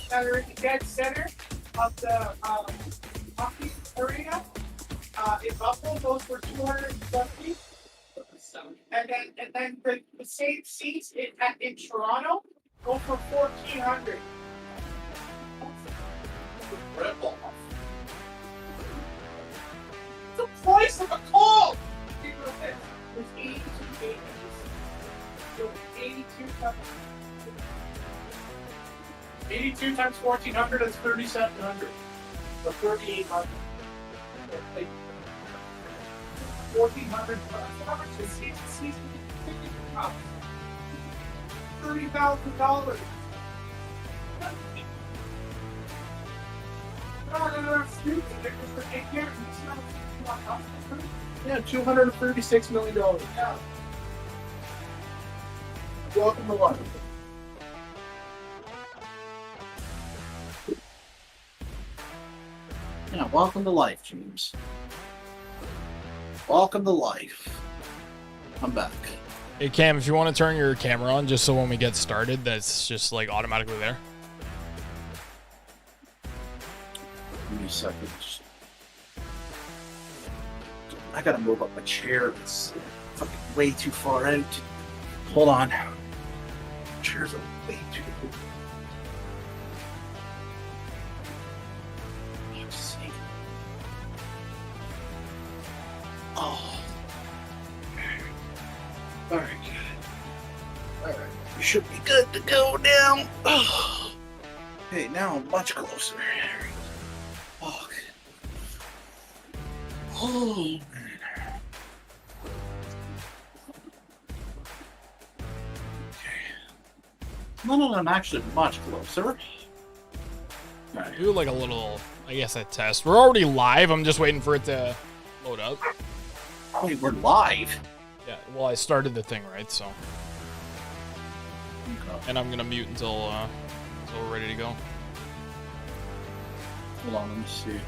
that are in the dead center of the hockey arena. In Buffalo, those were 270. And then the same seats in Toronto go for 1,400. Ripple. The price of a coal. Was 82 pages. So 82 times 1,400 is 3,700. So 3,800. 1,400. How much is season ticket cost? $30,000. Yeah, $236 million. Yeah. Welcome to life. Yeah, welcome to life, James. Welcome to life. I'm back. Hey Cam, if you want to turn your camera on just so when we get started, that's just like automatically there. Give me a second. I gotta move up my chair. It's fucking way too far out. Hold on. Chairs are way too. Let's see. Oh. All right. All right. We should be good to go now. Oh. Okay, now I'm much closer. Oh. Oh. No, I'm actually much closer. Right. Do like a little, I guess, a test. We're already live. I'm just waiting for it to load up. Wait, we're live? Yeah, well, I started the thing, right? So. Okay. And I'm gonna mute until we're ready to go. Hold on, let me see.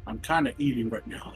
I'm kind of eating right now.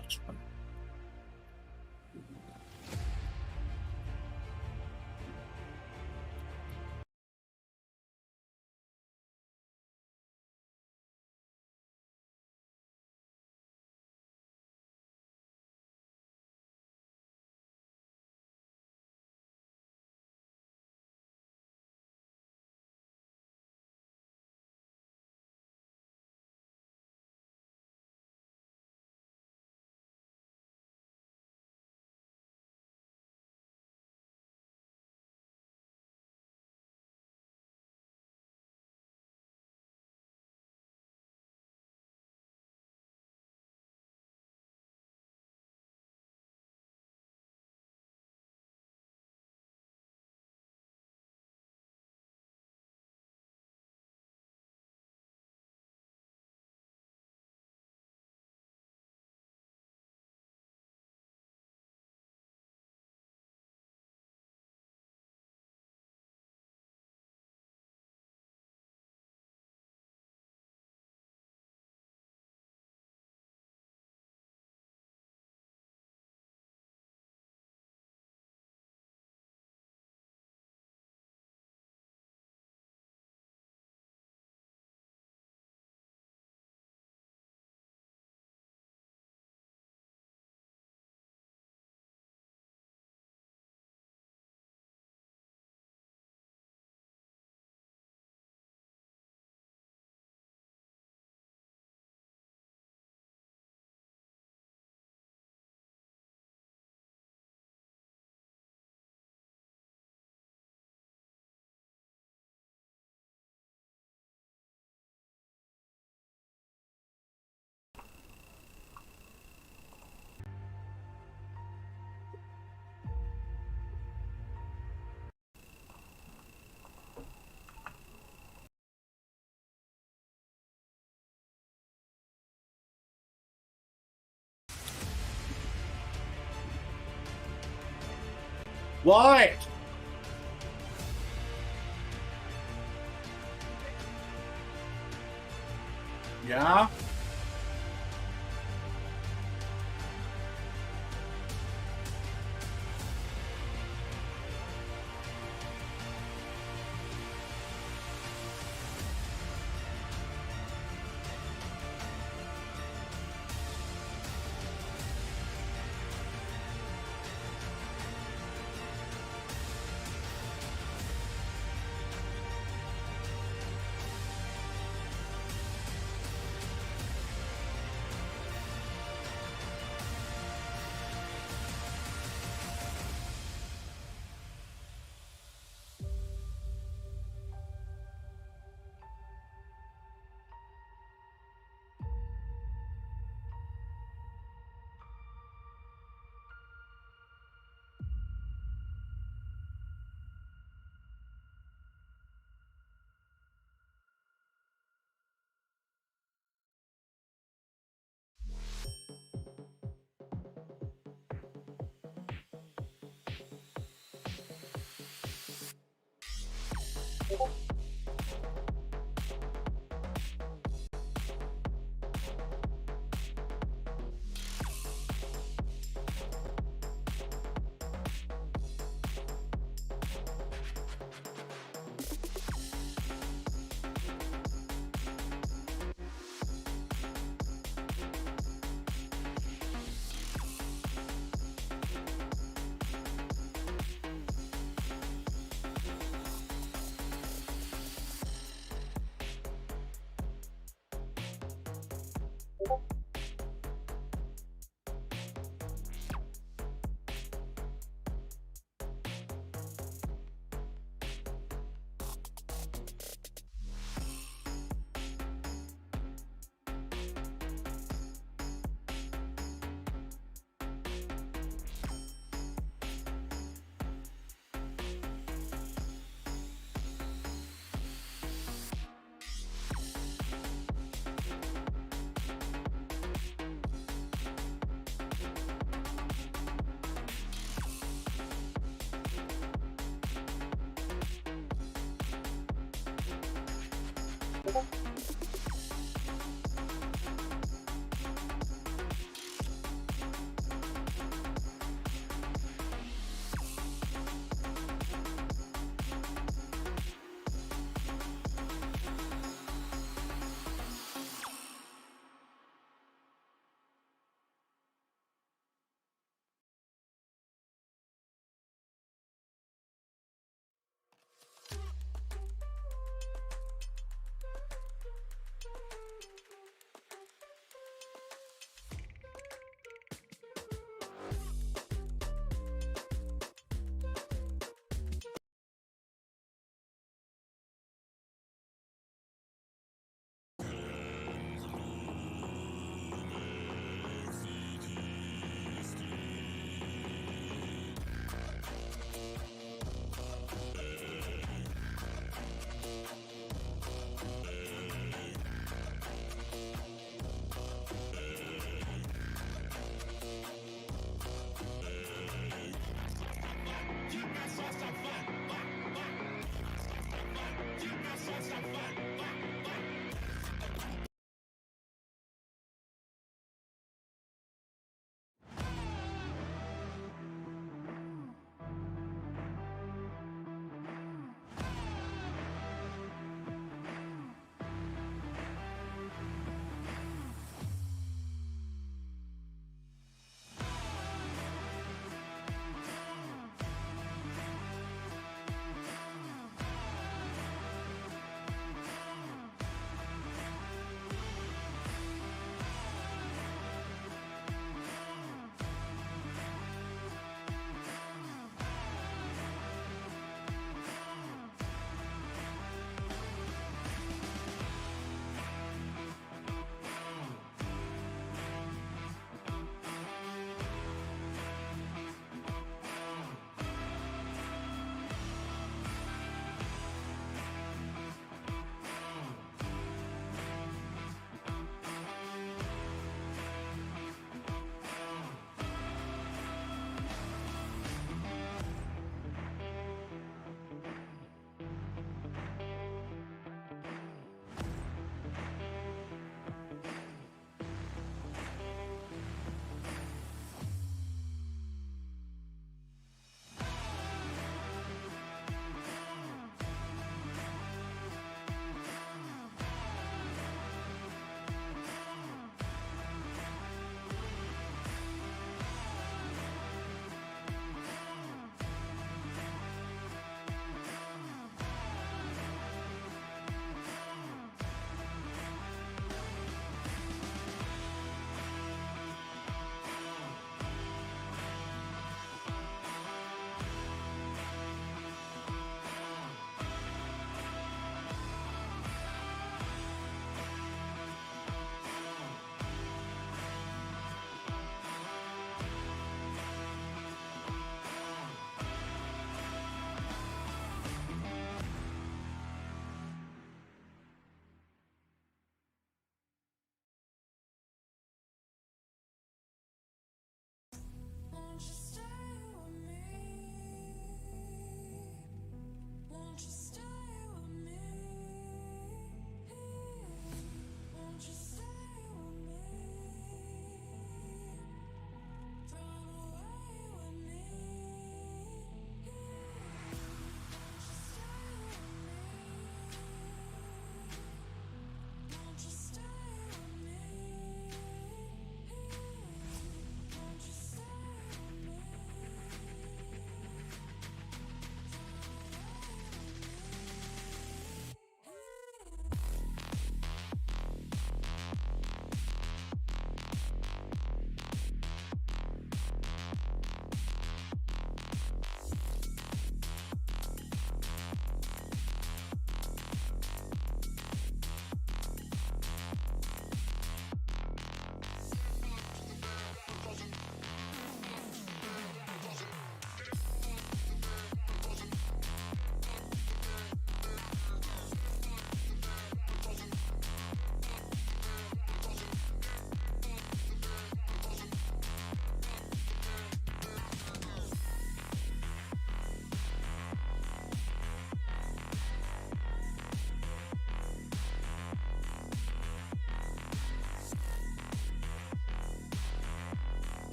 What? Yeah?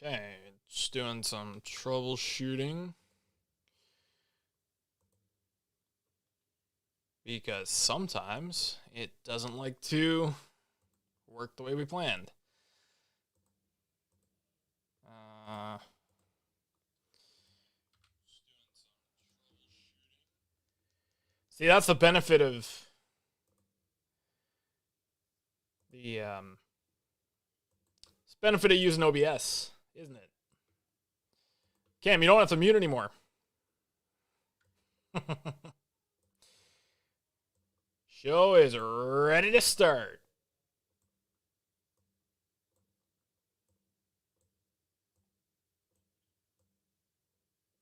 Okay, just doing some troubleshooting. Because sometimes it doesn't like to work the way we planned. See, that's the benefit of the benefit of using OBS, isn't it? Cam, you don't have to mute anymore. Show is ready to start.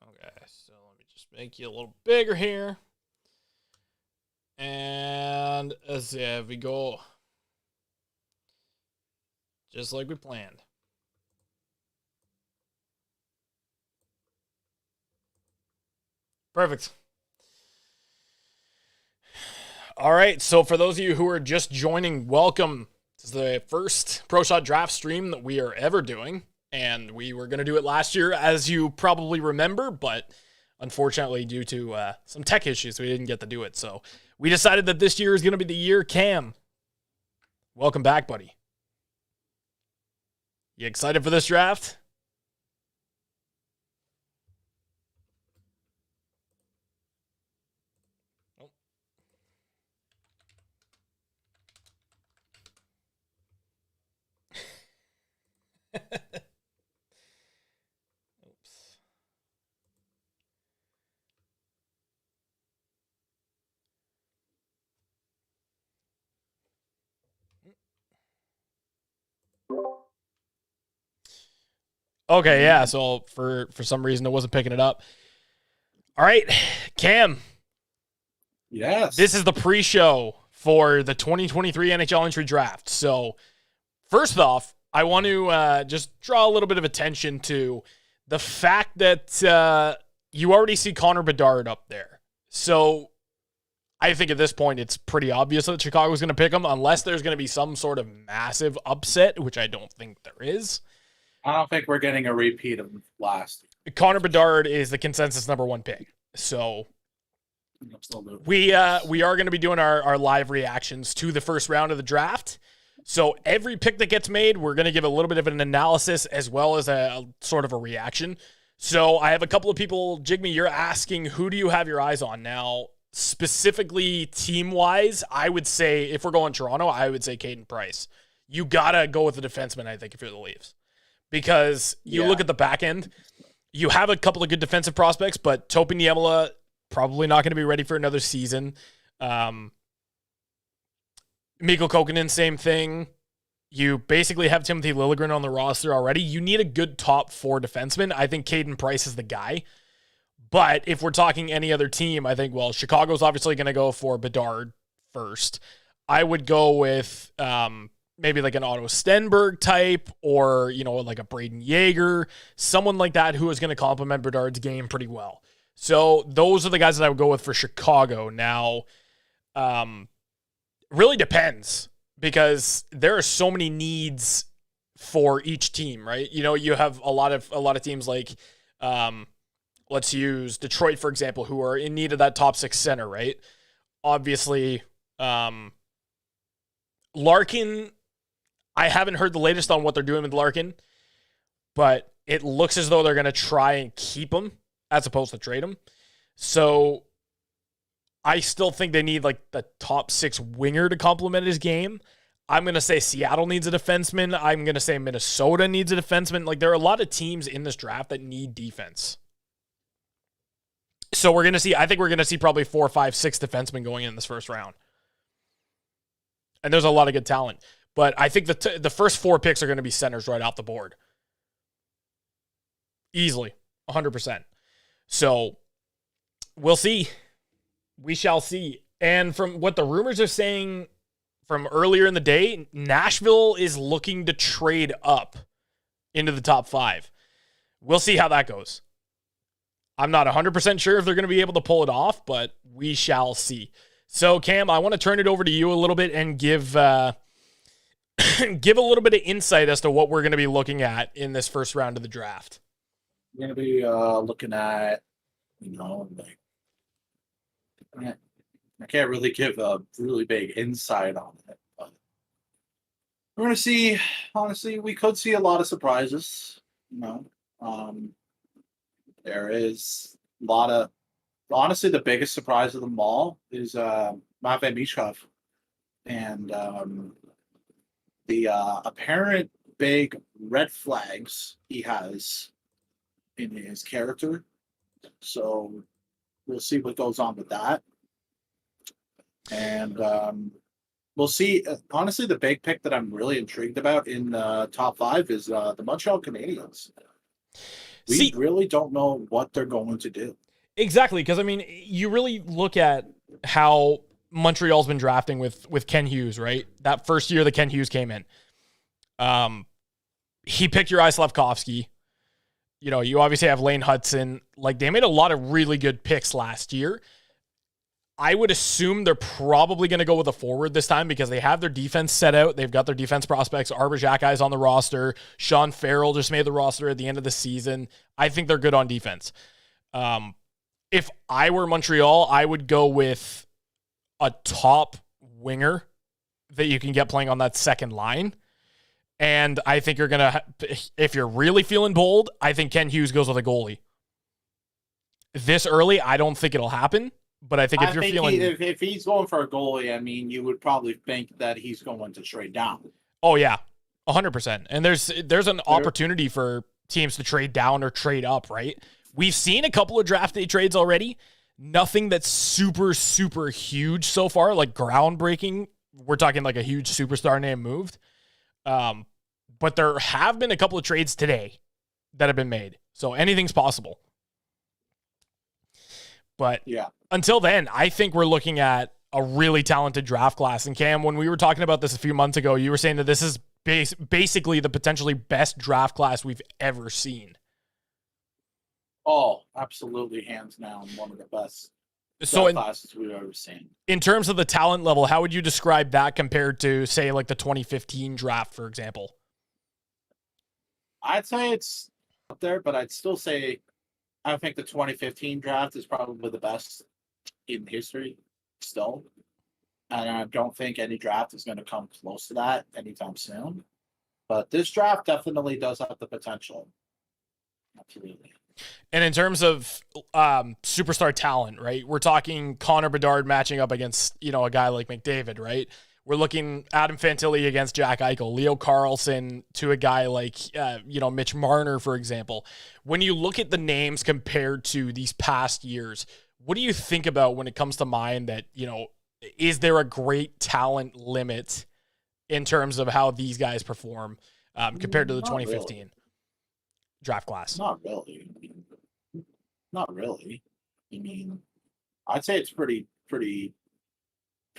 Okay, so let me just make you a little bigger here. And as if we go just like we planned. Perfect. All right, so for those of you who are just joining, welcome. This is the first Proshot draft stream that we are ever doing, and we were going to do it last year, as you probably remember, but unfortunately, due to some tech issues, we didn't get to do it. So we decided that this year is going to be the year. Cam, welcome back, buddy. You excited for this draft? Oops. Okay, yeah, so for some reason it wasn't picking it up. All right, Cam. Yes. This is the pre-show for the 2023 NHL entry draft. So first off, I want to just draw a little bit of attention to the fact that you already see Connor Bedard up there. So I think at this point it's pretty obvious that Chicago's going to pick him unless there's going to be some sort of massive upset, which I don't think there is. I don't think we're getting a repeat of last. Connor Bedard is the consensus number one pick. So we are going to be doing our live reactions to the first round of the draft. So every pick that gets made, we're going to give a little bit of an analysis as well as a sort of a reaction. So I have a couple of people, Jigme, you're asking, who do you have your eyes on? Now, specifically team-wise, I would say, if we're going Toronto, I would say Caden Price. You got to go with the defenseman, I think, if you're the Leafs. Because you look at the back end, you have a couple of good defensive prospects, but Topi Niemela probably not going to be ready for another season. Mikko Kokkonen, same thing. You basically have Timothy Liljegren on the roster already. You need a good top four defenseman. I think Caden Price is the guy. But if we're talking any other team, I think, well, Chicago's obviously going to go for Bedard first. I would go with maybe like an Otto Stenberg type or, you know, like a Braden Yeager, someone like that who is going to complement Bedard's game pretty well. So those are the guys that I would go with for Chicago. Now, really depends because there are so many needs for each team, right? You know, you have a lot of teams like, let's use Detroit, for example, who are in need of that top 6 center, right? Obviously, Larkin, I haven't heard the latest on what they're doing with Larkin, but it looks as though they're going to try and keep him as opposed to trade him. So I still think they need like the top 6 winger to complement his game. I'm going to say Seattle needs a defenseman. I'm going to say Minnesota needs a defenseman. Like, there are a lot of teams in this draft that need defense. So I think we're going to see probably 4, 5, 6 defensemen going in this first round. And there's a lot of good talent. But I think the first 4 picks are going to be centers right off the board. Easily. 100%. So we'll see. We shall see. And from what the rumors are saying from earlier in the day, Nashville is looking to trade up into the top 5. We'll see how that goes. I'm not 100% sure if they're going to be able to pull it off, but we shall see. So, Cam, I want to turn it over to you a little bit and give give a little bit of insight as to what we're going to be looking at in this first round of the draft. We're going to be looking at, like, I can't really give a really big insight on it, but we're going to see, honestly, we could see a lot of surprises, there is a lot of, honestly, the biggest surprise of them all is Matvei Michkov and the apparent big red flags he has in his character. So we'll see what goes on with that. And we'll see. Honestly, the big pick that I'm really intrigued about in the top 5 is the Montreal Canadiens. We really don't know what they're going to do. Exactly, because, I mean, you really look at how Montreal's been drafting with Ken Hughes, right? That first year that Ken Hughes came in. He picked Uri Slafkovsky. You obviously have Lane Hudson. Like, they made a lot of really good picks last year. I would assume they're probably going to go with a forward this time because they have their defense set out. They've got their defense prospects. Arber Xhekaj's on the roster. Sean Farrell just made the roster at the end of the season. I think they're good on defense. If I were Montreal, I would go with a top winger that you can get playing on that second line. And I think you're going to, if you're really feeling bold, I think Ken Hughes goes with a goalie. This early, I don't think it'll happen. But I think if you're feeling... if he's going for a goalie, I mean, you would probably think that he's going to trade down. Oh, yeah. 100%. And there's an opportunity for teams to trade down or trade up, right? We've seen a couple of draft day trades already. Nothing that's super, super huge so far, like groundbreaking. We're talking like a huge superstar name moved. But there have been a couple of trades today that have been made. So anything's possible. But yeah. Until then, I think we're looking at a really talented draft class. And Cam, when we were talking about this a few months ago, you were saying that this is basically the potentially best draft class we've ever seen. Oh, absolutely, hands down, one of the best draft classes we've ever seen. In terms of the talent level, how would you describe that compared to, say, like the 2015 draft, for example? I'd say it's up there, but I'd still say I think the 2015 draft is probably the best in history still. And I don't think any draft is going to come close to that anytime soon. But this draft definitely does have the potential. Absolutely. And in terms of superstar talent, right? We're talking Connor Bedard matching up against, a guy like McDavid, right? We're looking Adam Fantilli against Jack Eichel, Leo Carlson to a guy like, Mitch Marner, for example. When you look at the names compared to these past years, what do you think about when it comes to mind that, is there a great talent limit in terms of how these guys perform compared to the 2015 draft class? Not really. Not really. I mean, I'd say it's pretty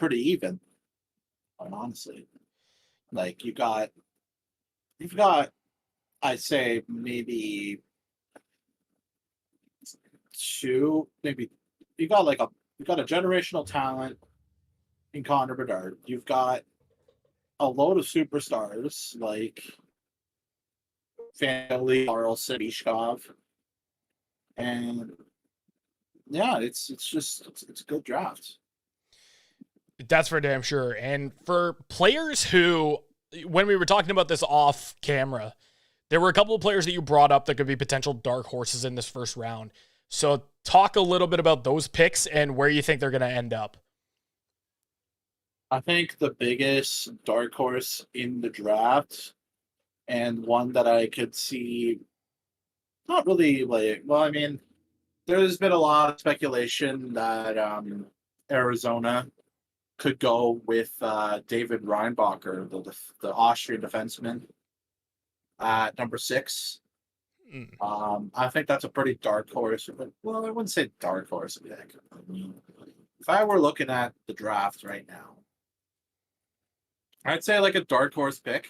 even. Honestly, like you've got, I'd say maybe maybe you got a generational talent in Connor Bedard. You've got a load of superstars like family, Carlson, Mishkov, and yeah, it's a good draft. That's for damn sure. And for players who, when we were talking about this off camera, there were a couple of players that you brought up that could be potential dark horses in this first round. So talk a little bit about those picks and where you think they're going to end up. I think the biggest dark horse in the draft, and one that I could see, not really like, well, I mean, there's been a lot of speculation that Arizona could go with David Reinbacher, the Austrian defenseman, at number 6. I think that's a pretty dark horse. Well, I wouldn't say dark horse. I mean, if I were looking at the draft right now, I'd say like a dark horse pick.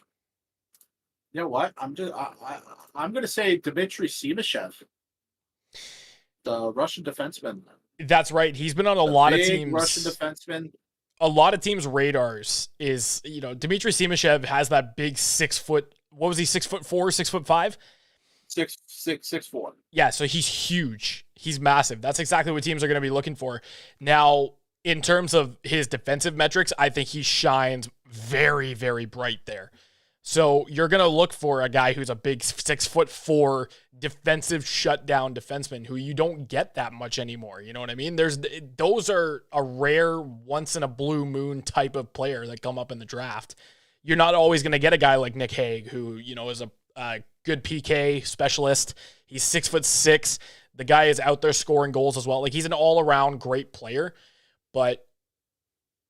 You know what? I'm going to say Dmitry Simashev, the Russian defenseman. That's right. He's been on a lot of teams. Russian defenseman. A lot of teams' radars is, Dmitry Simashev has that big 6 foot. What was he? 6'4", 6'5"? 6'4". Yeah, so he's huge. He's massive. That's exactly what teams are going to be looking for. Now, in terms of his defensive metrics, I think he shines very, very bright there. So you're going to look for a guy who's a big 6'4" defensive shutdown defenseman who you don't get that much anymore. You know what I mean? Those are a rare once in a blue moon type of player that come up in the draft. You're not always going to get a guy like Nick Hague who, is a good PK specialist. He's 6'6". The guy is out there scoring goals as well. Like, he's an all around great player, but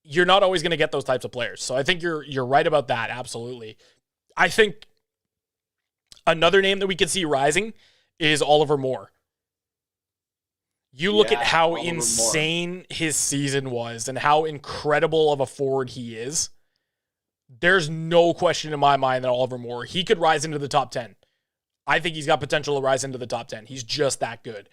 you're not always going to get those types of players. So I think you're right about that. Absolutely. I think another name that we could see rising is Oliver Moore. You look at how Oliver insane Moore. His season was and how incredible of a forward he is. There's no question in my mind that Oliver Moore, he could rise into the top 10. I think he's got potential to rise into the top 10. He's just that good.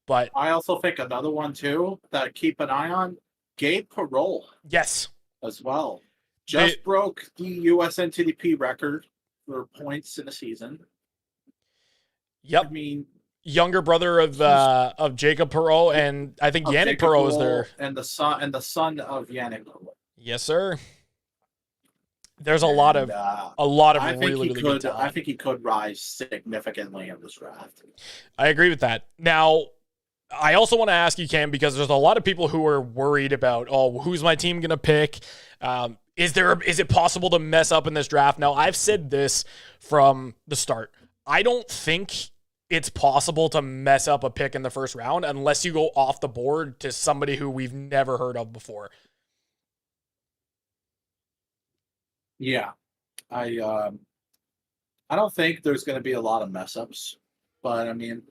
But I also think another one too that keep an eye on, Gabe Perreault. Yes. As well. Just broke the US NTDP record for points in a season. Yep. I mean, younger brother of Jacob Perreault, and I think Yannick Perreault is there. And the son of Yannick Perreault. Yes, sir. There's a lot of really good talent. I think he could rise significantly in this draft. I agree with that. Now, I also want to ask you, Cam, because there's a lot of people who are worried about, who's my team going to pick? Is it possible to mess up in this draft? Now, I've said this from the start. I don't think it's possible to mess up a pick in the first round unless you go off the board to somebody who we've never heard of before. Yeah, I don't think there's going to be a lot of mess ups, but I mean,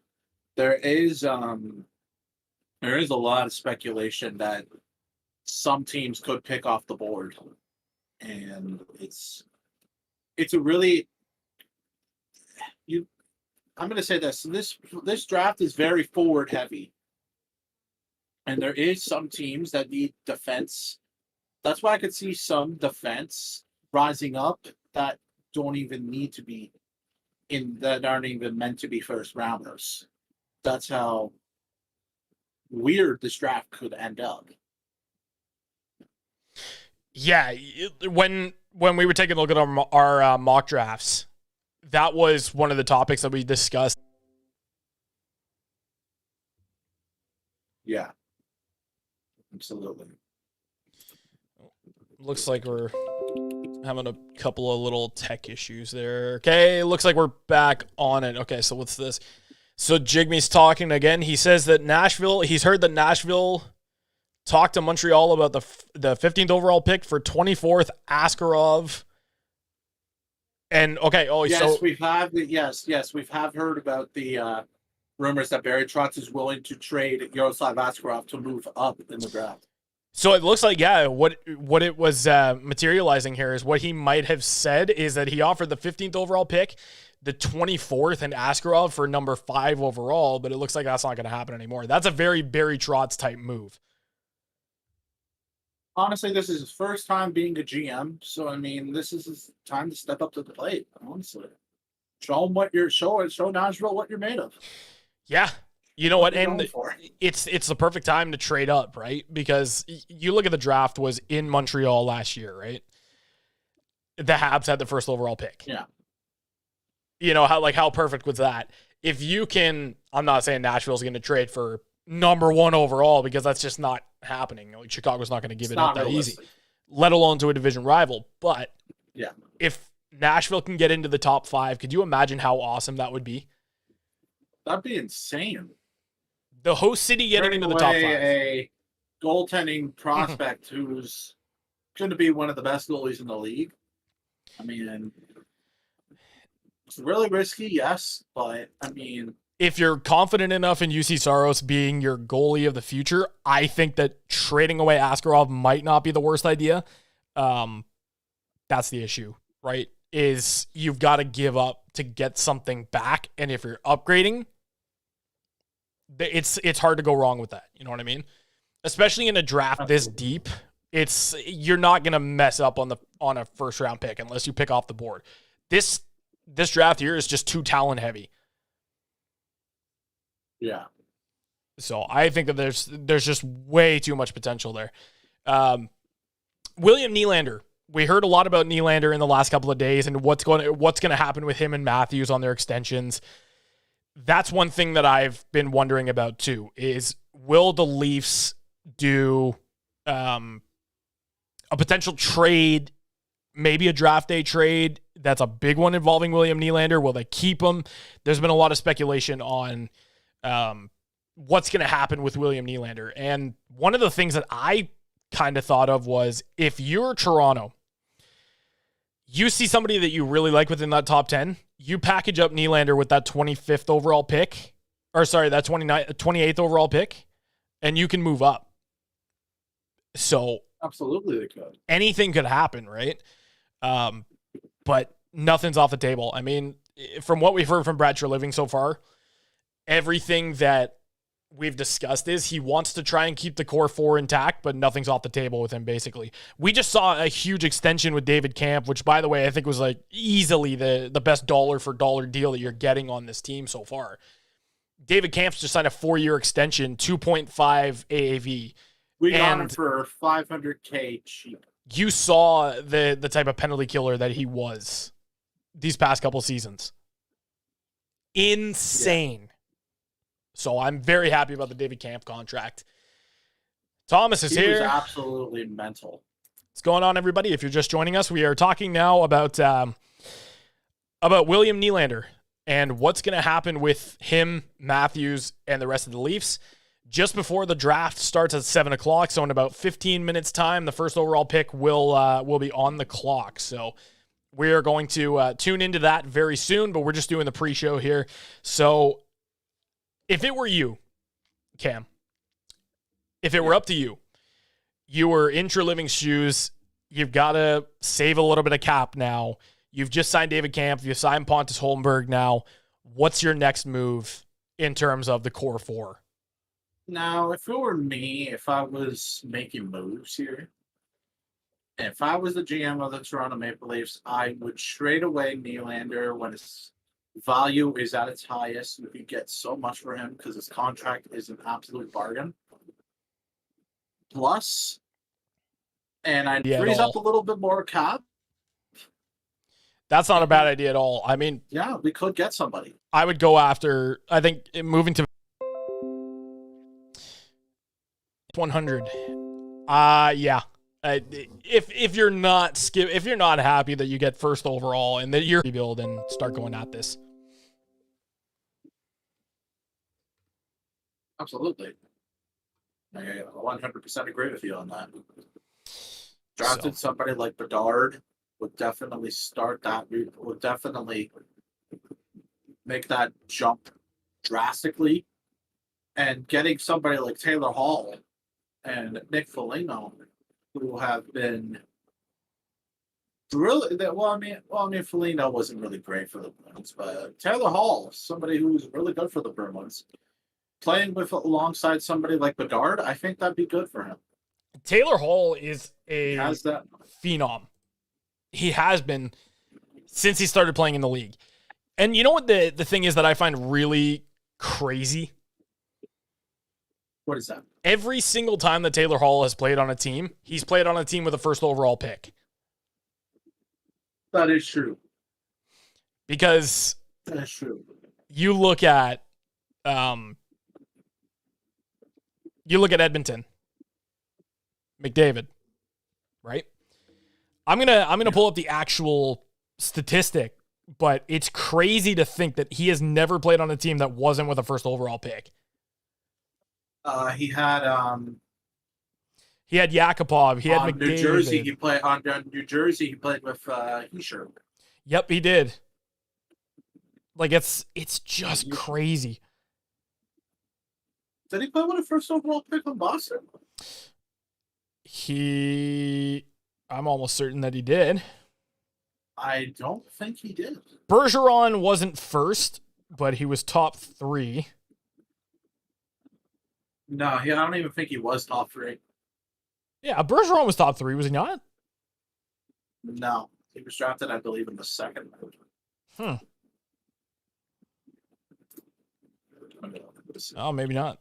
there is a lot of speculation that some teams could pick off the board, and it's a really I'm going to say this draft is very forward heavy, and there is some teams that need defense. That's why I could see some defense rising up that don't even need to be that aren't even meant to be first rounders. That's how weird this draft could end up. Yeah, when we were taking a look at our mock drafts, that was one of the topics that we discussed. Yeah, absolutely. Looks like we're having a couple of little tech issues there. Okay, looks like we're back on it. Okay, so what's this? So Jigme's talking again. He says that he's heard that Nashville talked to Montreal about the 15th overall pick for 24th Askarov. And okay, we have heard about the rumors that Barry Trotz is willing to trade Yaroslav Askarov to move up in the draft. So it looks like, what it was materializing here is what he might have said is that he offered the 15th overall pick, the 24th, and Askarov for number 5 overall, but it looks like that's not going to happen anymore. That's a very Barry Trotz type move. Honestly, this is his first time being a GM, so I mean, this is his time to step up to the plate, honestly. Show them what you're show Nashville what you're made of. Yeah. You know what? What are you And going for? it's the perfect time to trade up, right? Because you look at the draft was in Montreal last year, right? The Habs had the first overall pick. Yeah. You know, how perfect was that? If you can, I'm not saying Nashville's going to trade for number 1 overall because that's just not happening. Like, Chicago's not going to give it up that easy, let alone to a division rival. But yeah, if Nashville can get into the top 5, could you imagine how awesome that would be? That'd be insane. The host city getting into the top 5. A goaltending prospect who's going to be one of the best goalies in the league. I mean, it's really risky, yes, but I mean, if you're confident enough in UC Saros being your goalie of the future, I think that trading away Askarov might not be the worst idea. That's the issue, right? Is you've got to give up to get something back, and if you're upgrading, it's hard to go wrong with that. You know what I mean? Especially in a draft this deep, you're not gonna mess up on a first round pick unless you pick off the board. This draft here is just too talent heavy. yeah. So I think that there's just way too much potential there. William Nylander. We heard a lot about Nylander in the last couple of days and what's going to happen with him and Matthews on their extensions. That's one thing that I've been wondering about too, is will the Leafs do a potential trade, maybe a draft day trade? That's a big one involving William Nylander. Will they keep him? There's been a lot of speculation on what's going to happen with William Nylander. And one of the things that I kind of thought of was, if you're Toronto, you see somebody that you really like within that top 10, you package up Nylander with that 25th overall pick, or sorry, that 28th overall pick, and you can move up. So Absolutely they could. anything could happen, right? But nothing's off the table. I mean, from what we've heard from Brad Treliving so far, everything that we've discussed is he wants to try and keep the core 4 intact, but nothing's off the table with him, basically. We just saw a huge extension with David Kampf, which, by the way, I think was like easily the best dollar-for-dollar deal that you're getting on this team so far. David Kampf's just signed a 4-year extension, 2.5 AAV. We got him for $500K cheap. You saw the type of penalty killer that he was these past couple seasons. Insane. Yeah. So I'm very happy about the David Kampf contract. Thomas is here. He was absolutely mental. What's going on, everybody? If you're just joining us, we are talking now about William Nylander and what's going to happen with him, Matthews, and the rest of the Leafs. Just before the draft starts at 7 o'clock, so in about 15 minutes' time, the first overall pick will be on the clock. So we are going to tune into that very soon, but we're just doing the pre-show here. So if it were you, Cam, if it were up to you, you were in Treliving's shoes, you've got to save a little bit of cap now. You've just signed David Kampf. You signed Pontus Holmberg now. What's your next move in terms of the core 4? Now, if it were me, if I was making moves here, if I was the GM of the Toronto Maple Leafs, I would trade away Nylander when his value is at its highest. We could get so much for him because his contract is an absolute bargain. Plus, and I'd freeze up a little bit more cap. That's not a bad idea at all. I mean, yeah, we could get somebody. I would go after, I think, moving to 100. Yeah. If you're not happy that you get first overall and that you're rebuild and start going at this. Absolutely. I 100% agree with you on that. Drafted somebody like Bedard would definitely start that. Would definitely make that jump drastically. And getting somebody like Taylor Hall and Nick Foligno, who have been really Foligno wasn't really great for the Bruins, but Taylor Hall, somebody who was really good for the Bruins, playing with alongside somebody like Bedard, I think that'd be good for him. Taylor Hall is a phenom. He has been since he started playing in the league. And you know what the thing is that I find really crazy? What is that? Every single time that Taylor Hall has played on a team, he's played on a team with a first overall pick. That is true. Because that is true. You look at Edmonton, McDavid, right? I'm gonna pull up the actual statistic, but it's crazy to think that he has never played on a team that wasn't with a first overall pick. He had Yakupov. He had McDavid. New Jersey. He played on New Jersey. He played with Hischier. Yep, he did. Like it's just crazy. Did he play with a first overall pick on Boston? I'm almost certain that he did. I don't think he did. Bergeron wasn't first, but he was top 3. No, I don't even think he was top 3. Yeah, Bergeron was top 3, was he not? No, he was drafted, I believe, in the 2nd round. Oh, maybe not.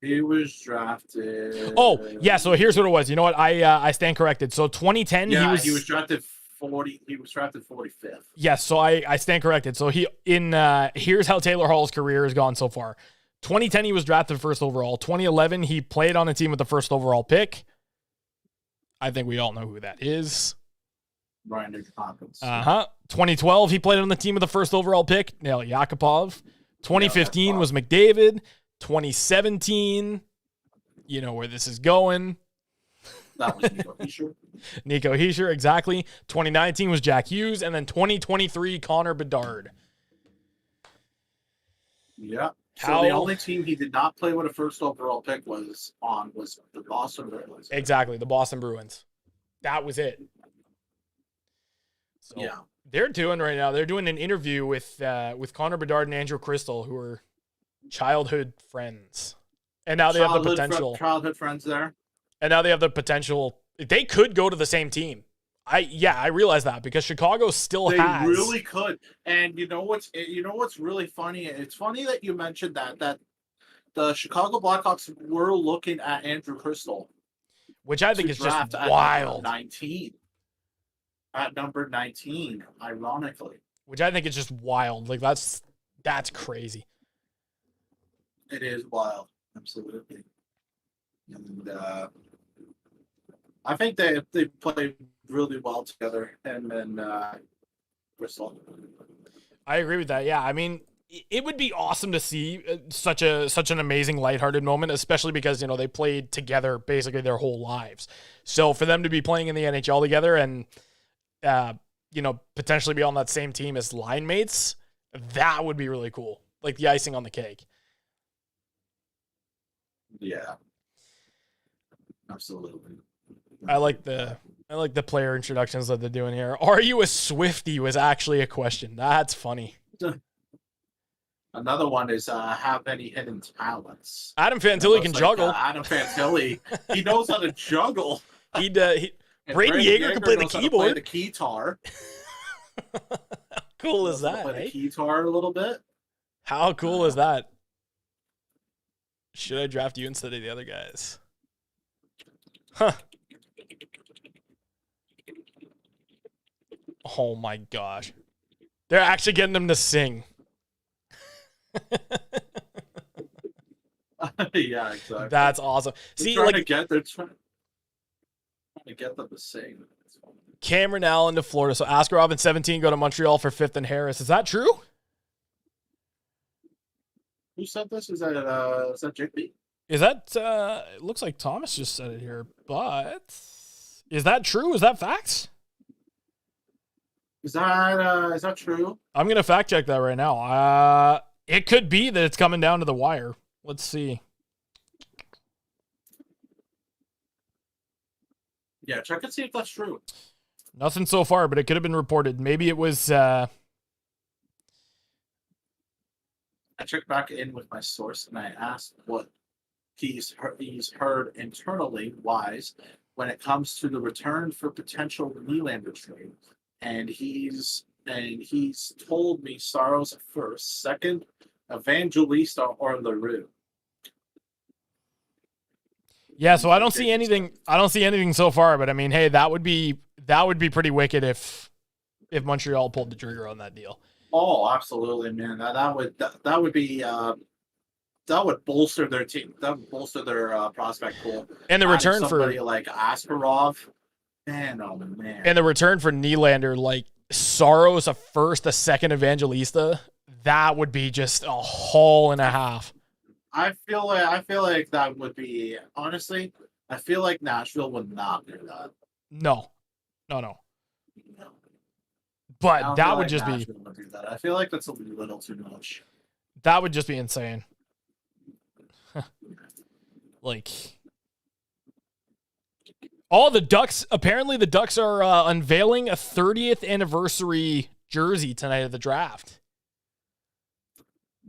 He was drafted. Oh, yeah. So here's what it was. You know what? I stand corrected. So 2010, he was drafted 40. He was drafted 45th. Yes. So I stand corrected. So here's how Taylor Hall's career has gone so far. 2010, he was drafted first overall. 2011, he played on a team with the first overall pick. I think we all know who that is. Brian Nugent-Hopkins. 2012, he played on the team with the first overall pick. Nail Yakupov. 2015 was McDavid. 2017, you know where this is going. That was Nico Hischier. Nico Hischier, exactly. 2019 was Jack Hughes, and then 2023, Connor Bedard. Yeah. So the only team he did not play with a first overall pick was the Boston Bruins. Exactly, the Boston Bruins. That was it. So yeah. They're doing an interview with Connor Bedard and Andrew Crystal, who are childhood friends. And now they have the potential. Childhood friends there. And now they have the potential. They could go to the same team. I realize that because Chicago still has. They really could. And you know what's really funny? It's funny that you mentioned that the Chicago Blackhawks were looking at Andrew Crystal, which I think is just wild. At number 19, ironically. Which I think is just wild. Like that's crazy. It is wild, absolutely. And I think they play really well together, and then Bristol. I agree with that. Yeah, I mean, it would be awesome to see such an amazing lighthearted moment, especially because they played together basically their whole lives. So for them to be playing in the NHL together and potentially be on that same team as line mates, that would be really cool. Like the icing on the cake. Yeah, absolutely. I like the player introductions that they're doing here. Are you a Swiftie was actually a question. That's funny. Another one is have any hidden talents. Adam Fantilli can juggle. Adam Fantilli, he knows how to juggle. Brady Yeager can play the keyboard. Play the keytar. How cool is that? Play the keytar a little bit. How cool is that? Should I draft you instead of the other guys? Huh. Oh my gosh. They're actually getting them to sing. Yeah, exactly. That's awesome. See, they're trying to get them to sing. Cameron Allen to Florida. So Askarov in 17 go to Montreal for 5th and Harris. Is that true? Who said this? Is that Jake B? Is that it looks like Thomas just said it here, but is that true? Is that facts? Is that true? I'm gonna fact check that right now. It could be that it's coming down to the wire. Let's see. Yeah, check and see if that's true. Nothing so far, but it could have been reported. Maybe it was I checked back in with my source and I asked what he's heard internally wise when it comes to the return for potential Nylander trade. and he's told me Saros at first, second, Evangelista or LaRue. Yeah, so I don't see anything. I don't see anything so far, but I mean, hey, that would be pretty wicked if Montreal pulled the trigger on that deal. Oh, absolutely, man. That would be that would bolster their team. That would bolster their prospect pool. And the return for somebody like Askarov, man, oh man. And the return for Nylander, like Saros, a first, a second Evangelista, that would be just a haul and a half. I feel like that would be, honestly, I feel like Nashville would not do that. No. No. But that would just Nashville would do that. I feel like that's a little too much. That would just be insane. Like, all the Ducks, apparently the Ducks are unveiling a 30th anniversary jersey tonight at the draft.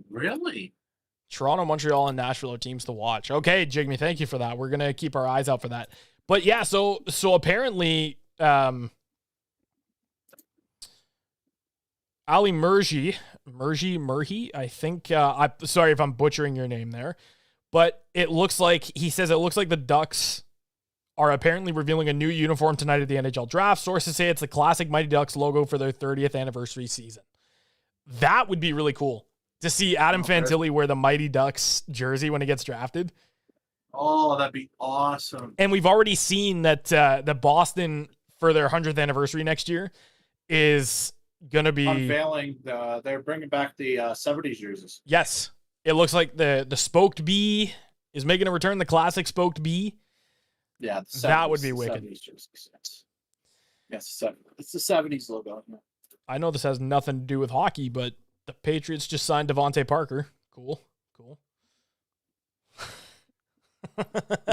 Really? Toronto, Montreal, and Nashville are teams to watch. Okay, Jigme, thank you for that. We're going to keep our eyes out for that. But yeah, so apparently Ali Murji, I think, I'm sorry if I'm butchering your name there, but he says it looks like the Ducks are apparently revealing a new uniform tonight at the NHL draft. Sources say it's the classic Mighty Ducks logo for their 30th anniversary season. That would be really cool to see Adam Fantilli wear the Mighty Ducks jersey when he gets drafted. Oh, that'd be awesome. And we've already seen that the Boston, for their 100th anniversary next year, is going to be unveiling. They're bringing back the 70s jerseys. Yes. It looks like the spoked bee is making a return, the classic spoked bee. Yeah, that would be wicked. 70s jerseys. Yes, it's the 70s logo. Yeah. I know this has nothing to do with hockey, but the Patriots just signed Devontae Parker. Cool.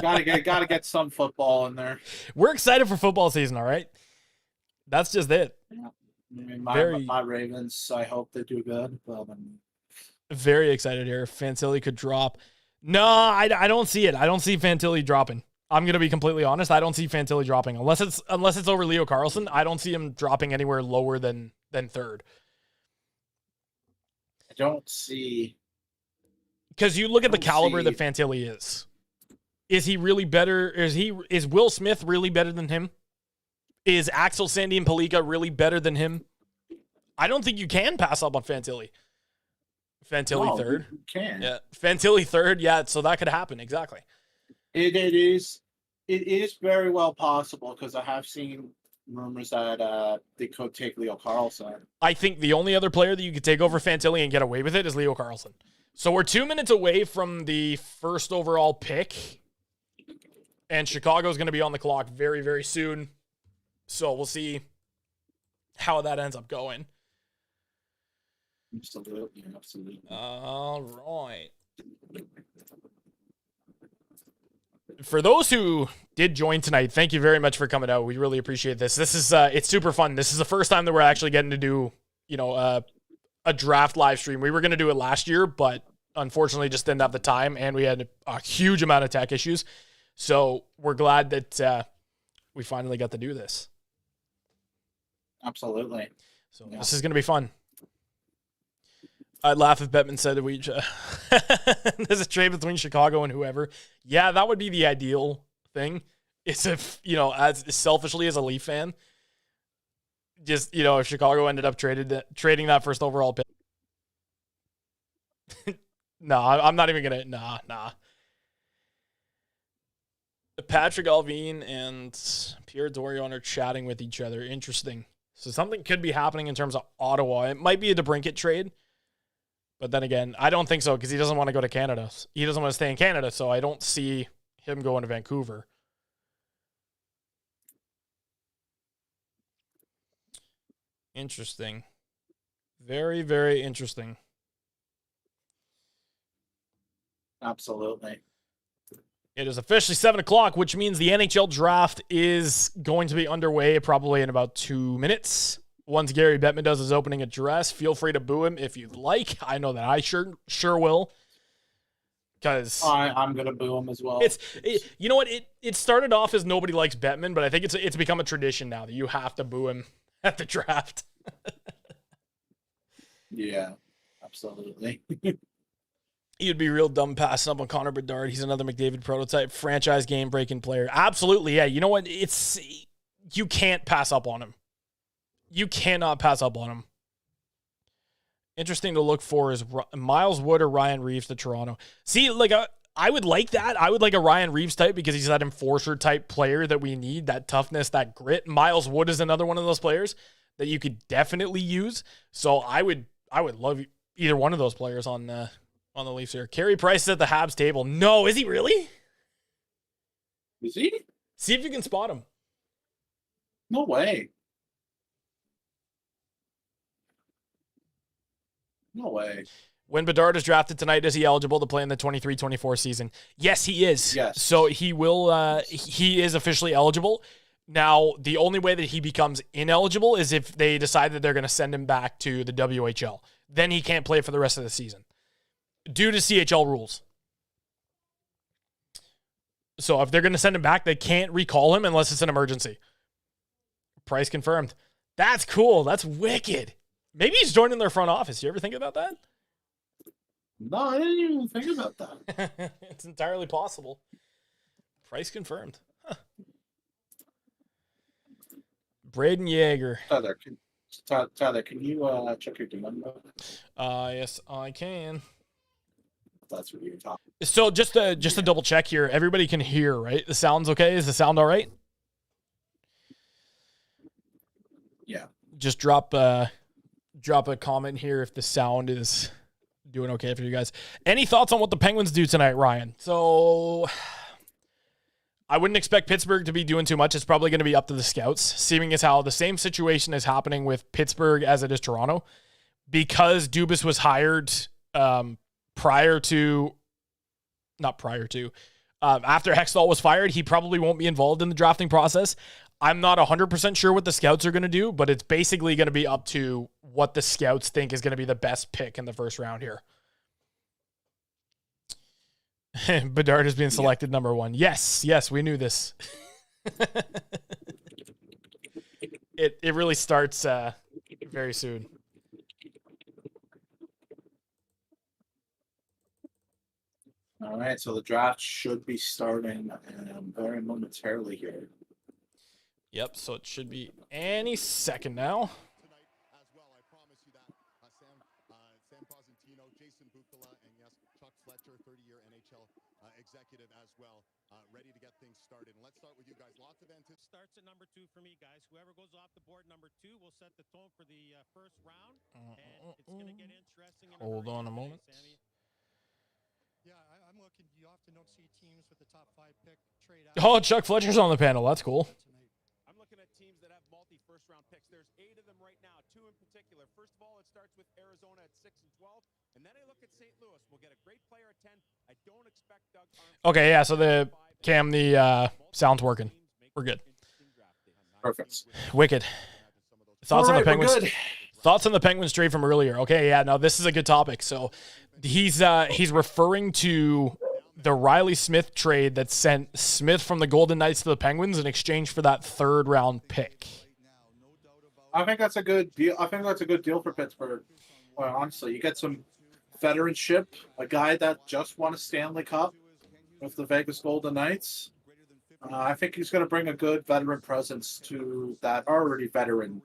Gotta get some football in there. We're excited for football season, all right? That's just it. Yeah. I mean, my Ravens, I hope they do good. But very excited here. Fantilli could drop. No, I don't see it. I don't see Fantilli dropping. I'm going to be completely honest. I don't see Fantilli dropping. Unless it's over Leo Carlsson, I don't see him dropping anywhere lower than third. I don't see. Because you look at the caliber that Fantilli is. Is he really better? Is Will Smith really better than him? Is Axel Sandy and Palika really better than him? I don't think you can pass up on Fantilli. Fantilli third. You can. Yeah. Fantilli third. Yeah. So that could happen. Exactly. It is very well possible because I have seen rumors that they could take Leo Carlsson. I think the only other player that you could take over Fantilli and get away with it is Leo Carlsson. So we're 2 minutes away from the first overall pick. And Chicago's going to be on the clock very, very soon. So we'll see how that ends up going. Absolutely. All right. For those who did join tonight, thank you very much for coming out. We really appreciate this. This is it's super fun. This is the first time that we're actually getting to do, a draft live stream. We were going to do it last year, but unfortunately just didn't have the time, and we had a huge amount of tech issues. So we're glad that we finally got to do this. Absolutely. So This is going to be fun. I'd laugh if Bettman said there's a trade between Chicago and whoever. Yeah, that would be the ideal thing. It's if, as selfishly as a Leaf fan, just, if Chicago ended up trading that first overall pick. No, I'm not even going to. Nah. Patrick Alvin and Pierre Dorion are chatting with each other. Interesting. So something could be happening in terms of Ottawa. It might be a DeBrincat trade. But then again, I don't think so because he doesn't want to go to Canada. He doesn't want to stay in Canada, so I don't see him going to Vancouver. Interesting. Very, very interesting. Absolutely. It is officially 7 o'clock, which means the NHL draft is going to be underway probably in about 2 minutes. Once Gary Bettman does his opening address, feel free to boo him if you'd like. I know that I sure will. Because I'm gonna boo him as well. You know what? It started off as nobody likes Bettman, but I think it's become a tradition now that you have to boo him at the draft. Yeah, absolutely. You'd be real dumb passing up on Connor Bedard. He's another McDavid prototype, franchise game-breaking player. Absolutely, yeah. You know what? You can't pass up on him. You cannot pass up on him. Interesting to look for is Miles Wood or Ryan Reeves to Toronto. See, like I would like that. I would like a Ryan Reeves type because he's that enforcer type player that we need, that toughness, that grit. Miles Wood is another one of those players that you could definitely use. So I would love either one of those players on the Leafs here. Carey Price is at the Habs table. No, is he really? Is he? See if you can spot him. No way. No way. When Bedard is drafted tonight, is he eligible to play in the 23-24 season? Yes, he is. Yes. So he will. He is officially eligible. Now, the only way that he becomes ineligible is if they decide that they're going to send him back to the WHL. Then he can't play for the rest of the season due to CHL rules. So if they're going to send him back, they can't recall him unless it's an emergency. Price confirmed. That's cool. That's wicked. Maybe he's joining their front office. You ever think about that? No, I didn't even think about that. It's entirely possible. Price confirmed. Huh. Braden Yeager. Tyler, can you check your number? Yes, I can. That's what you're talking. So just to double check here, everybody can hear, right? The sound's okay? Is the sound all right? Yeah. Just drop a comment here if the sound is doing okay for you guys. Any thoughts on what the Penguins do tonight, Ryan? So I wouldn't expect Pittsburgh to be doing too much. It's probably going to be up to the scouts, seeing as how the same situation is happening with Pittsburgh as it is Toronto. Because Dubas was hired after Hextall was fired, he probably won't be involved in the drafting process. I'm not 100% sure what the scouts are going to do, but it's basically going to be up to what the scouts think is going to be the best pick in the first round here. Bedard is being selected number 1. Yes, we knew this. It really starts very soon. All right, so the draft should be starting very momentarily here. Yep, so it should be any second now. Tonight as well, I promise you that. Sam Cosentino, Jason Bukala, and yes, Chuck Fletcher, 30-year NHL executive as well, ready to get things started. And let's start with you guys. Lots of anticipation. Starts at number 2 for me, guys. Whoever goes off the board, number 2, will set the tone for the first round. And it's going to get interesting. Hold on a moment. Sammy. Yeah, I'm looking. You often don't see teams with the top 5 pick trade out. Oh, Chuck Fletcher's on the panel. That's cool. I'm looking at teams that have multi-first-round picks. There's 8 of them right now, 2 in particular. First of all, it starts with Arizona at 6 and 12, and then I look at St. Louis. We'll get a great player at 10. I don't expect Doug Armstrong. Okay, yeah, so the sound's working. We're good. Perfect. Wicked. Thoughts on the All right, Penguins? we're good. Thoughts on the Penguins trade from earlier. Okay, yeah, no, this is a good topic. So he's referring to the Riley Smith trade that sent Smith from the Golden Knights to the Penguins in exchange for that 3rd round pick. I think that's a good deal. I think that's a good deal for Pittsburgh. Well, honestly, you get some veteranship, a guy that just won a Stanley Cup with the Vegas Golden Knights. I think he's going to bring a good veteran presence to that already veteran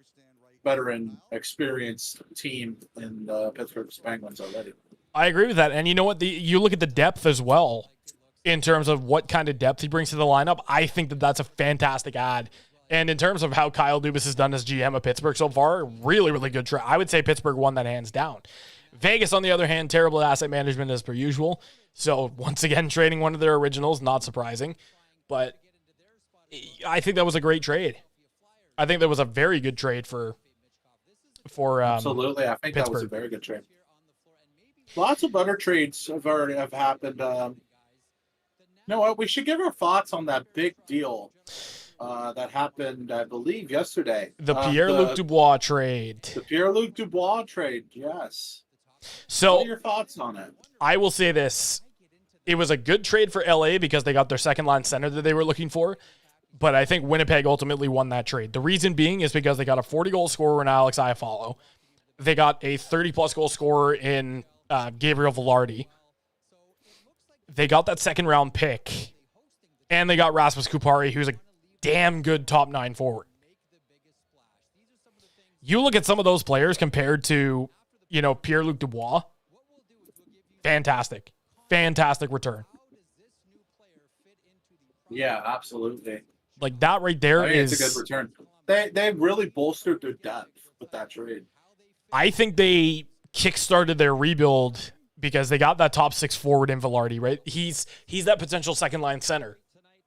experienced team in the Pittsburgh Penguins already. I agree with that. And you know what? You look at the depth as well in terms of what kind of depth he brings to the lineup. I think that that's a fantastic add. And in terms of how Kyle Dubas has done as GM of Pittsburgh so far, really, really good trade. I would say Pittsburgh won that hands down. Vegas, on the other hand, terrible at asset management as per usual. So once again, trading one of their originals, not surprising. But I think that was a great trade. I think that was a very good trade for absolutely. I think Pittsburgh. That was a very good trade. Lots of other trades have happened. You know what? We should give our thoughts on that big deal that happened, I believe, yesterday. The Pierre-Luc Dubois trade. The Pierre-Luc Dubois trade, yes. So, what are your thoughts on it? I will say this. It was a good trade for LA because they got their second-line center that they were looking for. but I think Winnipeg ultimately won that trade. The reason being is because they got a 40-goal scorer in Alex Iafallo. They got a 30-plus goal scorer in Gabriel Velarde. They got that second-round pick, and they got Rasmus Kupari, who's a damn good top 9 forward. You look at some of those players compared to, Pierre-Luc Dubois. Fantastic. Fantastic return. Yeah, absolutely. Like that right there It's a good return. They really bolstered their depth with that trade. I think they kickstarted their rebuild because they got that top 6 forward in Velarde, right? He's that potential second line center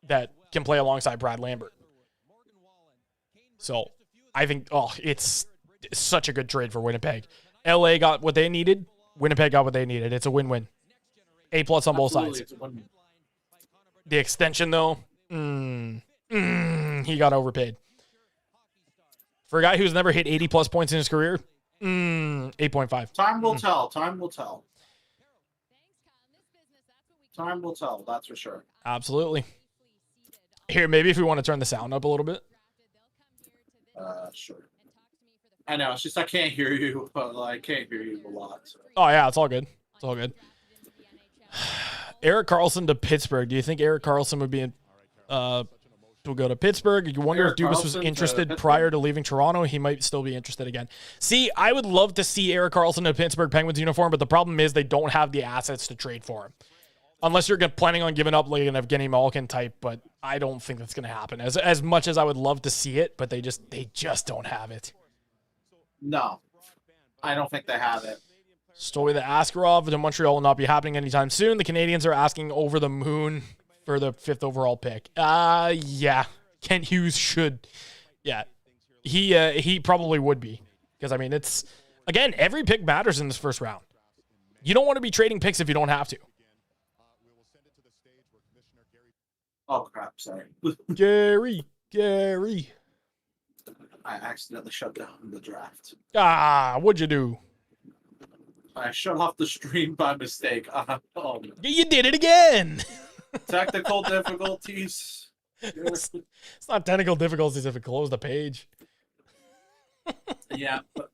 that can play alongside Brad Lambert. So I think, it's such a good trade for Winnipeg. LA got what they needed. Winnipeg got what they needed. It's a win-win. A+ on both sides. It's a win-win. The extension, though, he got overpaid. For a guy who's never hit 80-plus points in his career, 8.5. Time will tell. Time will tell. Time will tell, that's for sure. Absolutely. Here, maybe if we want to turn the sound up a little bit. Sure. I know, it's just I can't hear you, but I can't hear you a lot. So. Oh, yeah, it's all good. It's all good. Erik Karlsson to Pittsburgh. Do you think Erik Karlsson would be will go to Pittsburgh? You wonder Erik if Dubas was Karlsson interested to prior to leaving Toronto. He might still be interested again. See, I would love to see Erik Karlsson in a Pittsburgh Penguins uniform, but the problem is they don't have the assets to trade for him. Unless you're planning on giving up like an Evgeny Malkin type, but I don't think that's going to happen. As much as I would love to see it, but they just don't have it. No, I don't think they have it. Story that Askarov to Montreal will not be happening anytime soon. The Canadians are asking over the moon for the 5th overall pick. Yeah. Kent Hughes should. Yeah. He probably would be. Because, I mean, it's, again, every pick matters in this first round. You don't want to be trading picks if you don't have to. Oh, crap, sorry. Gary. I accidentally shut down the draft. What'd you do? I shut off the stream by mistake. Oh, You did it again. technical difficulties. It's not technical difficulties if it closed the page. Yeah, but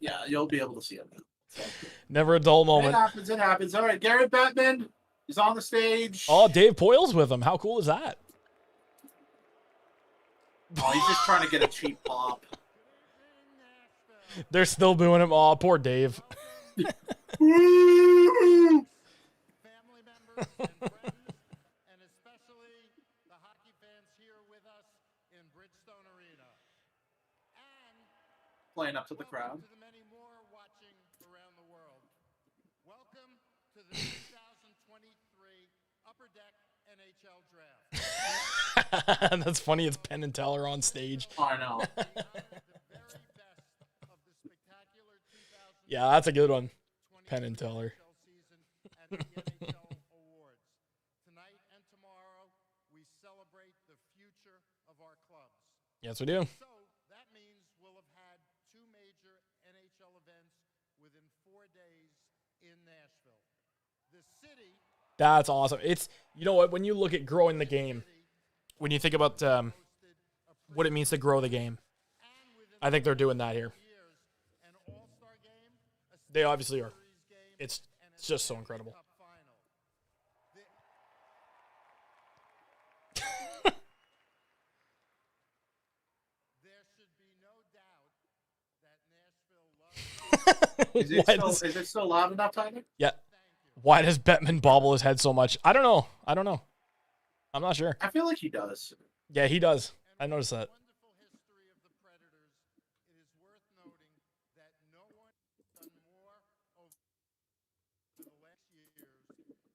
yeah, you'll be able to see it now. So. Never a dull moment. It happens. All right, Garrett Bettman is on the stage. Oh, Dave Poyle's with him. How cool is that? Oh, he's just trying to get a cheap pop. They're still booing him. Oh, poor Dave. Family members and friends, and especially the hockey fans here with us in Bridgestone Arena. And Playing up to the crowd. to the many more watching around the world. Welcome to the 2023 Upper Deck NHL Draft. That's funny. It's Penn and Teller on stage. I know. Yeah, that's a good one. Penn and Teller. Tonight and tomorrow, we celebrate the future of our clubs. Yes, we do. So that means we'll have had 2 major NHL events within 4 days in Nashville. The city. That's awesome. It's, you know what, when you look at growing the game, when you think about what it means to grow the game, I think they're doing that here. They obviously are. It's just so incredible. There should be no doubt that Nashville loves Is it still loud enough, Tyler? Yeah. Why does Bettman bobble his head so much? I don't know. I'm not sure. I feel like he does. Yeah, he does. I noticed that. wonderful history of the Predators. It is worth noting that no one has done more over the last years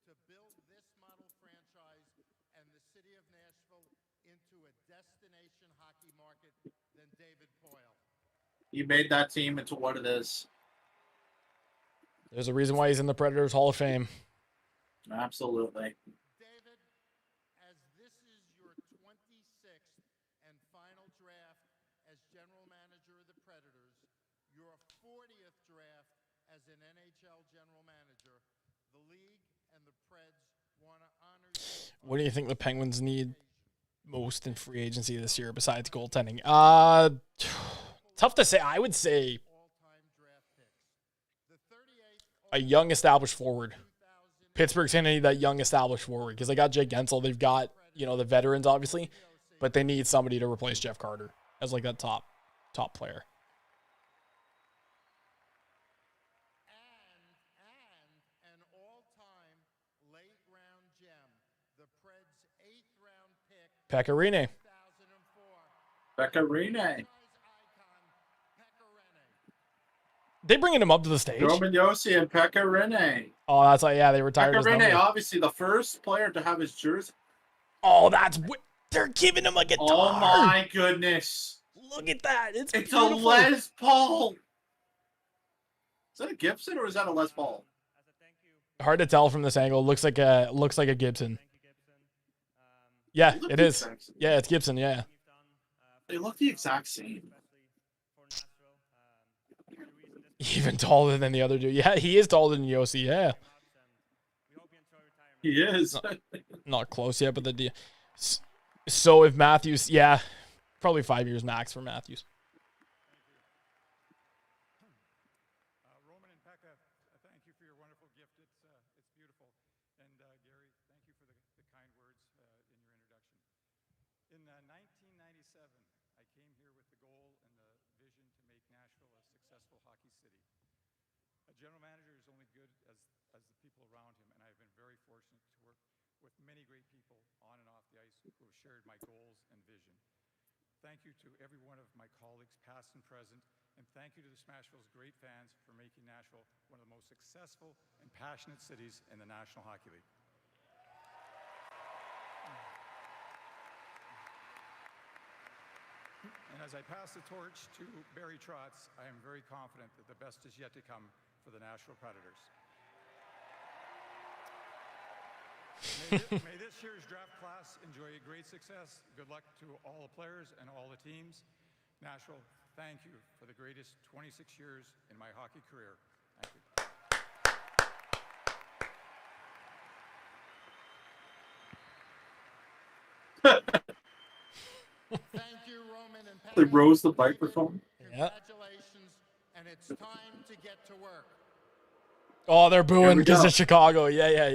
to build this model franchise and the city of Nashville into a destination hockey market than David Poyle. He made that team into what it is. There's a reason why he's in the Predators Hall of Fame. Absolutely. David, as this is your 26th and final draft as general manager of the Predators, your 40th draft as an NHL general manager, the league and the Preds want to honor you. What do you think the Penguins need most in free agency this year besides goaltending? Tough to say. I would say a young established forward. Pittsburgh's going to need that young established forward because they got Jake Gensel. They've got, the veterans, obviously, but they need somebody to replace Jeff Carter as like that top player. And an all-time late-round gem, the Preds' 8th-round pick, Pecorine. 2004. Pecorine. They bringing him up to the stage. Roman Yossi and Pecorine. Oh, that's like, yeah, they retired his Pecorine, number. obviously the first player to have his jersey. Oh, they're giving him a guitar. Oh my goodness. Look at that. It's It's beautiful. a Les Paul. Is that a Gibson or is that a Les Paul? Hard to tell from this angle. Looks like a Gibson. Yeah, They look it the is. exact same. Yeah, it's Gibson, yeah. They look the exact same. Even taller than the other dude. Yeah, he is taller than Yossi, yeah. He is. Not close yet, but so if Matthews, yeah, probably 5 years max for Matthews. Roman and Pekka, thank you for your wonderful gift. It's beautiful. And Gary, thank you for the kind words in your introduction. In 1997, I came here with the goal and the vision to make Nashville a successful hockey city. A general manager is only good as the people around him, and I've been very fortunate to work with many great people on and off the ice who have shared my goals and vision. Thank you to every one of my colleagues, past and present, and thank you to the Smashville's great fans for making Nashville one of the most successful and passionate cities in the National Hockey League. And as I pass the torch to Barry Trotz, I am very confident that the best is yet to come for the Nashville Predators. May this year's draft class enjoy great success. Good luck to all the players and all the teams. Nashville, thank you for the greatest 26 years in my hockey career. Thank you. Thank you, Roman and They Pekka. rose the microphone. Yeah. Congratulations, and it's time to get to work. Oh, they're Here booing we because go. it's Chicago. Yeah. Yeah.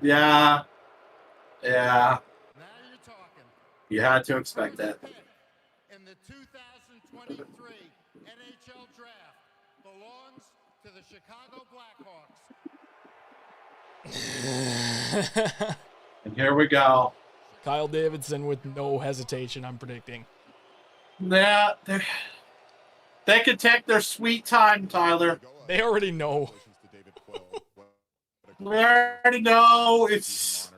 Yeah. Now you're talking. You had to expect that. First pick in the 2023 NHL Draft belongs to the Chicago Blackhawks. And here we go. Kyle Davidson with no hesitation, I'm predicting. Yeah, they could take their sweet time, Tyler. They already know. We already know it's.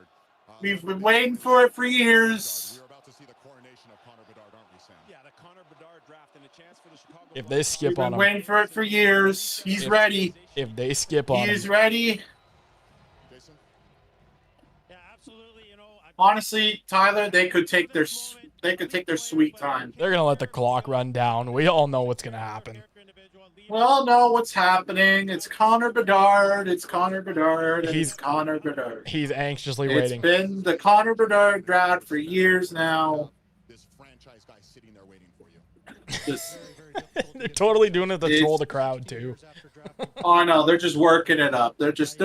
We've been waiting for it for years. We're about to see the coronation of Connor Bedard, aren't we, Sam? Yeah, the Connor Bedard draft and a chance for the Chicago If they skip We've on been him, waiting for it for years. He's If- ready. if they skip on He him, is ready. Jason? Yeah, absolutely. You know, Honestly, Tyler, they could take their sweet time. they're gonna let the clock run down. We all know what's gonna happen. We all know what's happening. It's Connor Bedard. It's Connor Bedard. And He's- it's Connor Bedard. He's anxiously It's waiting. been the Connor Bedard draft for years now. This franchise guy sitting there waiting for you. This, They're totally doing it to troll the crowd too. oh no, they're just working it up. They're just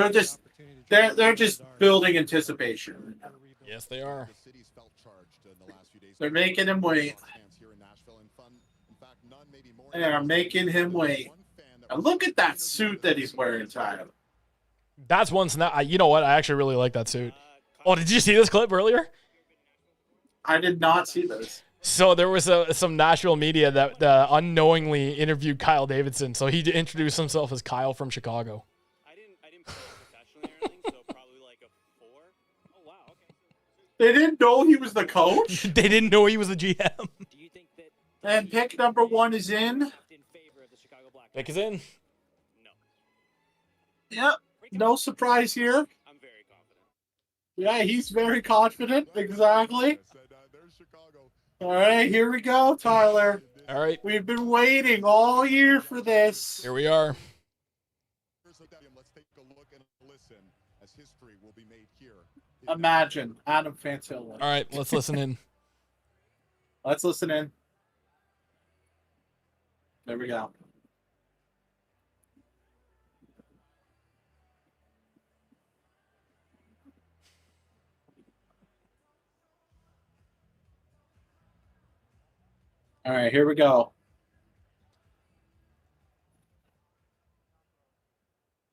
building anticipation. Yes, they are. The city's felt charged in the last few days. They're making him wait. Fans here in Nashville and fun. In fact, none maybe more. They are making him wait. Now look at that suit that he's wearing, Tyler. That's one snap. You know what? I actually really like that suit. Oh, did you see this clip earlier? I did not see this. So there was some Nashville media that unknowingly interviewed Kyle Davidson. So he introduced himself as Kyle from Chicago. I didn't play professionally or anything, so probably like a 4. Oh wow, okay. They didn't know he was the coach. They didn't know he was the GM. Do you think that And pick number 1 is in. in favor of the Chicago Blackhawks? Pick is in. No. Yep. No surprise here. I'm very confident. Yeah, he's very confident. Exactly. I said, there's Chicago. All right, here we go, Tyler. All right, We've been waiting all year for this. here we are. Let's take a look and listen as history will be made here. Imagine Adam Fantilli. All right, let's listen in. Let's listen in. There we go. All right, here we go.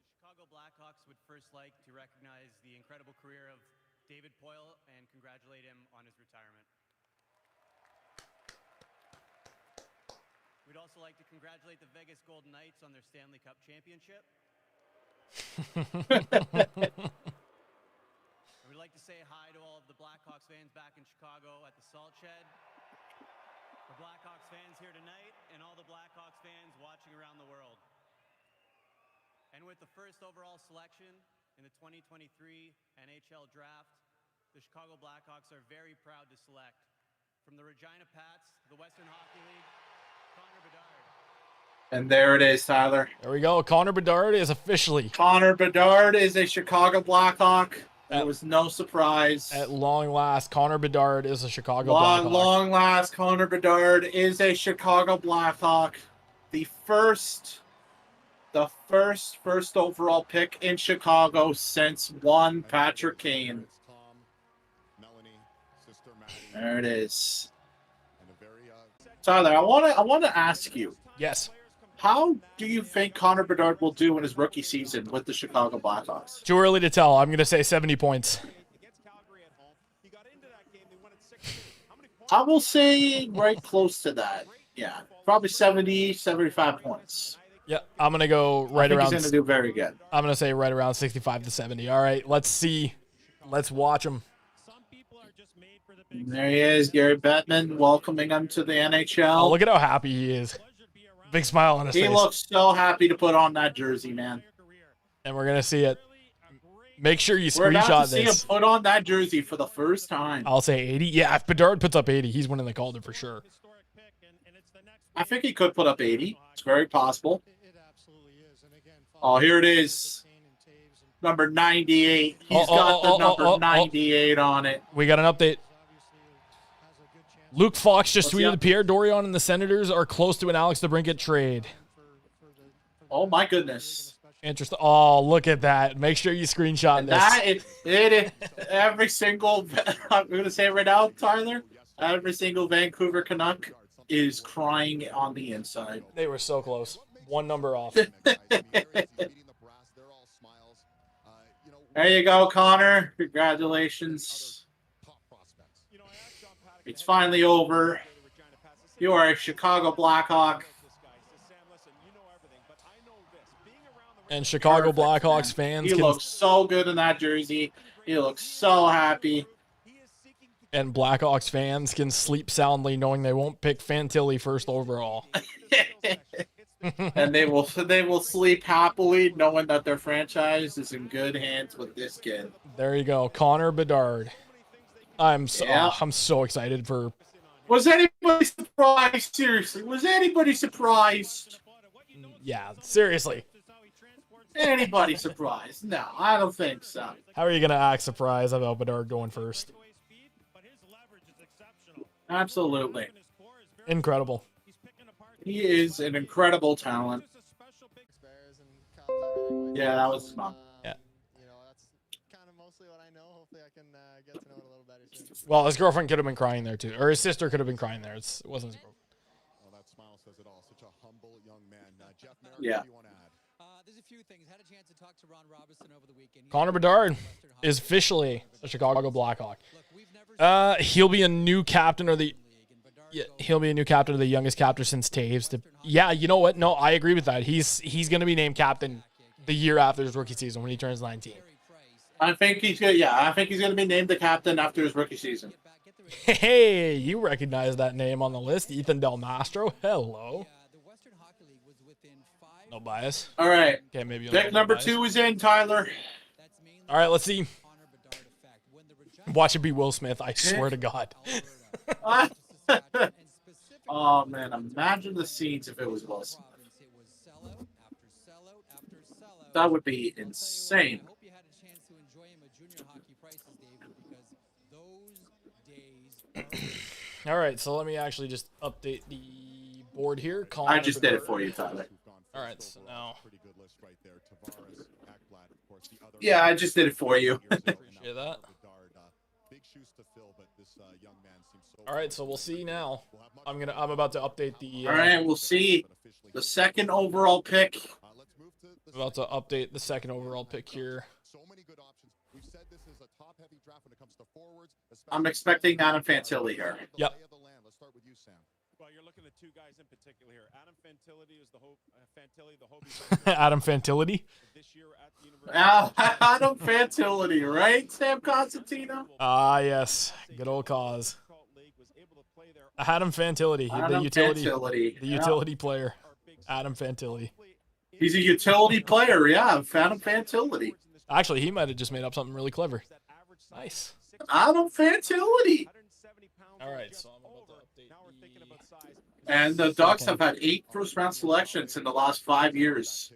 The Chicago Blackhawks would first like to recognize the incredible career of David Poile and congratulate him on his retirement. We'd also like to congratulate the Vegas Golden Knights on their Stanley Cup championship. We'd like to say hi to all of the Blackhawks fans back in Chicago at the Salt Shed. The Blackhawks fans here tonight and all the Blackhawks fans watching around the world. And with the first overall selection in the 2023 NHL draft, the Chicago Blackhawks are very proud to select from the Regina Pats, the Western Hockey League, Connor Bedard. And there it is, Tyler. There we go. Connor Bedard is officially Connor Bedard is a Chicago Blackhawk. That was no surprise. at long last. Connor Bedard is a Chicago Blackhawk. Long last, Connor Bedard is a Chicago Blackhawk. The first overall pick in Chicago since one Patrick Kane. Tom, Melanie, sister Maddie, There it is. and a very Tyler, I want to ask you, Yes. how do you think Connor Bedard will do in his rookie season with the Chicago Blackhawks? Too early to tell. I'm going to say 70 points. Against Calgary at home. He got into that game. They won it 6-2. How many points? I will say right close to that. Yeah, probably 70, 75 points. Yeah, I'm going to go I right think around. he's going to do very good. I'm going to say right around 65 to 70. All right, let's see. Let's watch him. Some people are just made for the big There he is, Gary Bettman, welcoming him to the NHL. Oh, look at how happy he is. Big smile on his He face. looks so happy to put on that jersey, man. And we're going to see it. Make sure you We're about to screenshot see him this. put on that jersey for the first time. I'll say 80. Yeah, if Bedard puts up 80, he's winning the Calder for sure. historic pick, and it's the next I think he could put up 80. It's very possible. It absolutely is. And again, Oh, here it is. Number 98. He's Oh, got the oh, number oh, oh. 98 on it. We got an update. Luke Fox just What's the tweeted up- Pierre Dorion and the Senators are close to an Alex DeBrincat trade. Oh, my goodness. Interesting. Oh, look at that. Make sure you screenshot this. That, it every single, I'm going to say it right now, Tyler, every single Vancouver Canuck is crying on the inside. They were so close. One number off. There you go, Connor. Congratulations. It's finally over. You are a Chicago Blackhawk. And Chicago Perfect, Blackhawks man. fans He can, looks so good in that jersey. He looks so happy. and Blackhawks fans can sleep soundly knowing they won't pick Fantilli first overall. And they will sleep happily knowing that their franchise is in good hands with this kid. There you go, Connor Bedard. I'm Yeah. so excited for. Was anybody surprised? Seriously, was anybody surprised? Yeah, seriously. Anybody surprised? No, I don't think so. How are you gonna act surprised about Bedard going first? Absolutely. Incredible. He is an incredible talent. Yeah, that was his mom. Yeah. You know, that's kind of mostly what I know. Hopefully, I can get to know it a little better soon. Well, his girlfriend could have been crying there too, or his sister could have been crying there. It wasn't his girlfriend. Well, that smile says it all. Such a humble young man. Jeff Merrick, Yeah. what do you want to add? There's a few things. Had a chance to talk to Ron Robinson over the weekend. Connor Bedard is officially a Chicago Blackhawk. Look, we've never He'll be a new captain or the. Yeah, he'll be a new captain or the youngest captain since Taves. Yeah, you know what? No, I agree with that. He's going to be named captain the year after his rookie season when he turns 19. I think he's good. Yeah, I think he's going to be named the captain after his rookie season. Hey, you recognize that name on the list, Ethan Del Mastro. Hello. the Western Hockey League was within 5. No bias. All right, Okay, maybe. a pick little number bias. 2 is in, Tyler. That's mainly All right, let's see. Connor Bedard effect. When the Regina Watch it be Will Smith. I swear to God. Alberta, and specifically Oh man, imagine the scenes if it was Will Smith. province, it was sellout after sellout after sellout. That would be insane. I hope you had a chance to All right, so let me actually just update the board here. I just did it for you, Tyler. All right, so now. Yeah, I just did it for you. Appreciate that. All right, so we'll see now. I'm about to update the. All right, we'll see the second overall pick. About to update the second overall pick here. I'm expecting Adam Fantilli here. Yep. Well, you're looking at two guys in particular here. Adam Fantilli is the Adam Fantilli. this year at the University. Adam Fantilli, right, Sam Constantino? Ah, yes. Good old cause. Adam Fantilli, Adam Fantilli. the utility player. Adam Fantilli. He's a utility player, yeah. Adam Fantilli. Actually, he might have just made up something really clever. Nice. Adam Fantilli. All right, so I'm about to update And the Ducks have had 8 first-round selections in the last 5 years.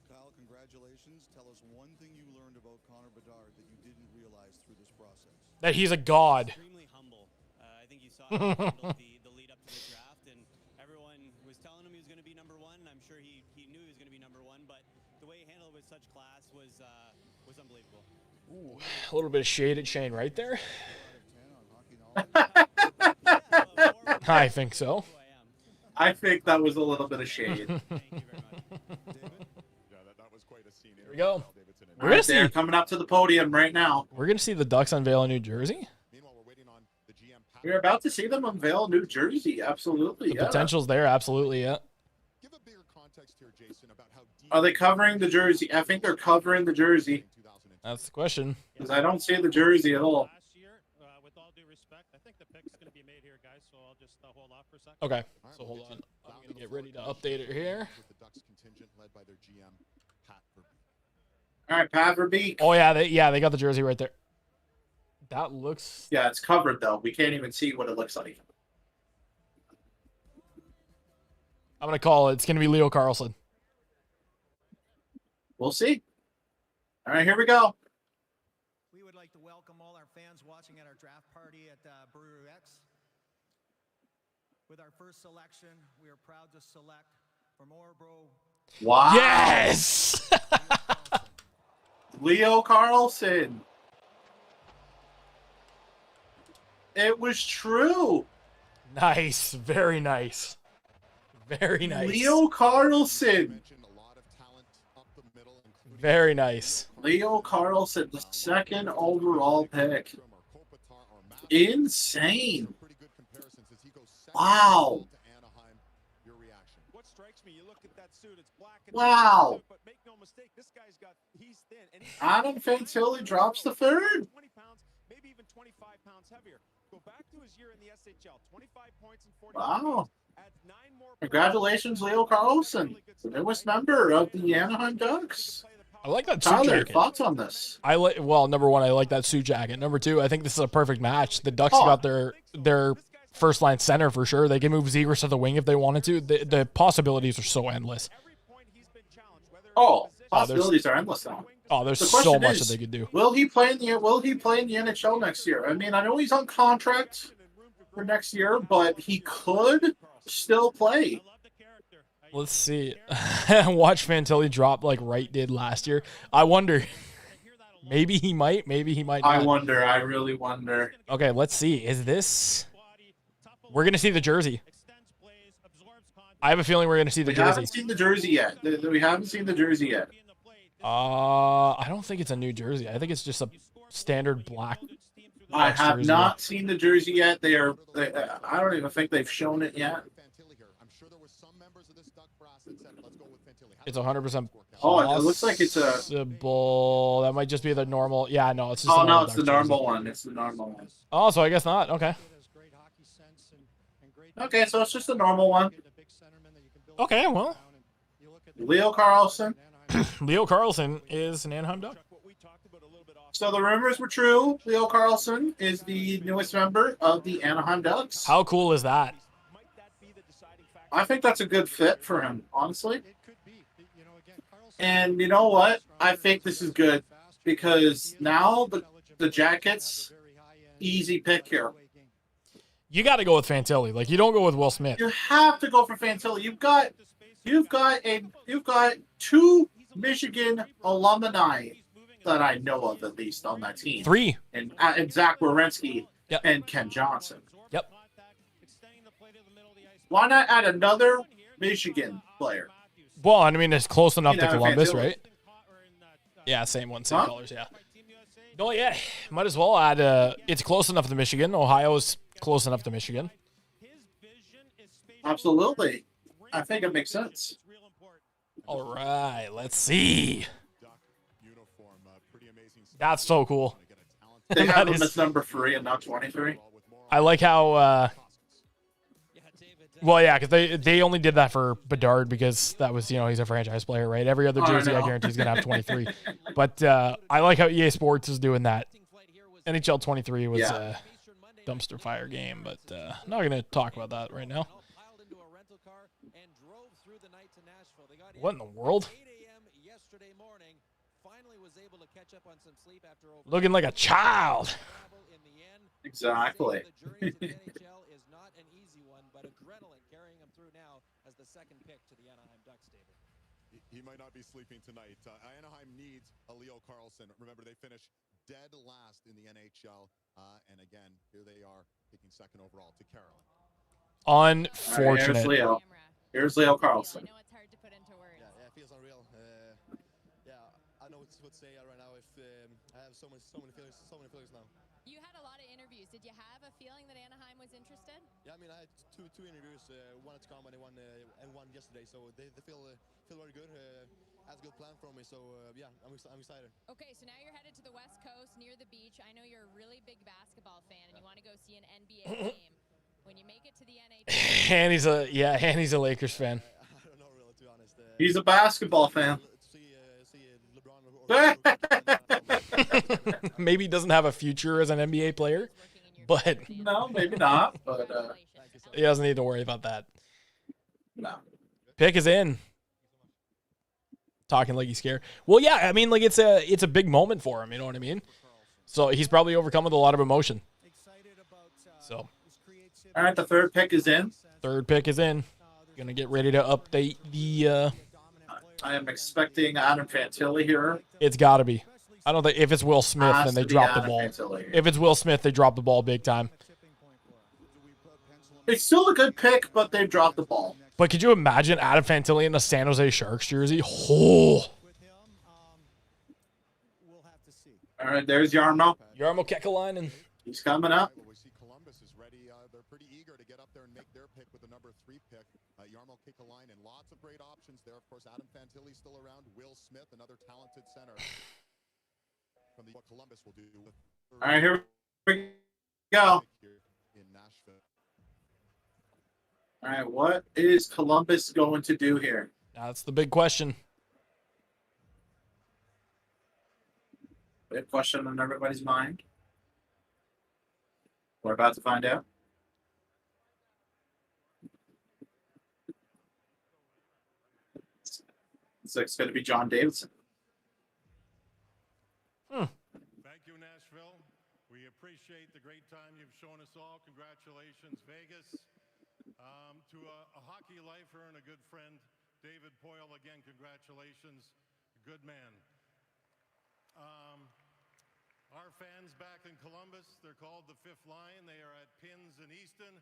Kyle, congratulations. Tell us one thing you learned about Connor Bedard that you didn't realize through this process. that he's a god. Extremely humble. I think you saw him handle the lead up to the draft, and everyone was telling him he was going to be number one. I'm sure he knew he was going to be number one, but the way he handled it with such class was unbelievable. Ooh, a little bit of shade at Shane right there. I think so. I think that was a little bit of shade. Here we go. We're gonna They're coming up to the podium right now. We're gonna see the Ducks unveil in New Jersey. We're about to see them unveil New Jersey. Absolutely, The yeah. potential's there, absolutely, yeah. Are they covering the jersey? I think they're covering the jersey That's the question. because I don't see the jersey at all. With all due respect, I think the pick's going to be made here, guys. So I'll just hold off for a second. Okay, so hold on. I'm gonna get ready to update it here. All right, Pat Verbeek. Oh yeah, they got the jersey right there. That looks. Yeah, it's covered though. We can't even see what it looks like. I'm gonna call it. It's gonna be Leo Carlson. We'll see. All right, here we go. We would like to welcome all our fans watching at our draft party at Brewery X. With our first selection, we are proud to select from Orebro. Wow. Yes. Leo Carlson. It was true. Nice. Very nice. Very nice. Leo Carlson. Very nice. Leo Carlson, the second overall pick. Insane. Wow. What strikes me, you look at that suit, it's black and Wow. suit, but make no mistake, this guy's he's thin. And he's Adam Fantilli drops the third. 20 pounds, maybe even 25 pounds heavier. Go back to his year in the SHL, 25 points and 40 Wow. adds 9 more. Congratulations, Leo Carlson, the newest member of the Anaheim Ducks. I like that suit Tyler, jacket. thoughts on this? Well, number one, I like that suit jacket. Number two, I think this is a perfect match. The Ducks Oh. got their first line center for sure. They can move Zegras to the wing if they wanted to. The possibilities are so endless. Oh, possibilities are endless now. Oh, there's The so question much is, that they could do. Will he play in the NHL next year? I mean, I know he's on contract for next year, but he could still play. Let's see. Watch Fantilli drop like Wright did last year. I wonder. Maybe he might. Maybe he might not. I wonder. I really wonder. Okay, let's see. Is this? We're gonna see the jersey. I have a feeling we're gonna see the We jersey. haven't seen the jersey yet. We haven't seen the jersey yet. I don't think it's a new jersey. I think it's just a standard black. I have jersey. not seen the jersey yet. I don't even think they've shown it yet. It's 100%. Oh, it looks like it's a. possible. That might just be the normal. Yeah, no, it's just. Oh a no, normal it's the Ducks jersey. normal one. It's the normal one. Oh, so I guess not. Okay. Okay, so it's just the normal one. Okay, well, Leo Carlson. Leo Carlson is an Anaheim Duck. So the rumors were true. Leo Carlson is the newest member of the Anaheim Ducks. How cool is that? I think that's a good fit for him, honestly. And you know what? I think this is good because now the Jackets easy pick here. You got to go with Fantilli. Like, you don't go with Will Smith. You have to go for Fantilli. You've got two Michigan alumni that I know of, at least on that team. 3. And Zach Werenski Yep. and Ken Johnson. Yep. Why not add another Michigan player? Well, I mean, it's close enough to Columbus, Fantilli. right? Yeah, same one, same Huh? colors, yeah. No, yeah, might as well add. It's close enough to Michigan. Ohio's close enough to Michigan. Absolutely. I think it makes sense. All right, let's see. That's so cool. They That have him is- as number 3 and not 23. I like how. Well, yeah, because they only did that for Bedard because that was, he's a franchise player, right? Every other Oh, I jersey, I know. guarantee, is going to have 23. But I like how EA Sports is doing that. NHL 23 was a dumpster fire game, but not going to talk about that right now. What in the world? Looking like a child. Exactly. He might not be sleeping tonight. Anaheim needs a Leo Carlson. Remember, they finished dead last in the NHL. And again, here they are picking second overall to Carolina. Unfortunate. Here's Leo Carlson. Yeah, it feels unreal. I know what to say right now. If I have so many feelings now. You had a lot of interviews. Did you have a feeling that Anaheim was interested? Yeah, I mean, I had two interviews. One at Scum and one yesterday. So they feel very good. Has a good plan for me. So yeah, I'm excited. Okay, so now you're headed to the West Coast near the beach. I know you're a really big basketball fan and you want to go see an NBA game. When you make it to the NHL, And he's a Lakers fan. I don't know, really, to be honest. He's a basketball fan. See LeBron. Maybe he doesn't have a future as an NBA player, but No, maybe not. But he doesn't need to worry about that. no. Pick is in. Talking like he's scared. Well, yeah, I mean, like it's a big moment for him. You know what I mean? So he's probably overcome with a lot of emotion. So All right, the third pick is in. third pick is in. Gonna get ready to update the. I am expecting Adam Fantilli here. It's got to be. I don't think if it's Will Smith, Has then they to be drop the Adam ball. Fantilli here. If it's Will Smith, they drop the ball big time. It's still a good pick, but they dropped the ball. But could you imagine Adam Fantilli in a San Jose Sharks jersey? Oh, All right, there's Yarmo. Jarmo Kekalainen. He's coming up. Well, we see Columbus is ready. They're pretty eager to get up there and make their pick with the number 3 pick. Jarmo Kekalainen. Lots of great options there. Of course, Adam Fantilli still around. Will Smith, another talented center. From what Columbus will do. All right, here we go. Here in Nashville. All right, what is Columbus going to do here? That's the big question. Big question on everybody's mind. We're about to find out. So it's going to be John Davidson. Thank you, Nashville. We appreciate the great time you've shown us all. Congratulations, Vegas. To a hockey lifer and a good friend, David Poyle, again, congratulations. Good man. Our fans back in Columbus, they're called the Fifth Line. They are at Pins in Easton.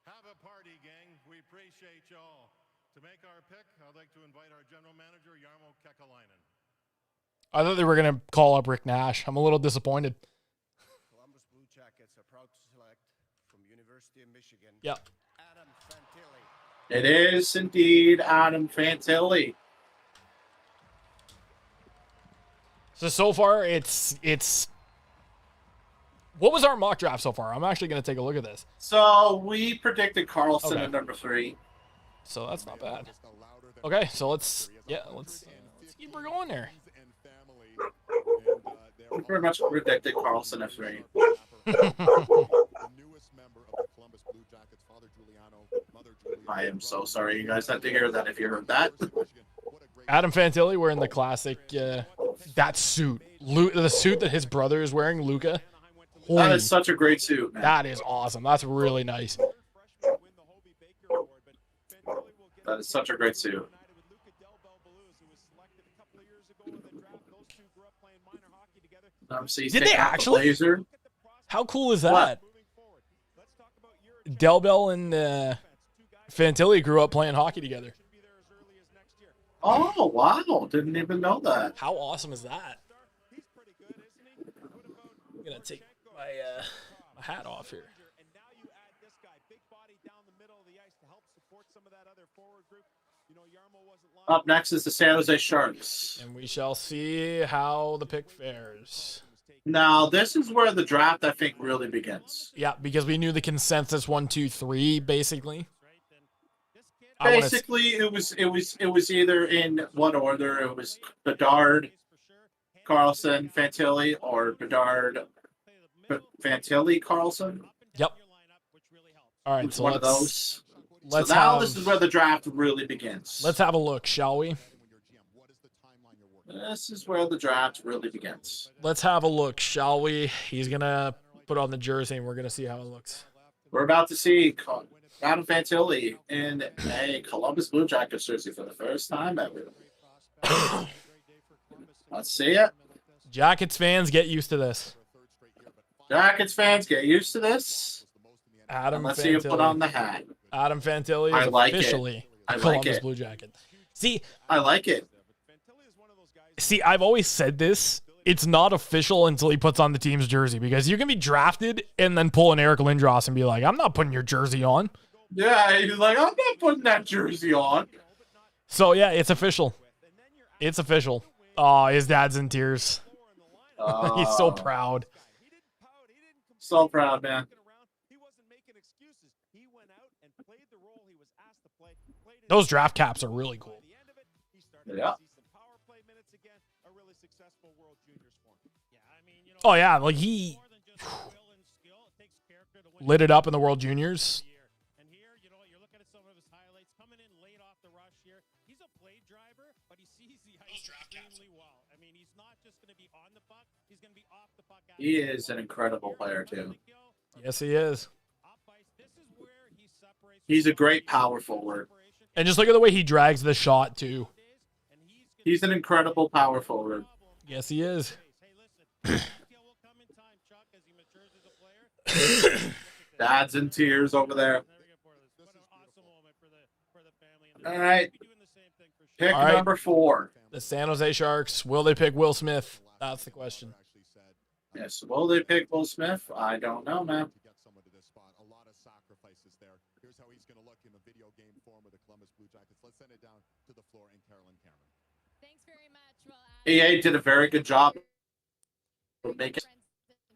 Have a party, gang. We appreciate y'all. To make our pick, I'd like to invite our general manager, Jarmo Kekalainen. I thought they were gonna call up Rick Nash. I'm a little disappointed. Columbus Blue Jackets are proud to select from University of Michigan. Yep. Adam Fantilli. It is indeed Adam Fantilli. So far, it's. What was our mock draft so far? I'm actually gonna take a look at this. So we predicted Carlson Okay. at number 3. So that's not bad. Okay, so let's keep her going there. We pretty much predicted Carlson at 3. The newest member of the Columbus Blue Jackets, Father Giuliano, Mother Giuliano. I am so sorry you guys had to hear that if you heard that. Adam Fantilli wearing the classic that suit, the suit that his brother is wearing, Luca. That is such a great suit, man. That is awesome. That's really nice. That is such a great suit. Did they actually? Laser. How cool is that? Del Bell and Fantilli grew up playing hockey together. Oh, wow. Didn't even know that. How awesome is that? I'm going to take my hat off here. Up next is the San Jose Sharks. And we shall see how the pick fares. Now, this is where the draft, I think, really begins. Yeah, because we knew the consensus 1, 2, 3, basically. Basically, it was either in one order. It was Bedard, Carlson, Fantilli, or Bedard, Fantilli, Carlson. Yep. All right, so one of those. So now this is where the draft really begins. Let's have a look, shall we? This is where the draft really begins. Let's have a look, shall we? He's going to put on the jersey, and we're going to see how it looks. We're about to see Adam Fantilli in a Columbus Blue Jackets jersey for the first time ever. Let's see it. Jackets fans, get used to this. Jackets fans, get used to this. Let's see you put on the hat. Adam Fantilli is officially a Columbus Blue Jacket. See, I like it. See, I've always said this. It's not official until he puts on the team's jersey, because you can be drafted and then pull an Eric Lindros and be like, I'm not putting your jersey on. Yeah, he's like, I'm not putting that jersey on. So, yeah, it's official. It's official. Oh, his dad's in tears. He's so proud. So proud, man. Those draft caps are really cool. Yeah. Oh, yeah, like he lit it up in the World Juniors. And here, you're looking at some of his highlights coming in late off the rush here. He's a play driver, but he sees the ice extremely well. I mean, he's not just going to be on the puck, he's going to be off the puck. He is an incredible player, too. Yes, he is. He's a great power forward. And just look at the way he drags the shot, too. He's an incredible power forward. Yes, he is. Dad's in tears over there. All right. Pick number 4. The San Jose Sharks. Will they pick Will Smith? That's the question. Yes. Will they pick Will Smith? I don't know, man. Here's how he's going to look in the video game form of the Columbus Blue Jackets. Let's send it down to the floor and Carolyn Cameron. Thanks very much. Well, EA did a very good job of making.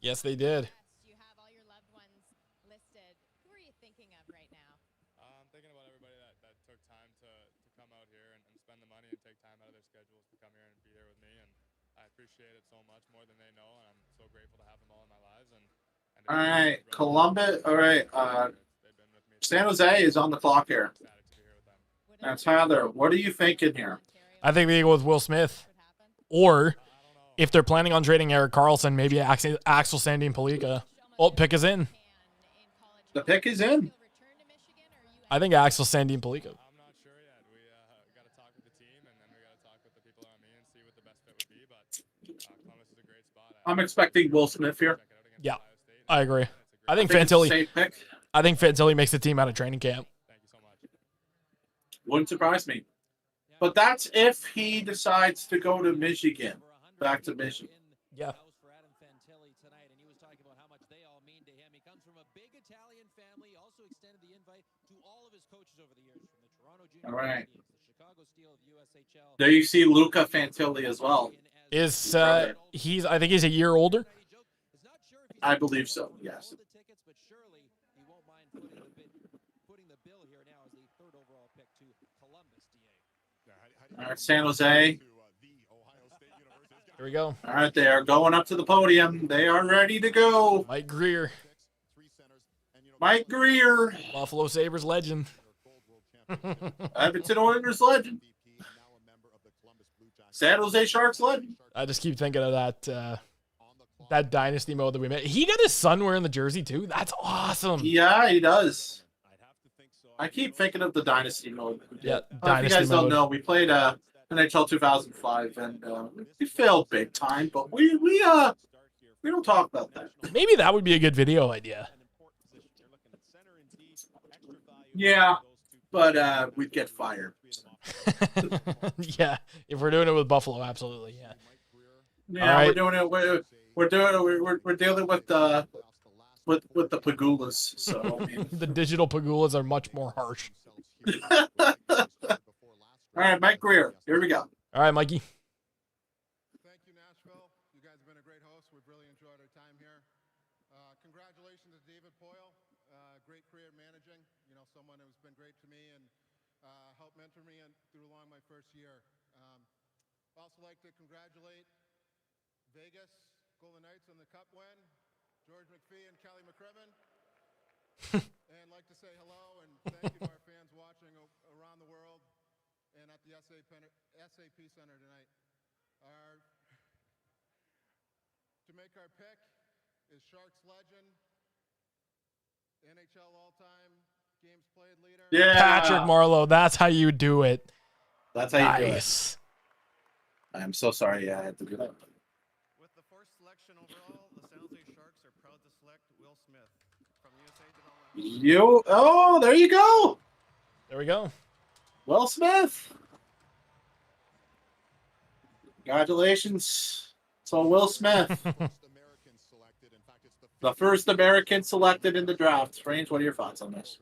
Yes, they did. You have all your loved ones listed. Who are you thinking of right now? I'm thinking about everybody that took time to come out here and spend the money and take time out of their schedules to come here and be here with me. And I appreciate it so much more than they know. And I'm so grateful to have them all in my lives. And All right. Columbus. All right. San Jose is on the clock here. Now, Tyler, what are you thinking here? I think they go with Will Smith. Or, if they're planning on trading Erik Karlsson, maybe Axel Sandin Palika. Oh, pick is in. The pick is in. I think Axel Sandin Palika. I'm not sure yet. We got to talk with the team, and then we got to talk with the people around me and see what the best fit would be. But Columbus is a great spot. I'm expecting Will Smith here. Yeah, I agree. I think it's a Fantilli. safe pick. I think Fantilli makes the team out of training camp. Thank you so much. Wouldn't surprise me. But that's if he decides to go to Michigan. Back to Michigan. Yeah. All right. There you see Luca Fantilli as well. Is he's? I think he's a year older. I believe so. Yes. All right, San Jose. Here we go. All right, they are going up to the podium. They are ready to go. Mike Greer. Mike Greer. Buffalo Sabres legend. Edmonton Oilers legend. San Jose Sharks legend. I just keep thinking of that that dynasty mode that we made. He got his son wearing the jersey too. That's awesome. Yeah, he does. I keep thinking of the dynasty mode. Yeah, If you dynasty guys don't mode. know, we played NHL 2005, and we failed big time. But we don't talk about that. Maybe that would be a good video idea. Yeah, but we'd get fired. Yeah, if we're doing it with Buffalo, absolutely. Yeah. Yeah, All right. we're doing it. We're dealing with the Pagulas. So I mean. The digital Pagulas are much more harsh. All right, Mike Greer. Here we go. All right, Mikey. Thank you, Nashville. You guys have been a great host. We've really enjoyed our time here. Congratulations to David Poyle. Great career managing. You know, someone who's been great to me and helped mentor me through along my first year. Also like to congratulate Vegas Golden Knights on the Cup win. George McPhee and Kelly McCrimmon. And like to say hello and thank you to our fans watching around the world and at the SAP Center tonight. To make our pick is Sharks legend, NHL all-time games played leader. Yeah, Patrick Marleau. That's how you do it. That's how you do it. Nice. I'm so sorry. I had to do that. With the first selection overall, the San Jose Sharks are proud to select Will Smith from USA Development. Oh, there you go. There we go. Will Smith. Congratulations. So Will Smith, the first American selected in the draft. Range, what are your thoughts on this?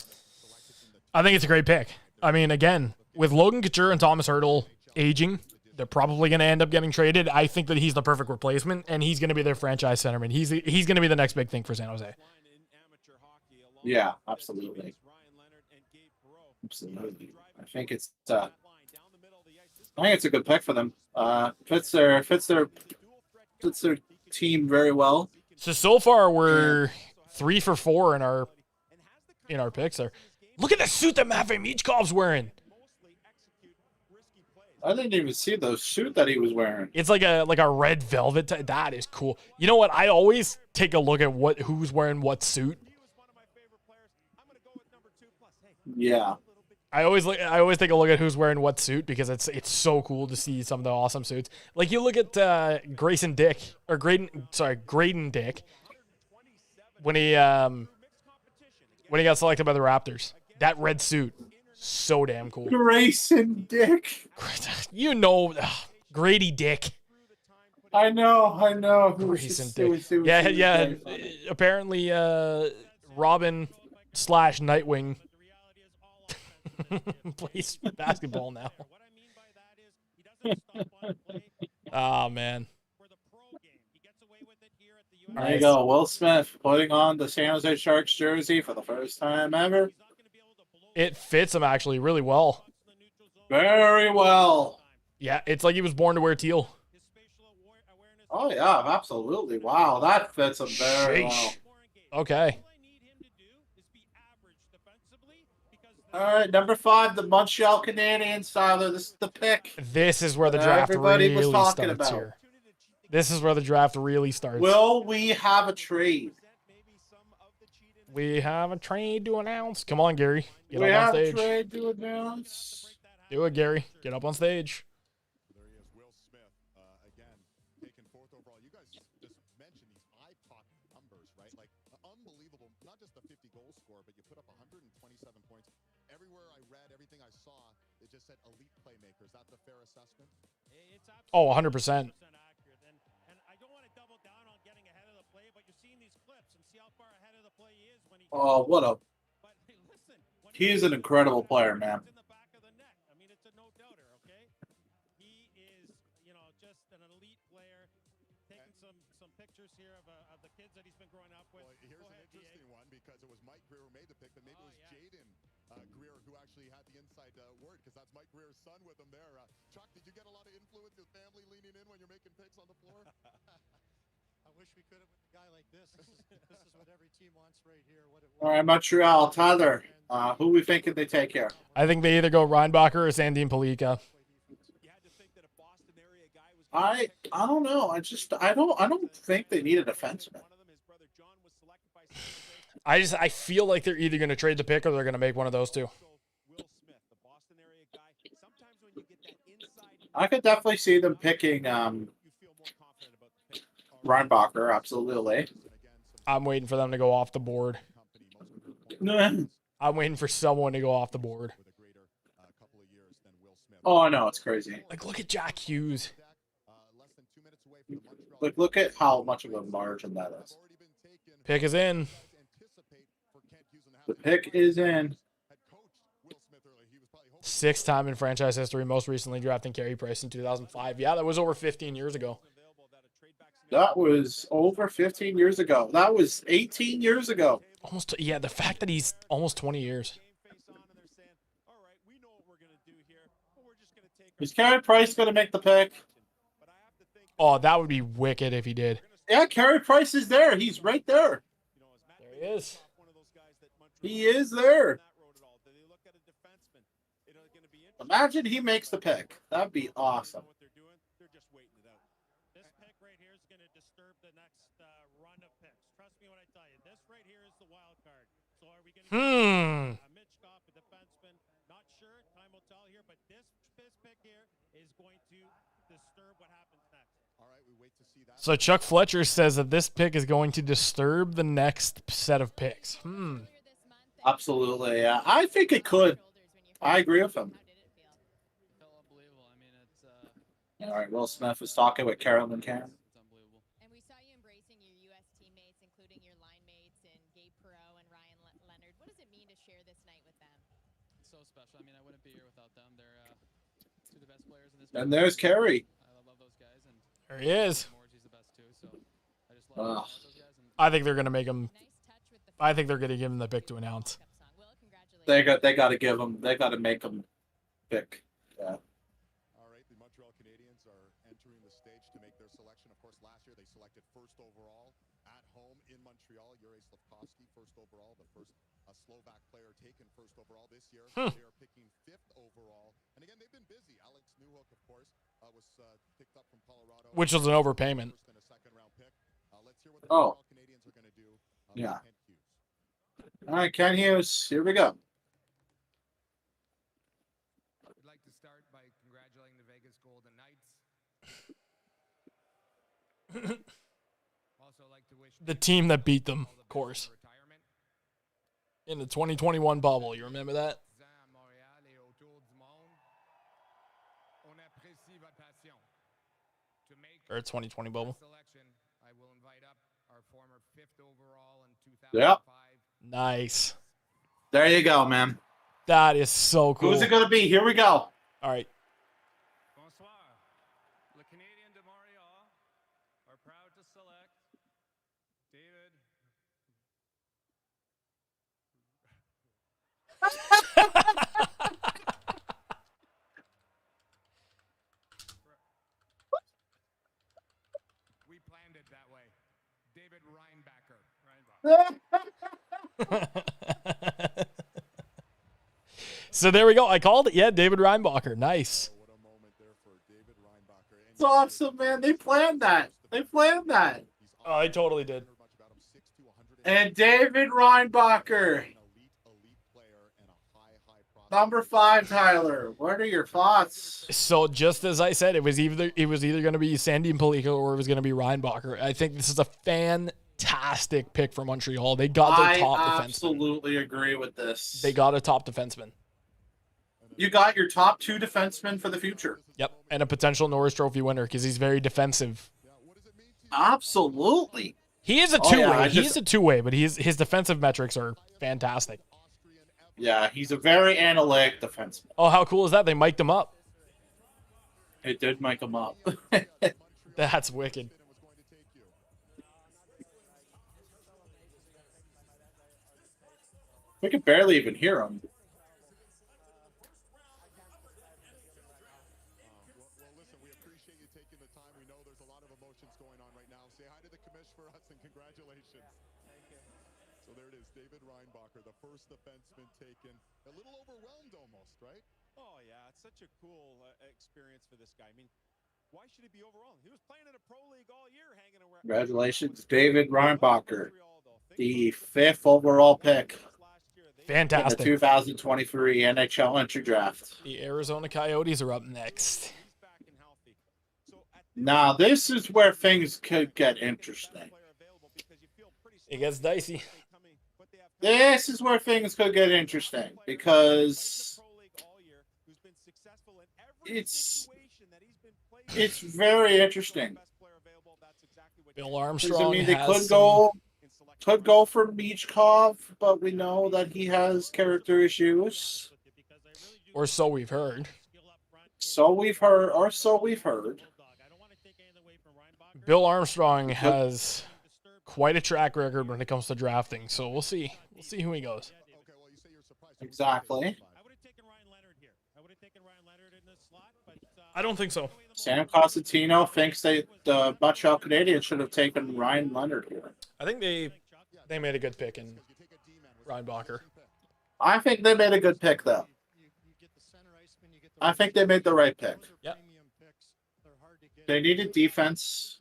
I think it's a great pick. I mean, again, with Logan Couture and Thomas Hertl aging, they're probably going to end up getting traded. I think that he's the perfect replacement, and he's going to be their franchise centerman. He's going to be the next big thing for San Jose. Yeah, absolutely. Absolutely. I think it's a good pick for them. Fits their team very well. So far we're 3 for 4 in our picks there. Look at the suit that Matvei Michkov's wearing. I didn't even see the suit that he was wearing. It's like a red velvet. That is cool. You know what? I always take a look at who's wearing what suit. Yeah. I always take a look at who's wearing what suit because it's so cool to see some of the awesome suits. Like you look at Graydon Dick when he got selected by the Raptors. That red suit, so damn cool. Grayson Dick. You know, Grady Dick. I know. Grayson Dick. Yeah. Apparently, Robin / Nightwing plays basketball now. Oh, man. There you go. Will Smith putting on the San Jose Sharks jersey for the first time ever. It fits him actually really well. Very well. Yeah, it's like he was born to wear teal. Oh, yeah, absolutely. Wow, that fits him very well. Okay. All right, number 5, the Montreal Canadiens, Tyler. This is the pick. This is where the draft everybody was really talking starts about. here. This is where the draft really starts. Will we have a trade? We have a trade to announce. Come on, Gary. Get We up on have a stage. trade to announce. Do it, Gary. Get up on stage. There he is, Will Smith, again, taken 4th overall. You guys just mentioned these eye-pop numbers, right? Like, unbelievable. Not just the 50-goal score, but you put up 127 points. Everywhere I read, everything I saw, it just said elite playmaker. Is that the fair assessment? Oh, 100%. And I don't want to double down on getting ahead of the play, but you're seeing these clips and see how far ahead of the play he is when he. Oh, what a. He's an incredible player, man. In the back of the net. I mean, it's a no-doubter, okay? He is, just an elite player. Taking some pictures here of the kids that he's been growing up with. Well, here's an interesting one because it was Mike Greer who made the pick, but maybe it was Jaden Greer who actually had the inside word because that's Mike Greer's son with him there. Chuck, did you get a lot of influence with family leaning in when you're making picks on the floor? I wish we could have with a guy like this. This is what every team wants right here. All right, Montreal. Tyler, who we thinking they take here? I think they either go Reinbacher or Sandin Palika. I don't know. I don't think they need a defenseman. I feel like they're either going to trade the pick or they're going to make one of those two. I could definitely see them picking Reinbacher, absolutely. I'm waiting for them to go off the board. I'm waiting for someone to go off the board. Oh no, it's crazy. Like, look at Jack Hughes. Like, look at how much of a margin that is. Pick is in. The pick is in. 6th time in franchise history, most recently drafting Carey Price in 2005. Yeah, that was over 15 years ago. That was over 15 years ago. That was 18 years ago. Almost, yeah, the fact that he's almost 20 years. Is Carey Price going to make the pick? Oh, that would be wicked if he did. Yeah, Carey Price is there. He's right there. There he is. He is there. Imagine he makes the pick. That'd be awesome. This pick right here is going to disturb the next run of picks. Trust me when I tell you. This right here is the wild card. So are we going to get a Mitch Kopp, a defenseman? Not sure. Time will tell here. But this pick here is going to disturb what happens next. All right, we wait to see that. So Chuck Fletcher says that this pick is going to disturb the next set of picks. Absolutely. Yeah. I think it could. I agree with him. All right, Will Smith was talking with Carolyn Cameron. And we saw you embracing your U.S. teammates, including your line mates and Gabe Perreault and Ryan Leonard. What does it mean to share this night with them? It's so special. I mean, I wouldn't be here without them. They're two of the best players in this. And there's Carey. I love those guys, and there he is. Morrissey's the best too. So I just love those guys. And I think they're going to make him. I think they're going to give him the pick to announce. They got to give him. They got to make him pick. Yeah. Stage to make their selection. Of course, last year they selected first overall at home in Montreal. Juraj Slafkovský, first overall, the first Slovak player taken first overall this year. They are picking 5th overall. And again, they've been busy. Alex Newhook, of course, was picked up from Colorado. Which was an overpayment. First and a second round pick. Let's hear what the Montreal Canadiens are going to do. Yeah. Kent Hughes. All right, Ken Hughes. Here we go. I'd like to start by congratulating the Vegas Golden Knights. Also like to wish The team that beat them, of course. In the 2021 bubble. You remember that? Or 2020 bubble. I will invite up our former 5th overall in 2005. Yep. Nice. There you go, man. That is so cool. Who's it going to be? Here we go. All right. Bonsoir. Le Canadien de Montréal are proud to select David. We planned it that way. David Reinbacher. So there we go. I called it. Yeah, David Reinbacher. Nice. It's awesome, man. They planned that. They planned that. Oh, I totally did. And David Reinbacher. Number 5, Tyler. What are your thoughts? So just as I said, it was either going to be Sandy and Pellico or it was going to be Reinbacher. I think this is a fantastic pick for Montreal. They got their top defenseman. I absolutely agree with this. They got a top defenseman. You got your top 2 defensemen for the future. Yep, and a potential Norris Trophy winner because he's very defensive. Absolutely. He is a two-way. He's a two-way, but his defensive metrics are fantastic. Yeah, he's a very analytic defenseman. Oh, how cool is that? They mic'd him up. It did mic him up. That's wicked. We could barely even hear him. Well, listen, we appreciate you taking the time. We know there's a lot of emotions going on right now. Say hi to the commish for us and congratulations. Thank you. So there it is, David Reinbacher, the first defenseman taken. A little overwhelmed almost, right? Oh, yeah. It's such a cool experience for this guy. I mean, Why should he be overall? He was playing in a pro league all year, hanging around. Congratulations, David Reinbacher, the 5th overall pick in the Fantastic. 2023 NHL entry draft. The Arizona Coyotes are up next. Now, this is where things could get interesting. It gets dicey. This is where things could get interesting because it's very interesting. Bill Armstrong they could go for Michkov, but we know that he has character issues. Or so we've heard. So we've heard. Bill Armstrong has quite a track record when it comes to drafting, so we'll see. We'll see who he goes. Exactly. I don't think so. Sam Cosentino thinks the Montreal Canadiens should have taken Ryan Leonard here. I think they made a good pick in Reinbacher. I think they made a good pick, though. I think they made the right pick. Yep. They needed defense,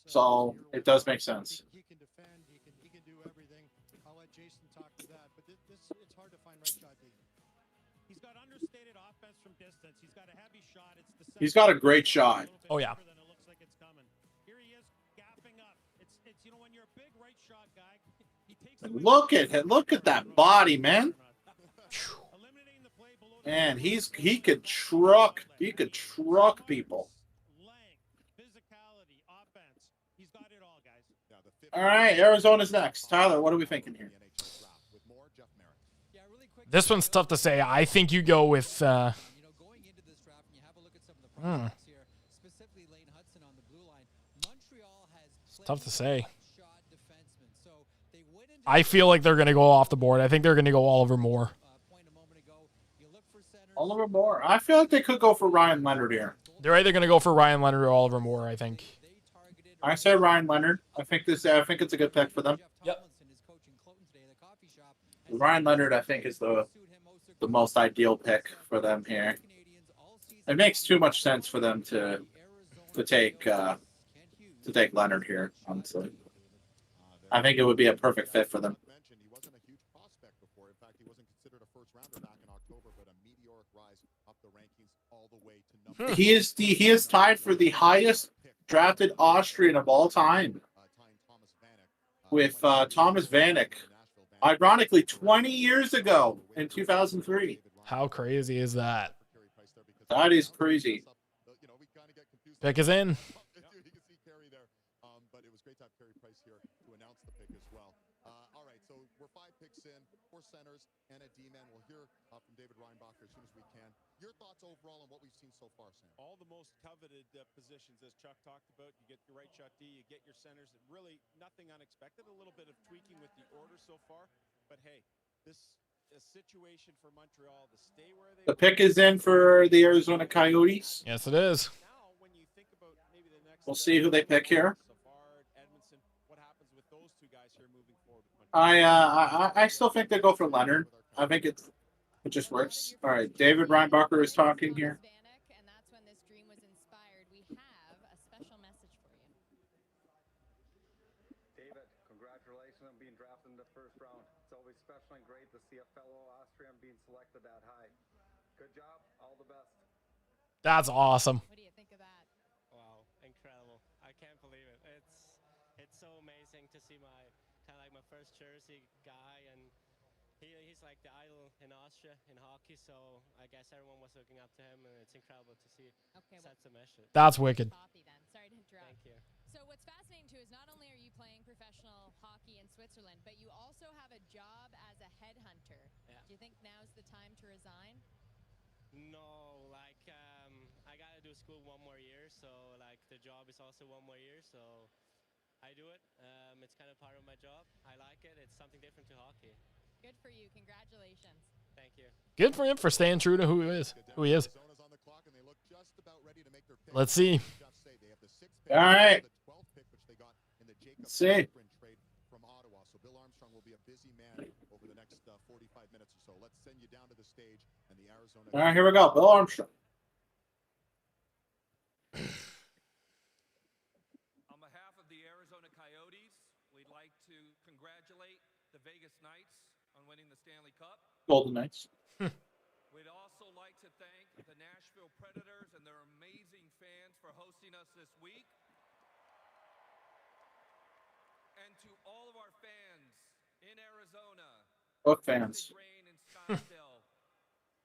so it does make sense. He can defend. He can do everything. I'll let Jason talk to that. But it's hard to find right shot D. He's got understated offense from distance. He's got a heavy shot. He's got a great shot. Oh yeah. Here he is gapping up. It's when you're a big right shot guy, he takes Look at that body, man. Man, he could truck people. All right, Arizona's next. Tyler, what are we thinking here? This one's tough to say. I think you go with. Going into this draft, and you have a look at some of the prospects here, specifically Lane Hudson on the blue line. Montreal has It's tough to say. shot defensemen, so they went into I feel like they're going to go off the board. I think they're going to go Oliver Moore. point a moment ago. You look for centers. Oliver Moore. I feel like they could go for Ryan Leonard here. They're either going to go for Ryan Leonard or Oliver Moore, I think. I say Ryan Leonard. I think it's a good pick for them. Yep. Ryan Leonard, I think, is the most ideal pick for them here. It makes too much sense for them to take Leonard here. Honestly, I think it would be a perfect fit for them. He wasn't a huge prospect before. In fact, he wasn't considered a first rounder back in October, but a meteoric rise up the rankings all the way to number. He is tied for the highest drafted Austrian of all time with Thomas Vanek. Ironically, 20 years ago in 2003. How crazy is that? That is crazy. Pick is in. You can see Carey there, but it was great to have Carey Price here to announce the pick as well. All right, so we're 5 picks in, 4 centers, and a D-man. We'll hear from David Reinbacher as soon as we can. Your thoughts overall on what we've seen so far, Sam? All the most coveted positions, as Chuck talked about. You get your right shot D, you get your centers. Really, nothing unexpected. A little bit of tweaking with the order so far, but hey, this a situation for Montreal to stay where they. The pick is in for the Arizona Coyotes. Yes, it is. Now, when you think about maybe the next. We'll see who they pick here. Savard, Edmondson, what happens with those two guys here moving forward? I still think they go for Leonard. I think it just works. All right, David Reinbacher is talking here. And that's when this dream was inspired. We have a special message for you. David, congratulations on being drafted in the first round. It's always special and great to see a fellow Austrian being selected that high. Good job. All the best. That's awesome. What do you think of that? Wow, incredible. I can't believe it. It's so amazing to see my kind of like my first jersey guy, and he's like the idol in Austria in hockey, so I guess everyone was looking up to him, and it's incredible to see such a mission. That's wicked. Poppy then. Sorry to interrupt. Thank you. So what's fascinating too is not only are you playing professional hockey in Switzerland, but you also have a job as a headhunter. Yeah. Do you think now's the time to resign? No, like I gotta do school 1 more year, so like the job is also 1 more year, so I do it. It's kind of part of my job. I like it. It's something different to hockey. Good for you. Congratulations. Thank you. Good for him for staying true to who he is. Let's see. All right. Let's see. From Ottawa, so Bill Armstrong will be a busy man over the next 45 minutes or so. Let's send you down to the stage and the Arizona. All right, here we go. Bill Armstrong. Coyotes, we'd like to congratulate the Vegas Knights on winning the Stanley Cup. Golden Knights. We'd also like to thank the Nashville Predators and their amazing fans for hosting us this week. And to all of our fans in Arizona, What fans? rain in Scottsdale,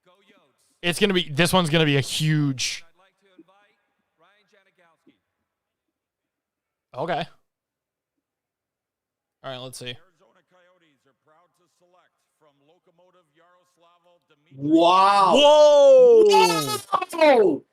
go Yotes. It's gonna be. This one's gonna be a huge. I'd like to invite Ryan Janikowski. Okay. All right. Let's see. Arizona Coyotes are proud to select from Locomotive Yaroslavl Dmitry. Wow. Whoa. Whoa!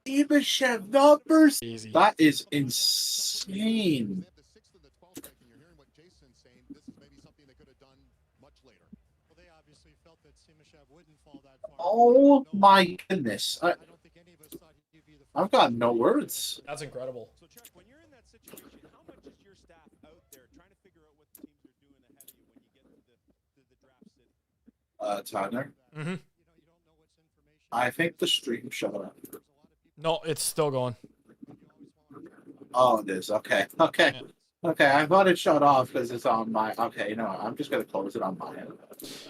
Ibashev numbers. Easy. That is insane. They have the 6th and the 12th pick, and you're hearing what Jason's saying. This is maybe something they could have done much later. Well, they obviously felt that Simashev wouldn't fall that far. Oh my goodness. I don't think any of us thought he'd be the I've got no words. That's incredible. So, Chuck, when you're in that situation, how much is your staff out there trying to figure out what the teams are doing ahead of you when you get to the draft city? Tyler. Mm-hmm. I think the stream shut off. No, it's still going. Oh, it is. Okay. Okay. Okay. I thought it shut off because it's on my. Okay. You know, what, I'm just gonna close it on my end.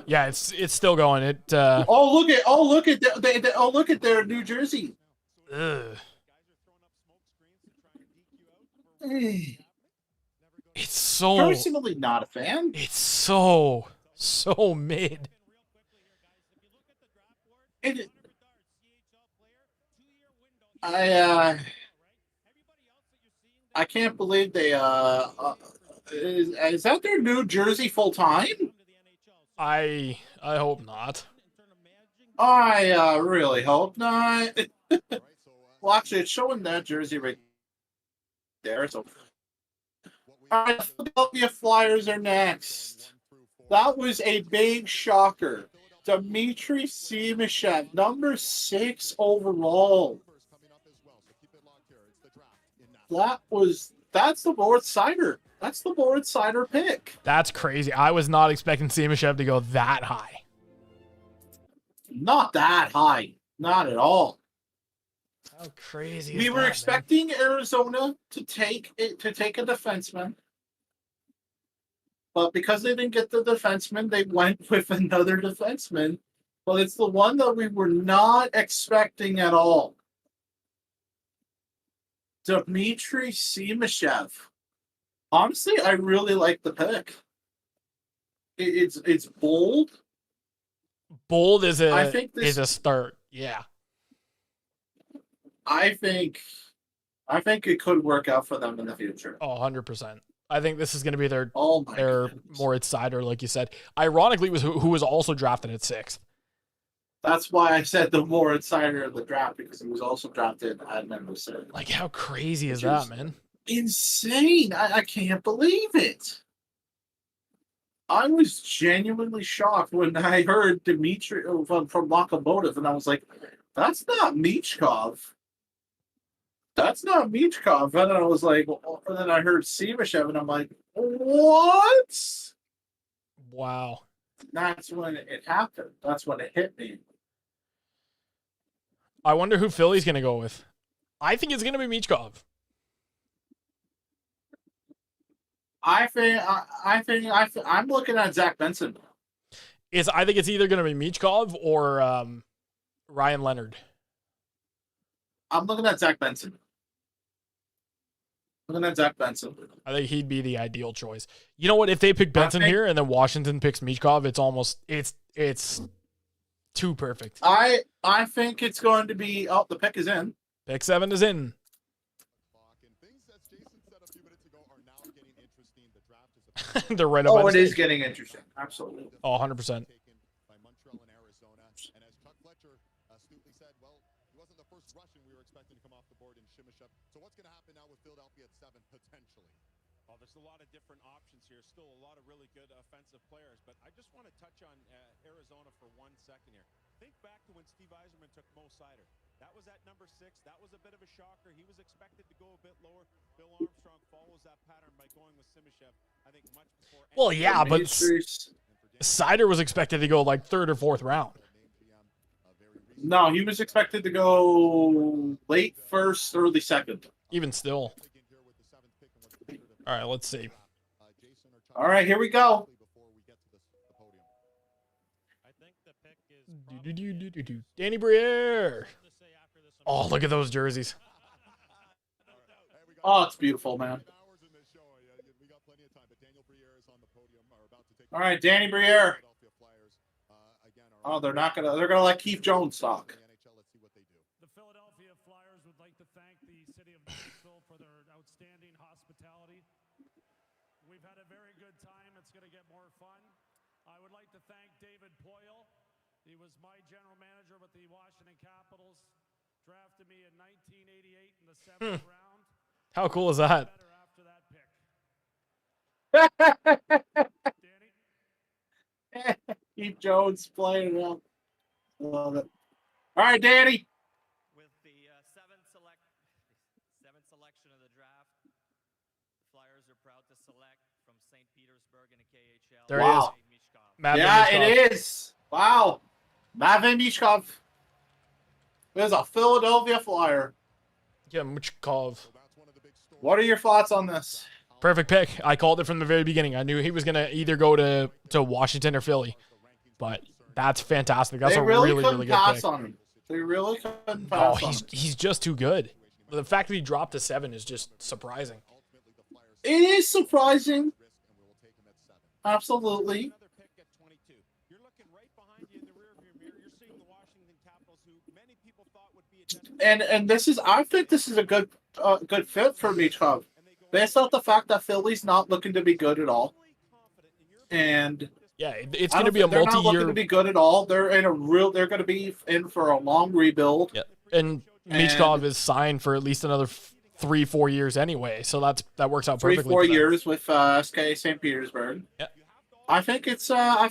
Yeah, it's still going. It. Oh look at! Oh look at! Oh look at their New Jersey. Ugh. It's so. Personally, not a fan. It's so mid. It, I can't believe they is that their New Jersey full time? I hope not. I really hope not. Well, actually, it's showing that jersey right there. So, all right, Philadelphia Flyers are next. That was a big shocker. Dmitry Simashev, number 6 overall. That's the Moritz Seider. That's the Moritz Seider pick. That's crazy. I was not expecting Simashev to go that high. Not that high. Not at all. How crazy! We were expecting Arizona to take a defenseman, but because they didn't get the defenseman, they went with another defenseman. But it's the one that we were not expecting at all. Dmitry Simashev. Honestly, I really like the pick. It's bold. Bold is I think this is a start. Yeah. I think it could work out for them in the future. Oh, 100%. I think this is going to be their goodness. Moritz Seider, like you said. Ironically, was who was also drafted at 6th. That's why I said the Moritz Seider of the draft, because he was also drafted at number 6. Like, how crazy is that, man? Insane. I can't believe it. I was genuinely shocked when I heard Dmitry from Locomotive, and I was like, that's not Michkov. That's not Michkov. And I was like, and then I heard Simashev, and I'm like, what? Wow. That's when it happened. That's when it hit me. I wonder who Philly's going to go with. I think it's going to be Michkov. I'm looking at Zach Benson. I think it's either going to be Michkov or Ryan Leonard. I'm looking at Zach Benson. I think he'd be the ideal choice. You know what? If they pick Benson here and then Washington picks Michkov, it's too perfect. I think it's going to be. Oh, the pick is in. Pick 7 is in. They're right up. Oh, it is getting interesting. Absolutely. Oh, 100%. By Montreal and Arizona. And as Chuck Fletcher astutely said, well, he wasn't the first Russian we were expecting to come off the board in Simashev. So what's going to happen now with Philadelphia at 7 potentially? Well, there's a lot of different options here. Still a lot of really good offensive players. But I just want to touch on Arizona for 1 second here. Think back to when Steve Yzerman took Mo Seider. That was at number 6. That was a bit of a shocker. He was expected to go a bit lower. Bill Armstrong follows that pattern by going with Simashev, I think, much before. Well, yeah, but Seider was expected to go like 3rd or 4th round. No, he was expected to go late 1st, early 2nd. Even still. All right, let's see. All right, here we go. Danny Briere. Oh, look at those jerseys. Oh, it's beautiful, man. All right, Danny Briere. Oh, they're gonna let Keith Jones talk. The Philadelphia Flyers would like to thank the city of Nashville for their outstanding hospitality. We've had a very good time. It's going to get more fun. I would like to thank David Poyle. He was my general manager with the Washington Capitals. Drafted me in 1988 in the 7th round. How cool is that? After that pick. Keith Jones playing it up. Love it. All right, Danny. With the seventh selection of the draft, the Flyers are proud to select from St. Petersburg in the KHL. There Wow. he is. Matvei Yeah, Michkov. it is. Wow. Matvei Michkov. There's a Philadelphia Flyer. Yeah, Michkov. What are your thoughts on this? Perfect pick. I called it from the very beginning. I knew he was going to either go to Washington or Philly. But that's fantastic. That's They a really really, couldn't really good pass pick. on him. They really couldn't Oh, pass on him. he's just too good. The fact that he dropped to 7 is just surprising. It is surprising. Absolutely. And this is, I think this is a good fit for Michkov. Based off the fact that Philly's not looking to be good at all. And yeah, it's going to be a they're not looking multi-year. to be good at all. They're going to be in for a long rebuild. Yeah. And Michkov is signed for at least another 3-4 years anyway, so that works out perfectly. 3-4 years with SK St. Petersburg. Yeah. I think it's a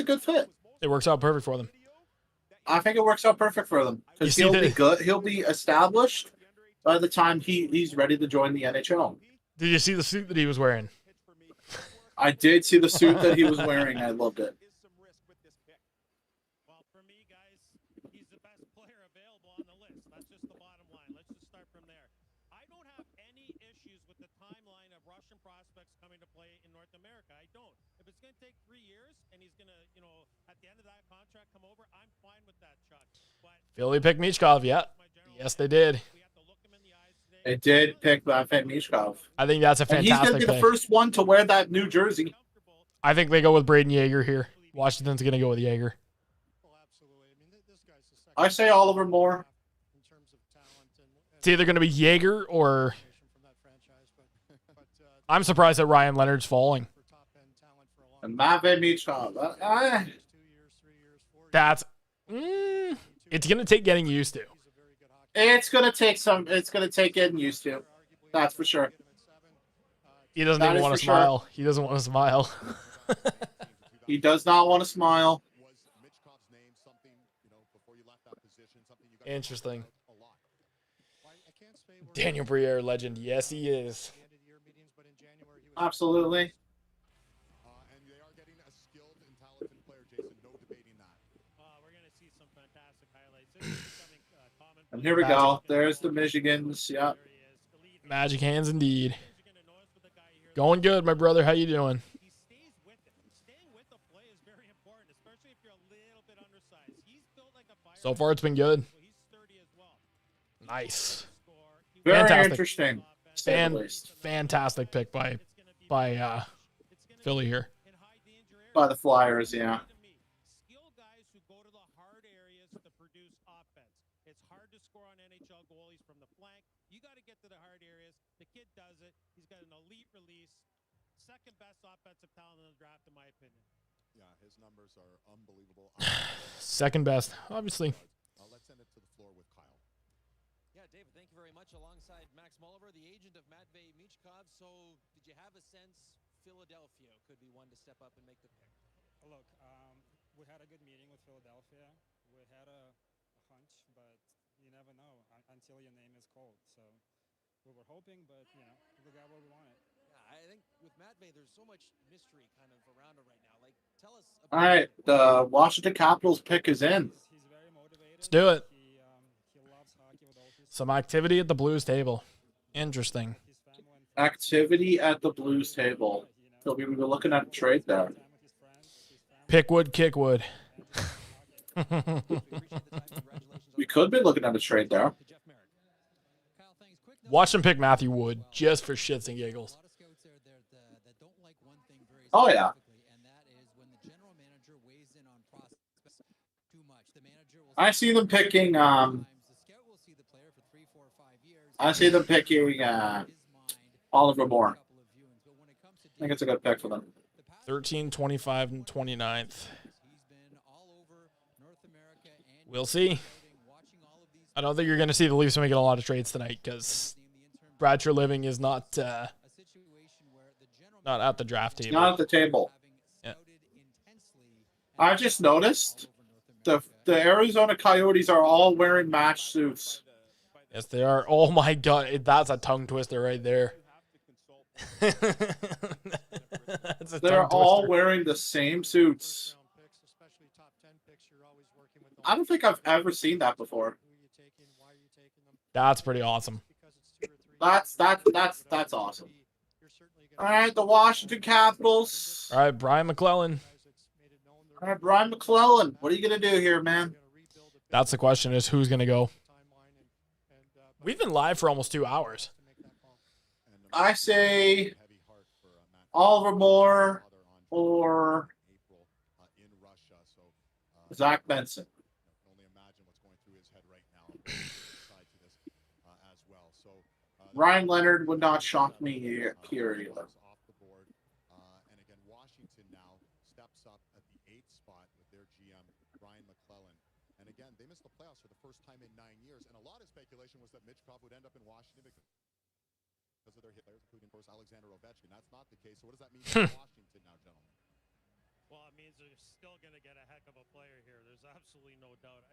good fit. It works out perfect for them. I think it works out perfect for them because he'll be good. He'll be established by the time he's ready to join the NHL. Did you see the suit that he was wearing? I did see the suit that he was wearing. I loved it. Well, for me, guys, he's the best player available on the list. That's just the bottom line. Let's just start from there. I don't have any issues with the timeline of Russian prospects coming to play in North America. I don't. If it's going to take 3 years and he's going to, at the end of that contract come over, I'm fine with that, Chuck. But Philly picked Michkov, yeah. Yes, they did. It did pick Matvei Michkov. I think that's a fantastic And he's going to be the first one to wear that new jersey. I think they go with Braden Yeager here. Washington's going to go with Yeager. I say Oliver Moore. It's either going to be Yeager or... I'm surprised that Ryan Leonard's falling. And Matvei Michkov. That's... it's going to take getting used to. It's gonna take getting used to. That's for sure. He doesn't even want to smile. Sure. He doesn't want to smile. He does not want to smile. Interesting. Daniel Briere, legend. Yes, he is. Absolutely. And here we go. There's the Michigans. Yeah. Magic hands indeed. Going good, my brother. How you doing? So far, it's been good. Nice. Very fantastic. Interesting. Fantastic pick by Philly here. By the Flyers, yeah. Second best offensive talent in the draft, in my opinion. Yeah, his numbers are unbelievable. Second best, obviously. Let's send it to the floor with Kyle. Yeah, David, thank you very much. Alongside Max Mulliver, the agent of Matvei Michkov. So, did you have a sense Philadelphia could be one to step up and make the pick? Look, we had a good meeting with Philadelphia. We had a hunch, but you never know until your name is called. So, we were hoping, but we got what we wanted. I think with Matvei, there's so much mystery kind of around it right now. Like, tell us. All right, the Washington Capitals pick is in. Let's do it. Some activity at the Blues table. Interesting. Activity at the Blues table. So we were looking at a trade there. Pickwood, Kickwood. We could be looking at a trade there. Watch them pick Matthew Wood just for shits and giggles. Oh yeah. I see them picking. I see them picking Oliver Moore. I think it's a good pick for them. 13, 25, and 29th. We'll see. I don't think you're going to see the Leafs making a lot of trades tonight because Bradshaw Living is not at the draft table. Not at the table. Yeah. I just noticed the Arizona Coyotes are all wearing match suits. Yes, they are. Oh my God, that's a tongue twister right there. They're all wearing the same suits. I don't think I've ever seen that before. That's pretty awesome. That's awesome. All right, the Washington Capitals. All right, Brian McClellan. All right, Brian McClellan. What are you gonna do here, man? That's the question: is who's gonna go? We've been live for almost 2 hours. I say Oliver Moore or Zach Benson. Ryan Leonard would not shock me here either. And again, Washington now steps up at the 8th spot with their GM, Brian McClellan. And again, they missed the playoffs for the first time in 9 years. And a lot of speculation was that Mitch Cobb would end up in Washington because of their hit players, including, of course, Alexander Ovechkin. That's not the case. So what does that mean for Washington now, gentlemen? Well, it means they're still going to get a heck of a player here. There's absolutely no doubt.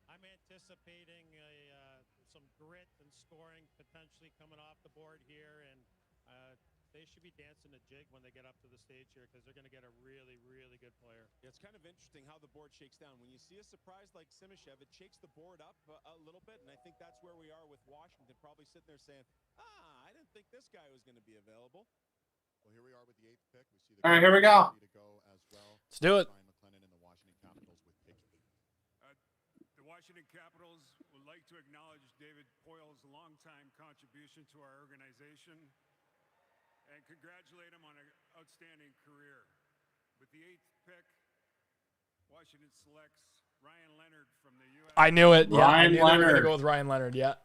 I'm anticipating some grit and scoring potentially coming off the board here, and they should be dancing a jig when they get up to the stage here because they're going to get a really, really good player. Yeah, it's kind of interesting how the board shakes down. When you see a surprise like Simishev, it shakes the board up a little bit, and I think that's where we are with Washington, probably sitting there saying, I didn't think this guy was going to be available. Well, here we are with the 8th pick. We see the All right, here we go. Let's do it. Brian McClellan and the Washington Capitals with pick 8. The Washington Capitals would like to acknowledge David Poyle's longtime contribution to our organization and congratulate him on an outstanding career. With the 8th pick, Washington selects Ryan Leonard from the U.S. I knew it. Yeah, I Ryan knew they were going to Leonard. go with Ryan Leonard. Yeah.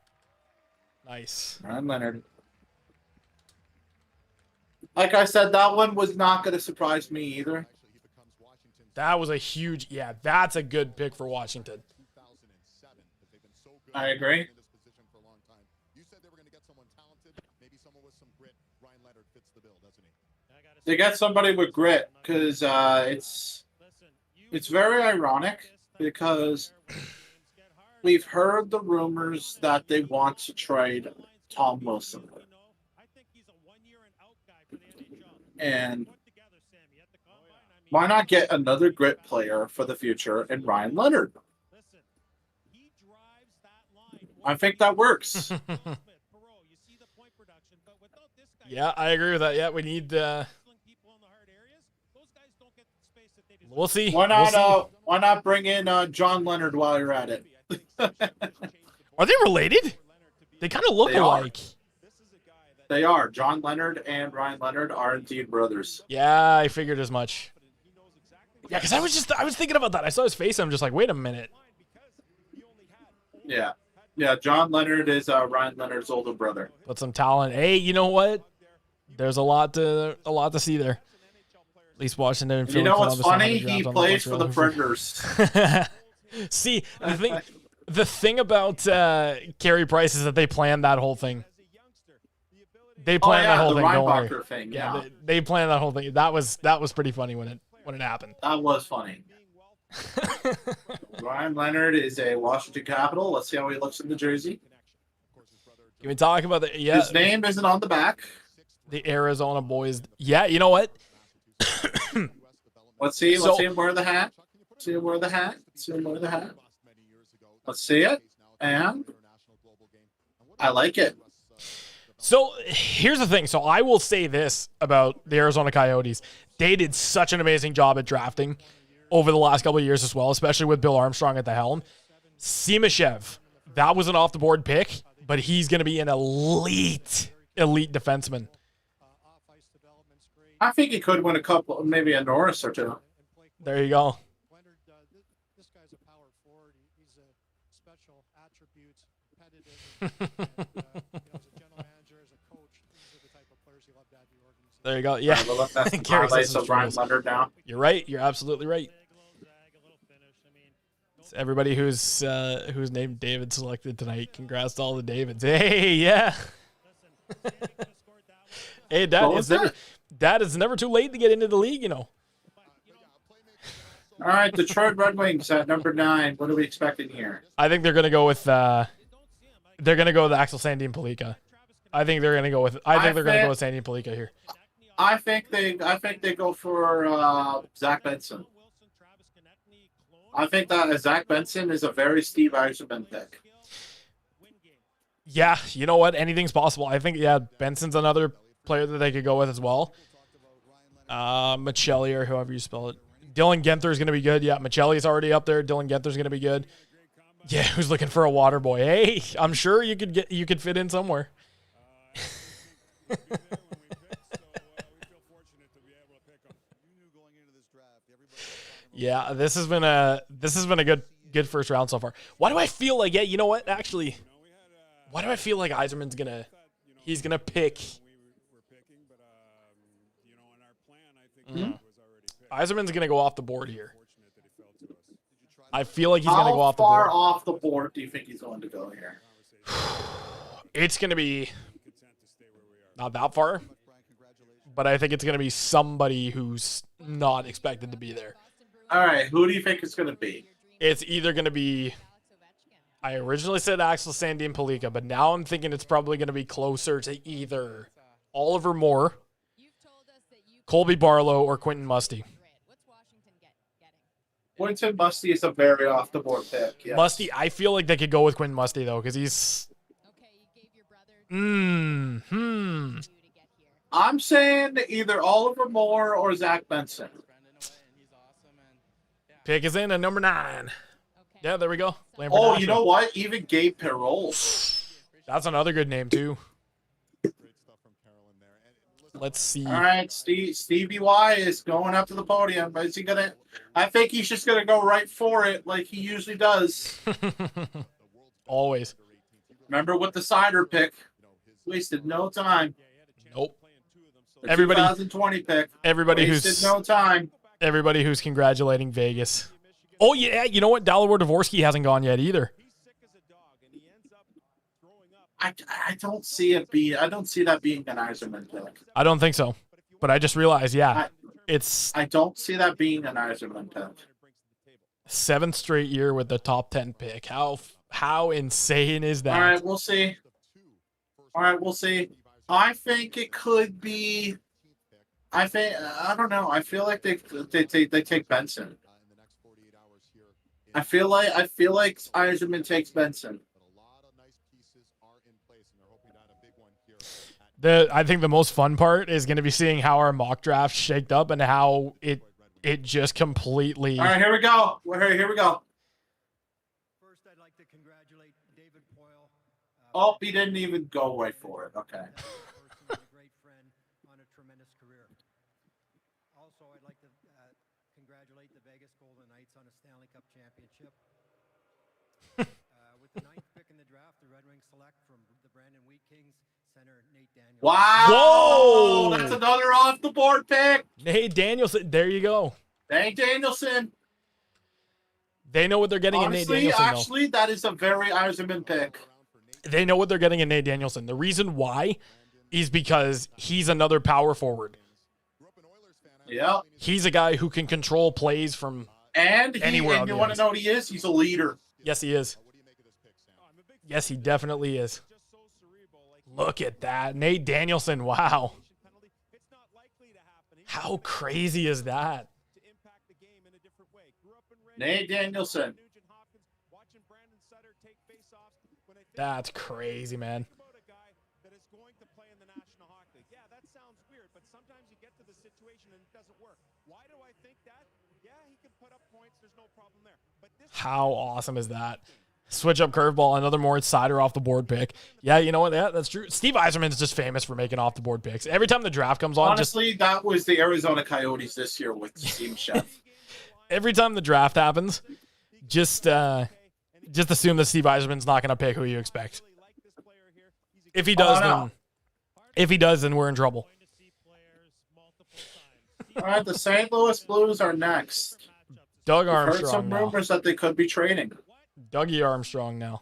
Nice. Ryan Leonard. Like I said, that one was not going to surprise me either. That was a huge, yeah, that's a good pick for Washington. I agree. You said they were going to get someone talented, maybe someone with some grit. Ryan Leonard fits the bill, doesn't he? They get somebody with grit because it's very ironic because we've heard the rumors that they want to trade Tom Wilson. And why not get another grit player for the future in Ryan Leonard? I think that works. Yeah, I agree with that. Yeah, we need. We'll see. Why not bring in John Leonard while you're at it? Are they related? They kind of look alike. They are. John Leonard and Ryan Leonard are indeed brothers. Yeah, I figured as much. Yeah, because I was thinking about that. I saw his face and I'm just like, wait a minute. Yeah. Yeah, John Leonard is Ryan Leonard's older brother. Put some talent. Hey, you know what? There's a lot to see there. At least Washington and Philly. You know what's funny? He plays for the Predators. See, the thing about Carey Price is that they planned that whole thing. They planned that whole thing. Don't worry. Thing, yeah, they planned that whole thing. That was pretty funny when it happened. That was funny. Ryan Leonard is a Washington Capital. Let's see how he looks in the jersey. Can we talk about the? Yeah, his name isn't on the back. The Arizona boys. Yeah, you know what? Let's see. Let's see him wear the hat. See him wear the hat. See him wear the hat. Let's see it. And I like it. So here's the thing. So I will say this about the Arizona Coyotes. They did such an amazing job at drafting over the last couple of years as well, especially with Bill Armstrong at the helm. Simashev, that was an off-the-board pick, but he's going to be an elite defenseman. I think he could win a couple, maybe a Norris or two. There you go. This guy's a power forward. He's a special attributes, competitive. As a general manager, as a coach, these are the type of players you love to have in your organization. There you go. Yeah. We'll let that Gary says highlights of it's Brian true. Leonard down. You're right. You're absolutely right. It's everybody who's named David selected tonight. Congrats to all the Davids. Hey, yeah. Hey, Dad, it's never too late to get into the league, you know. All right, Detroit Red Wings at number 9. What are we expecting here? I think they're gonna go with Axel Sandin Palika. I think they're gonna go with Sandin Palika here. I think they go for Zach Benson. I think that Zach Benson is a very Steve Yzerman pick. Yeah, you know what? Anything's possible. I think Benson's another player that they could go with as well. Michelli or however you spell it. Dylan Genther's going to be good. Yeah, Michelli's already up there. Dylan Genther's going to be good. Yeah, who's looking for a water boy? Hey, I'm sure you could fit in somewhere. Yeah, this has been a good first round so far. Why do I feel like you know what? Actually, why do I feel like Yzerman's he's gonna pick? Yzerman's gonna go off the board here. I feel like he's gonna go off the board. How far off the board do you think he's going to go here? It's gonna be not that far, but I think it's gonna be somebody who's not expected to be there. All right, who do you think it's going to be? It's either going to be, I originally said Axel Sandin Palika, but now I'm thinking it's probably going to be closer to either Oliver Moore, Colby Barlow, or Quentin Musty. Quentin Musty is a very off the board pick. Yes. Musty, I feel like they could go with Quentin Musty though, because he's. I'm saying either Oliver Moore or Zach Benson. Pick is in at number 9. Yeah, there we go. Lambert National. You know what? Even Gabe Perreault. That's another good name too. Let's see. All right, Stevie Y is going up to the podium. Is he gonna? I think he's just gonna go right for it, like he usually does. Always. Remember with the cider pick, wasted no time. Nope. The Everybody. 2020 pick. Everybody wasted no time. Everybody who's congratulating Vegas. Oh yeah, you know what? Dalibor Dvorsky hasn't gone yet either. I don't see it being. I don't see that being an Yzerman pick. I don't think so, but I just realized, I don't see that being an Yzerman pick. 7th straight year with the top 10 pick. How insane is that? All right, we'll see. I think it could be. I don't know. I feel like they take Benson. I feel like Yzerman takes Benson. I think the most fun part is going to be seeing how our mock draft shaked up and how it just completely. All right, here we go. Here we go. First, I'd like to congratulate David Poyle. Oh, he didn't even go right for it. Okay. A great friend on a tremendous career. Also, I'd like to congratulate the Vegas Golden Knights on a Stanley Cup championship. With the 9th pick in the draft, the Red Wings select from the Brandon Wheat Kings center Nate Danielson. Wow! Whoa! That's another off the board pick. Nate Danielson. There you go. Nate Danielson. They know what they're getting in Nate Danielson. Actually, that is a very Yzerman pick. They know what they're getting in Nate Danielson. The reason why is because he's another power forward. Yeah. He's a guy who can control plays from anywhere. And you want to know what he is? He's a leader. Yes, he is. Yes, he definitely is. Look at that. Nate Danielson. Wow. How crazy is that? Nate Danielson. That's crazy, man. How awesome is that? Switch up curveball, another more cider off the board pick. Yeah, you know what? Yeah, that's true. Steve Yzerman's just famous for making off the board picks. Every time the draft comes on, Honestly, that was the Arizona Coyotes this year with Steve Chef. Every time the draft happens, just assume that Steve Yzerman's not going to pick who you expect. If he does, then we're in trouble. All right, the St. Louis Blues are next. Doug We've Armstrong heard some now. rumors that they could be trading. Dougie Armstrong now.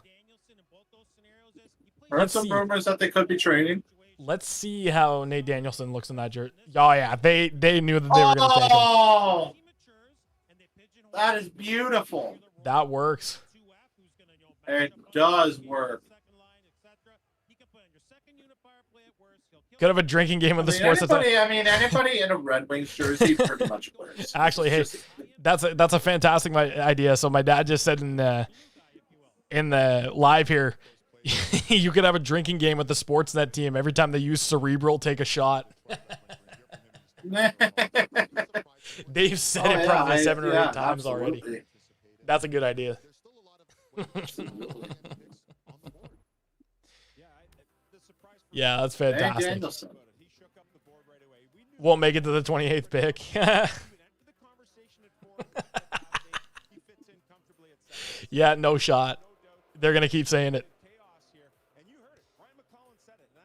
Heard some rumors that they could be trading. Let's see how Nate Danielson looks in that jersey. Oh yeah, they knew that they were going to take him. Oh, that is beautiful. That works. It does work. Could have a drinking game with the sports. Anybody in a Red Wings jersey pretty much wears. Actually, hey, that's a fantastic idea. So my dad just said in the live here, you could have a drinking game with the Sportsnet team every time they use Cerebral, take a shot. They've said it probably 7 or 8 times already. That's a good idea. Yeah, that's fantastic. Won't make it to the 28th pick. Yeah, no shot. They're going to keep saying it.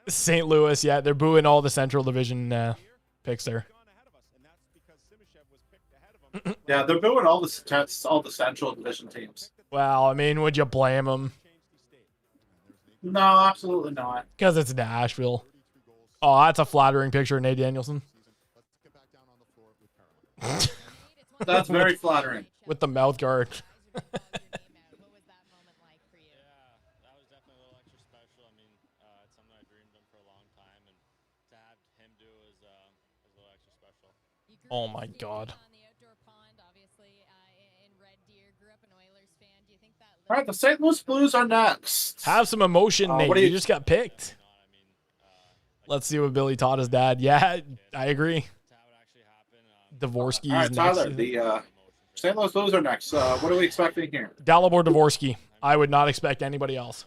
St. Louis, yeah, they're booing all the Central Division picks there. Yeah, they're booing all the Central Division teams. Well, I mean, would you blame them? No, absolutely not. Because it's Nashville. Oh, that's a flattering picture of Nate Danielson. That's very flattering. With the mouth guard. Oh my God. All right, the St. Louis Blues are next. Have some emotion, Nate. What do You just got picked. Let's see what Billy taught his dad. Yeah, I agree. Dvorsky All right, is Tyler, next. the St. Louis Blues are next. What are we expecting here? Dalibor Dvorsky. I would not expect anybody else.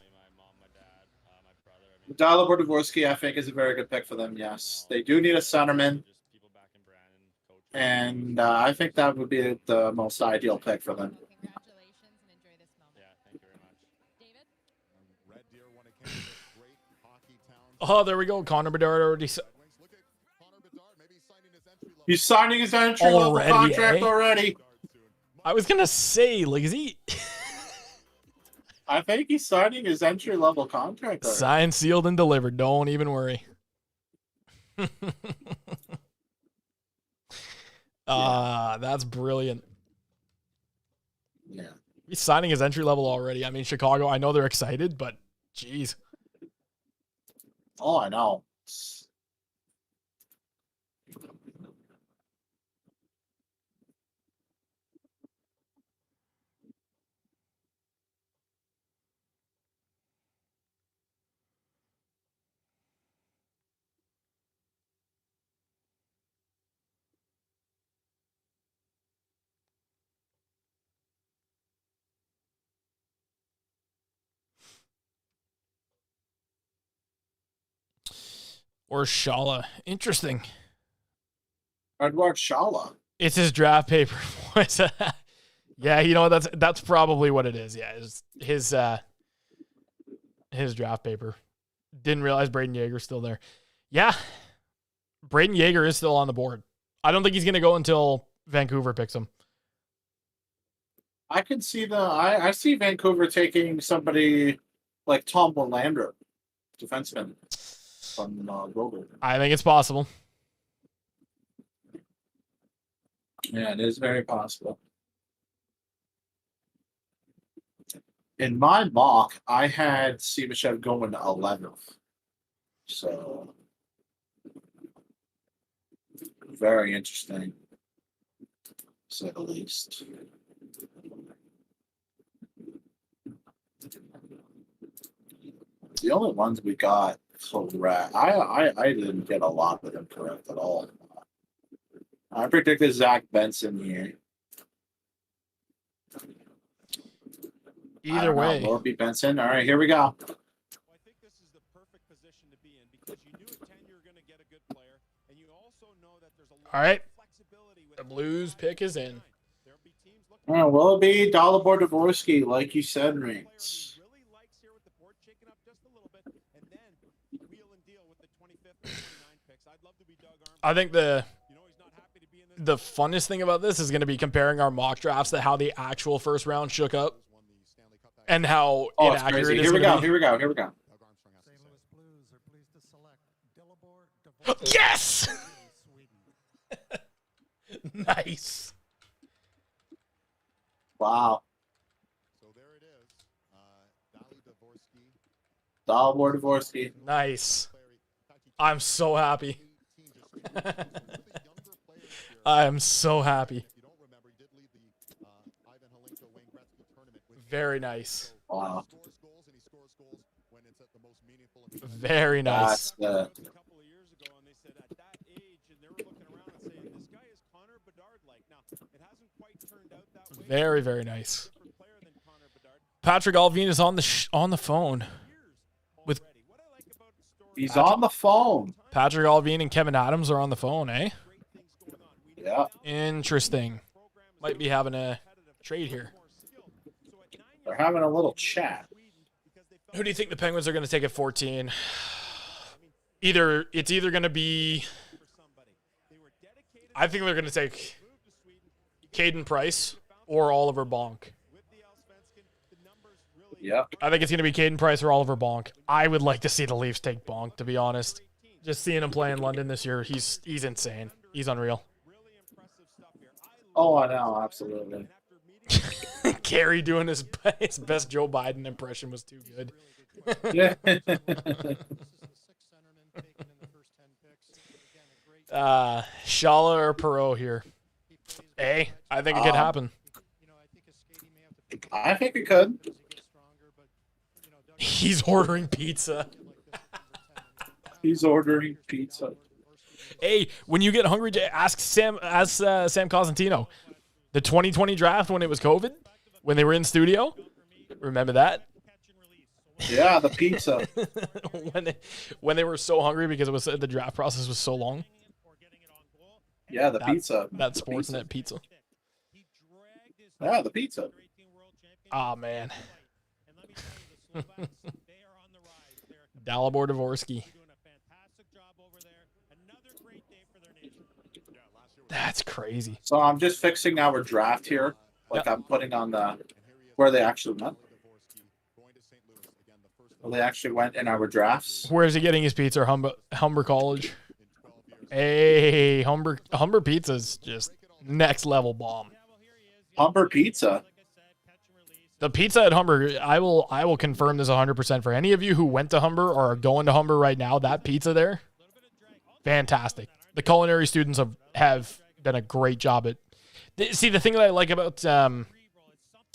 Dalibor Dvorsky, I think, is a very good pick for them, yes. They do need a centerman. And I think that would be the most ideal pick for them. Oh, there we go. Connor Bedard already. He's signing his entry-level contract already. I was going to say, like, is he... I think he's signing his entry-level contract already. Signed, sealed, and delivered. Don't even worry. That's brilliant. Yeah. He's signing his entry level already. I mean, Chicago, I know they're excited, but geez. Oh, I know. Or Shala. Interesting. Edward Shala. It's his draft paper. Yeah, you know, that's probably what it is. Yeah, his draft paper. Didn't realize Braden Yeager's still there. Yeah. Braden Yeager is still on the board. I don't think he's going to go until Vancouver picks him. I can see I see Vancouver taking somebody like Tom Willander, defenseman from Rover. I think it's possible. Yeah, it is very possible. In my mock, I had Sivashev going 11th. So, very interesting, to say the least. The only ones we got correct, I didn't get a lot of them correct at all. I predicted Zach Benson here. Either way. Will it be Benson? All right, here we go. Well, I think this is the perfect position to be in because you knew at 10 you were going to get a good player, and you also know that there's a lot All right. of flexibility with The Blues pick is in. There'll be teams looking All right, will it be Dalibor Dvorsky, like you said, Reigns? really likes here with the board shaking up just a little bit, and then wheel and deal with the 25th and 29 picks. I'd love to be Doug Armstrong. I think the funnest thing about this is going to be comparing our mock drafts to how the actual first round shook up and how Oh, it's inaccurate crazy. it is Here we gonna go. be. Here we go. Here we go. St. Louis Blues are pleased to select Dalibor Dvorsky. Yes! Sweden. Nice. Wow. So there it is. Dalibor Dvorsky. Nice. I'm so happy. I'm so happy. Very nice. Wow. Very nice. That's the. A couple of years ago, and they said at that age, and they were looking around and saying, this guy is Connor Bedard-like. Now, it hasn't quite turned out that way. Very, very nice. Different player than Connor Bedard. Patrick Alvin is on the phone with What I like about the story He's on the phone. Patrick Alvin and Kevin Adams are on the phone, eh? Yeah. Interesting. Might be having a trade here. They're having a little chat. Who do you think the Penguins are going to take at 14? It's either going to be. I think they're going to take Caden Price or Oliver Bonk. Yep. I think it's going to be Caden Price or Oliver Bonk. I would like to see the Leafs take Bonk, to be honest. Just seeing him play in London this year, he's insane. He's unreal. Oh, I know, absolutely. Carey doing his best Joe Biden impression was too good. Yeah. Shala or Perot here? Hey, I think it could happen. I think it could. He's ordering pizza. He's ordering pizza. Hey, when you get hungry, ask Sam Cosentino. The 2020 draft when it was COVID, when they were in studio. Remember that? Yeah, the pizza. when they were so hungry because the draft process was so long. Yeah, the pizza. That Sportsnet pizza. Yeah, the pizza. Oh, man. Dalibor Dvorsky. That's crazy. So I'm just fixing our draft here. Like I'm putting on the where they actually went. Where they actually went in our drafts. Where is he getting his pizza? Humber College. Hey, Humber Pizza's just next level bomb. Humber Pizza. The pizza at Humber, I will confirm this 100% for any of you who went to Humber or are going to Humber right now. That pizza there, fantastic. The culinary students have done a great job at. See, the thing that I like about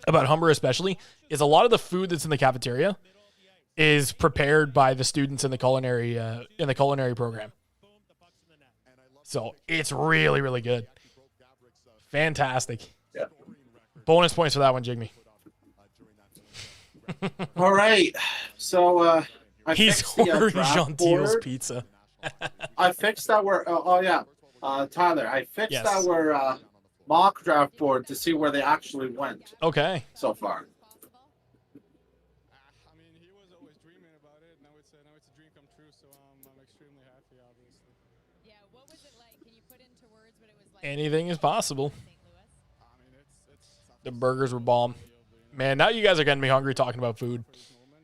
Humber especially is a lot of the food that's in the cafeteria is prepared by the students in the culinary program. So it's really, really good. Fantastic. Yeah. Bonus points for that one, Jigme. All right. So he's ordering Gentille's pizza. I fixed our Tyler, I fixed our mock draft board to see where they actually went. Okay. So far. I mean, he was always dreaming about it. Now it's a dream come true. So I'm extremely happy, obviously. Yeah, what was it like? Can you put into words what it was like? Anything is possible. I mean, it's The burgers were bomb. Man, now you guys are getting me hungry talking about food.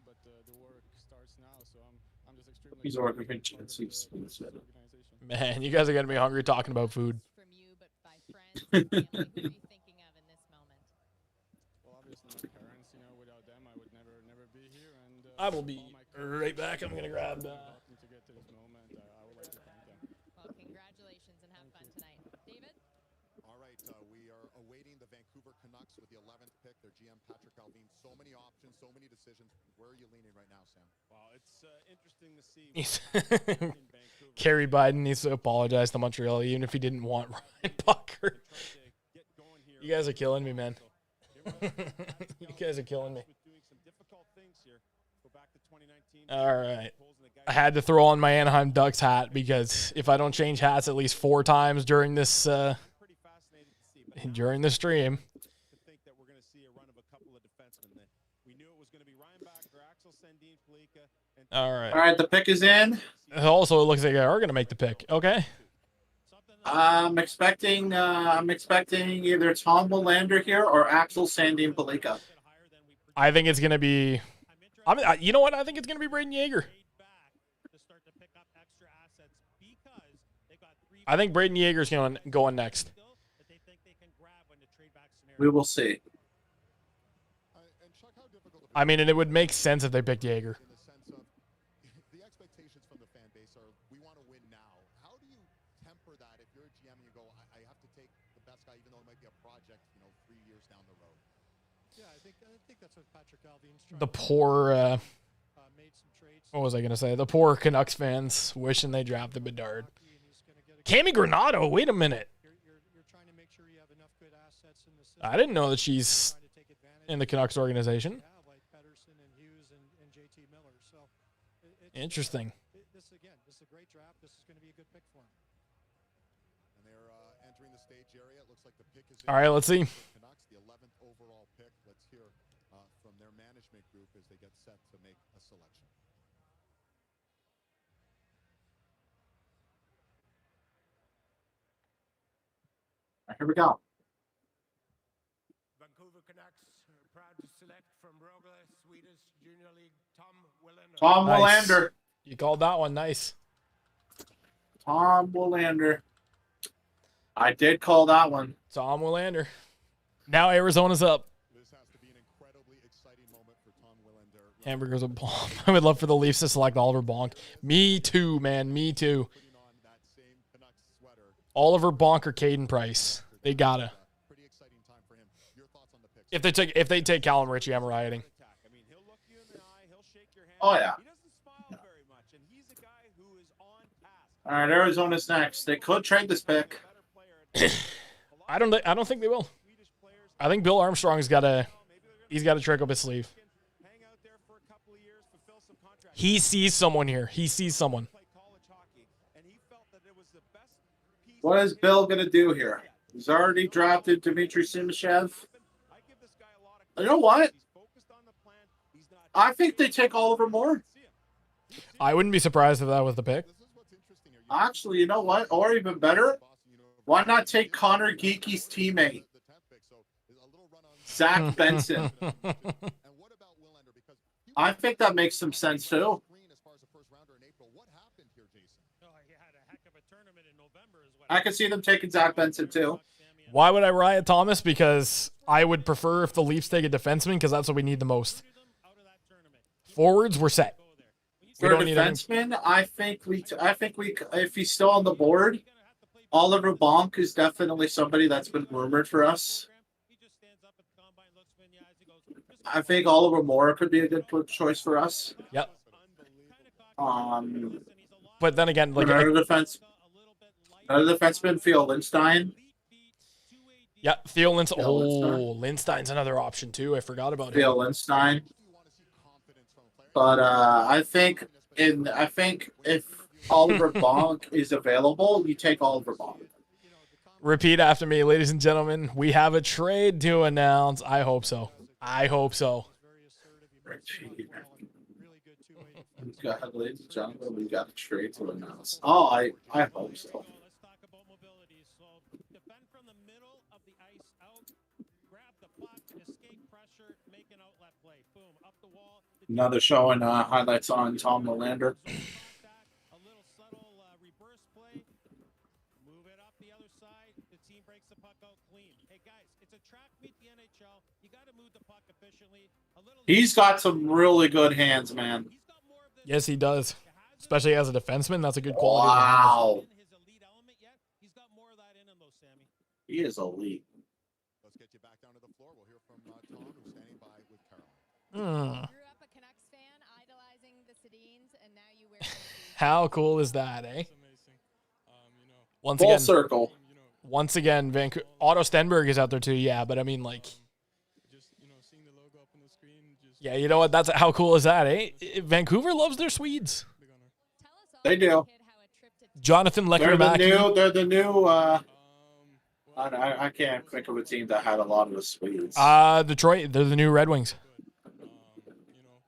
but the work starts now. So I'm just extremely. He's ordering Chelsea's. Man, you guys are getting me hungry talking about food. From you, but by friends, family, who are you thinking of in this moment? Well, obviously my parents. You know, without them, I would never be here. And I will be right back. I'm gonna grab. to get to this moment, I would like to thank them. Well, congratulations and have fun tonight. David? All right, we are awaiting the Vancouver Canucks with the 11th pick. Their GM Patrick Alvin. So many options, so many decisions. Where are you leaning right now, Sam? Wow, it's interesting to see. Carey Biden needs to apologize to Montreal, even if he didn't want Ryan Pucker. You guys are killing me, man. You guys are killing me. All right. I had to throw on my Anaheim Ducks hat because if I don't change hats at least 4 times during this during the stream. To think that we're going to see a run of a couple of defensemen. We knew it was going to be Ryan Backer, Axel Sandin, Palika, and All right. All right, the pick is in. Also, it looks like they are going to make the pick. Okay. I'm expecting either Tom Willander here or Axel Sandin Palika. I think it's going to be. You know what? I think it's going to be Braden Yeager. I think Braden Yeager's going next. We will see. I mean, and it would make sense if they picked Yeager. In the sense of the expectations from the fan base are, we want to win now. How do you temper that if you're a GM and you go, I have to take the best guy, even though it might be a project, 3 years down the road? Yeah, I think that's what Patrick Alvin's trying The to poor. made some trades. What was I going to say? The poor Canucks fans wishing they drafted Bedard. Cammy Granado. Wait a minute. You're trying to make sure you have enough good assets in the system. I didn't know that she's in the Canucks organization. Yeah, like Pedersen and Hughes and JT Miller. So Interesting. This is a great draft. This is going to be a good pick for him. And they're entering the stage area. It looks like the pick is in. All right, let's see. Canucks, the 11th overall pick. Let's hear from their management group as they get set to make a selection. Here we go. Vancouver Canucks are proud to select from Rögle, Swedish Junior League, Tom Willander. Tom Nice. Willander. You called that one. Nice. Tom Willander. I did call that one. Tom Willander. Now Arizona's up. This has to be an incredibly exciting moment for Tom Willander. Hamburgers with bomb. I would love for the Leafs to select Oliver Bonk. Me too, man. Me too. Putting on that same Canucks sweater. Oliver Bonk or Caden Price. They gotta. Pretty exciting time for him. Your thoughts on the pick? If they take Callum Ritchie, I'm rioting. I mean, he'll look you in the eye, he'll shake your hand. Oh, yeah. He doesn't smile very much, and he's a guy who is on task. All right, Arizona's next. They could trade this pick. I don't think they will. I think Bill Armstrong's got a trick up his sleeve. Hang out there for a couple of years, fulfill some contracts. He sees someone here. He sees someone. Play college hockey, and he felt that it was the best piece. What is Bill going to do here? He's already drafted Dmitry Simashev. You know what? I think they take Oliver Moore. I wouldn't be surprised if that was the pick. Actually, you know what? Or even better, why not take Connor Geeky's teammate, Zach Benson? I think that makes some sense too. I could see them taking Zach Benson too. Why would I riot Thomas? Because I would prefer if the Leafs take a defenseman because that's what we need the most. Forwards, we're set. We For a don't need any- defenseman, I think we if he's still on the board, Oliver Bonk is definitely somebody that's been rumored for us. I think Oliver Moore could be a good choice for us. Yep. Um, But then again, like another defenseman, Theo Lindstein. yeah, Theo Lindstein. Theo Oh, Lindstein's another option too. I forgot about him. Theo Lindstein. But I think if Oliver Bonk is available, you take Oliver Bonk. Repeat after me, ladies and gentlemen. We have a trade to announce. I hope so. I hope so. God, ladies and gentlemen, we got a trade to announce. Oh, I hope so. Let's talk about mobility. So defend from the middle of the ice out, grab the puck, escape pressure, make an outlet play. Boom, up the wall. Another showing highlights on Tom Willander. A little subtle reverse play. Move it up the other side. The team breaks the puck out clean. Hey guys, it's a track meet the NHL. You got to move the puck efficiently. A little. He's got some really good hands, man. Yes, he does. Especially as a defenseman, that's a good quality. Wow. His elite element yet. He's got more of that in him though, Sammy. He is elite. Let's get you back down to the floor. We'll hear from Tom, who's standing by with Caroline. Grew up a Canucks fan, idolizing the Sedins, and now you wear. How cool is that, eh? Once Full again, circle. Once again, Otto Stenberg is out there too. Yeah, but I mean, like, Just seeing the logo up on the screen, just Yeah, you know what? That's how cool is that, eh? Vancouver loves their Swedes. They do. Jonathan They're the Lekkernmäki. new. They're the new. I can't think of a team that had a lot of the Swedes. Detroit. They're the new Red Wings.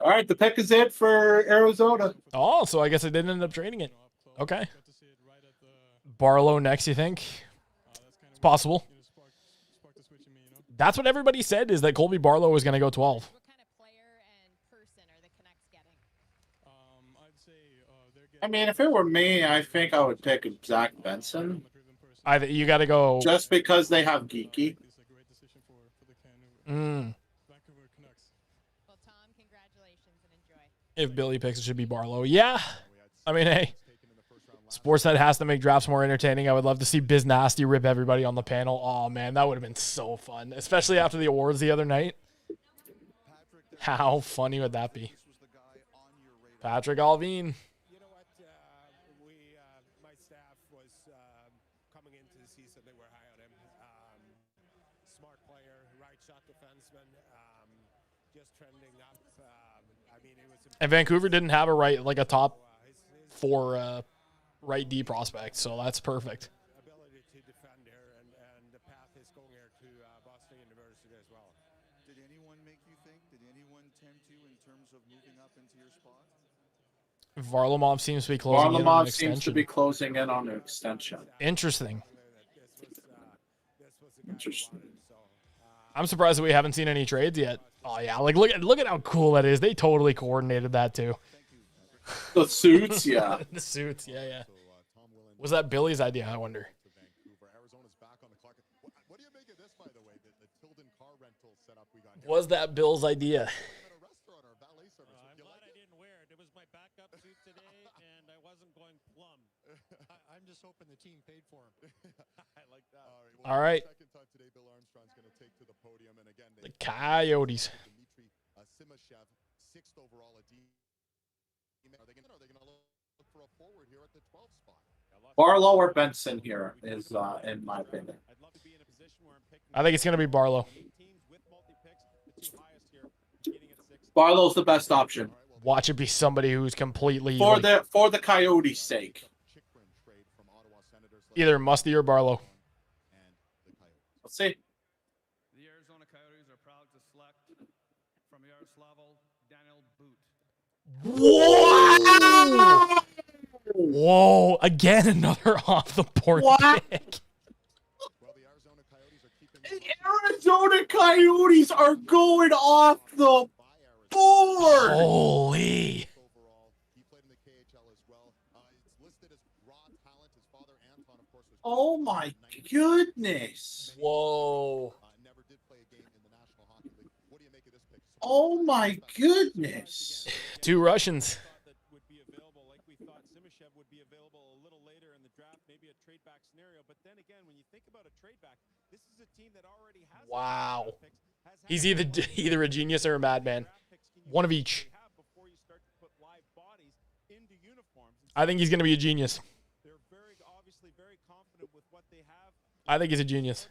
All right, the pick is it for Arizona. Oh, so I guess I didn't end up trading it. Okay. Barlow next, you think? It's possible. That's what everybody said, is that Colby Barlow was going to go 12. What kind of player and person are the Canucks getting? I mean, if it were me, I think I would pick Zach Benson. You got to go. Just because they have Geeky. Well, Tom, congratulations and enjoy. If Billy picks, it should be Barlow. Yeah. I mean, hey. Sportsnet has to make drafts more entertaining. I would love to see Biz Nasty rip everybody on the panel. Oh, man, that would have been so fun. Especially after the awards the other night. How funny would that be? Patrick Alvin. You know what? My staff was coming into the season. They were high on him. Smart player, right shot defenseman, just trending up. I mean, it was. And Vancouver didn't have a top 4 right D prospect, so that's perfect. Ability to defend here, and the path is going here to Boston University as well. Did anyone make you think? Did anyone tempt you in terms of moving up into your spot? Varlamov seems to be closing in on an Varlamov extension. seems to be closing in on an extension. Interesting. Interesting. I'm surprised that we haven't seen any trades yet. Oh yeah, look at how cool that is. They totally coordinated that too. The suits, yeah. The suits, yeah. Was that Billy's idea, I wonder? Was that Bill's idea? I'm glad I didn't wear it. It was my backup suit today, and I wasn't going plum. I'm just hoping the team paid for him. I like that. All right. Second time today, Bill Armstrong's going to take to the podium, and again, The Coyotes. Dmitry Simashev, 6th overall at D. Are they going to look for a forward here at the 12th spot? Barlow or Benson here is, in my opinion. I think it's going to be Barlow. Barlow's the best option Watch it be somebody who's completely for the Coyotes' sake. either Musty or Barlow. Let's see. The Arizona Coyotes are proud to select from Yaroslavl Daniel Boot. Whoa! Again, another off the board pick. The Arizona Coyotes are going off the board. Holy! Oh my goodness! Whoa! Oh my goodness! 2 Russians. Wow. He's either a genius or a madman. One of each. I think he's going to be a genius. I think he's a genius.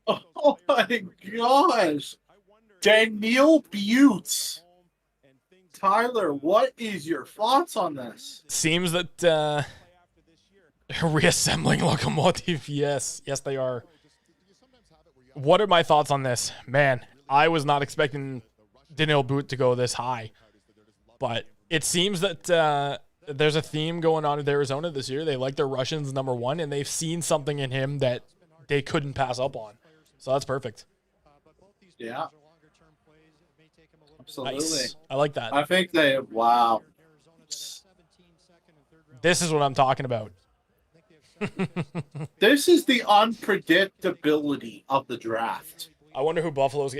Oh my gosh! Daniel Buttes. Tyler, what is your thoughts on this? Seems that reassembling Lokomotiv. Yes, they are. What are my thoughts on this? Man, I was not expecting Daniel Boot to go this high. But it seems that there's a theme going on with Arizona this year. They like their Russians number 1, and they've seen something in him that they couldn't pass up on. So that's perfect. Yeah. Absolutely. Nice. I like that. I think wow. This is what I'm talking about. This is the unpredictability of the draft. I wonder who Buffalo's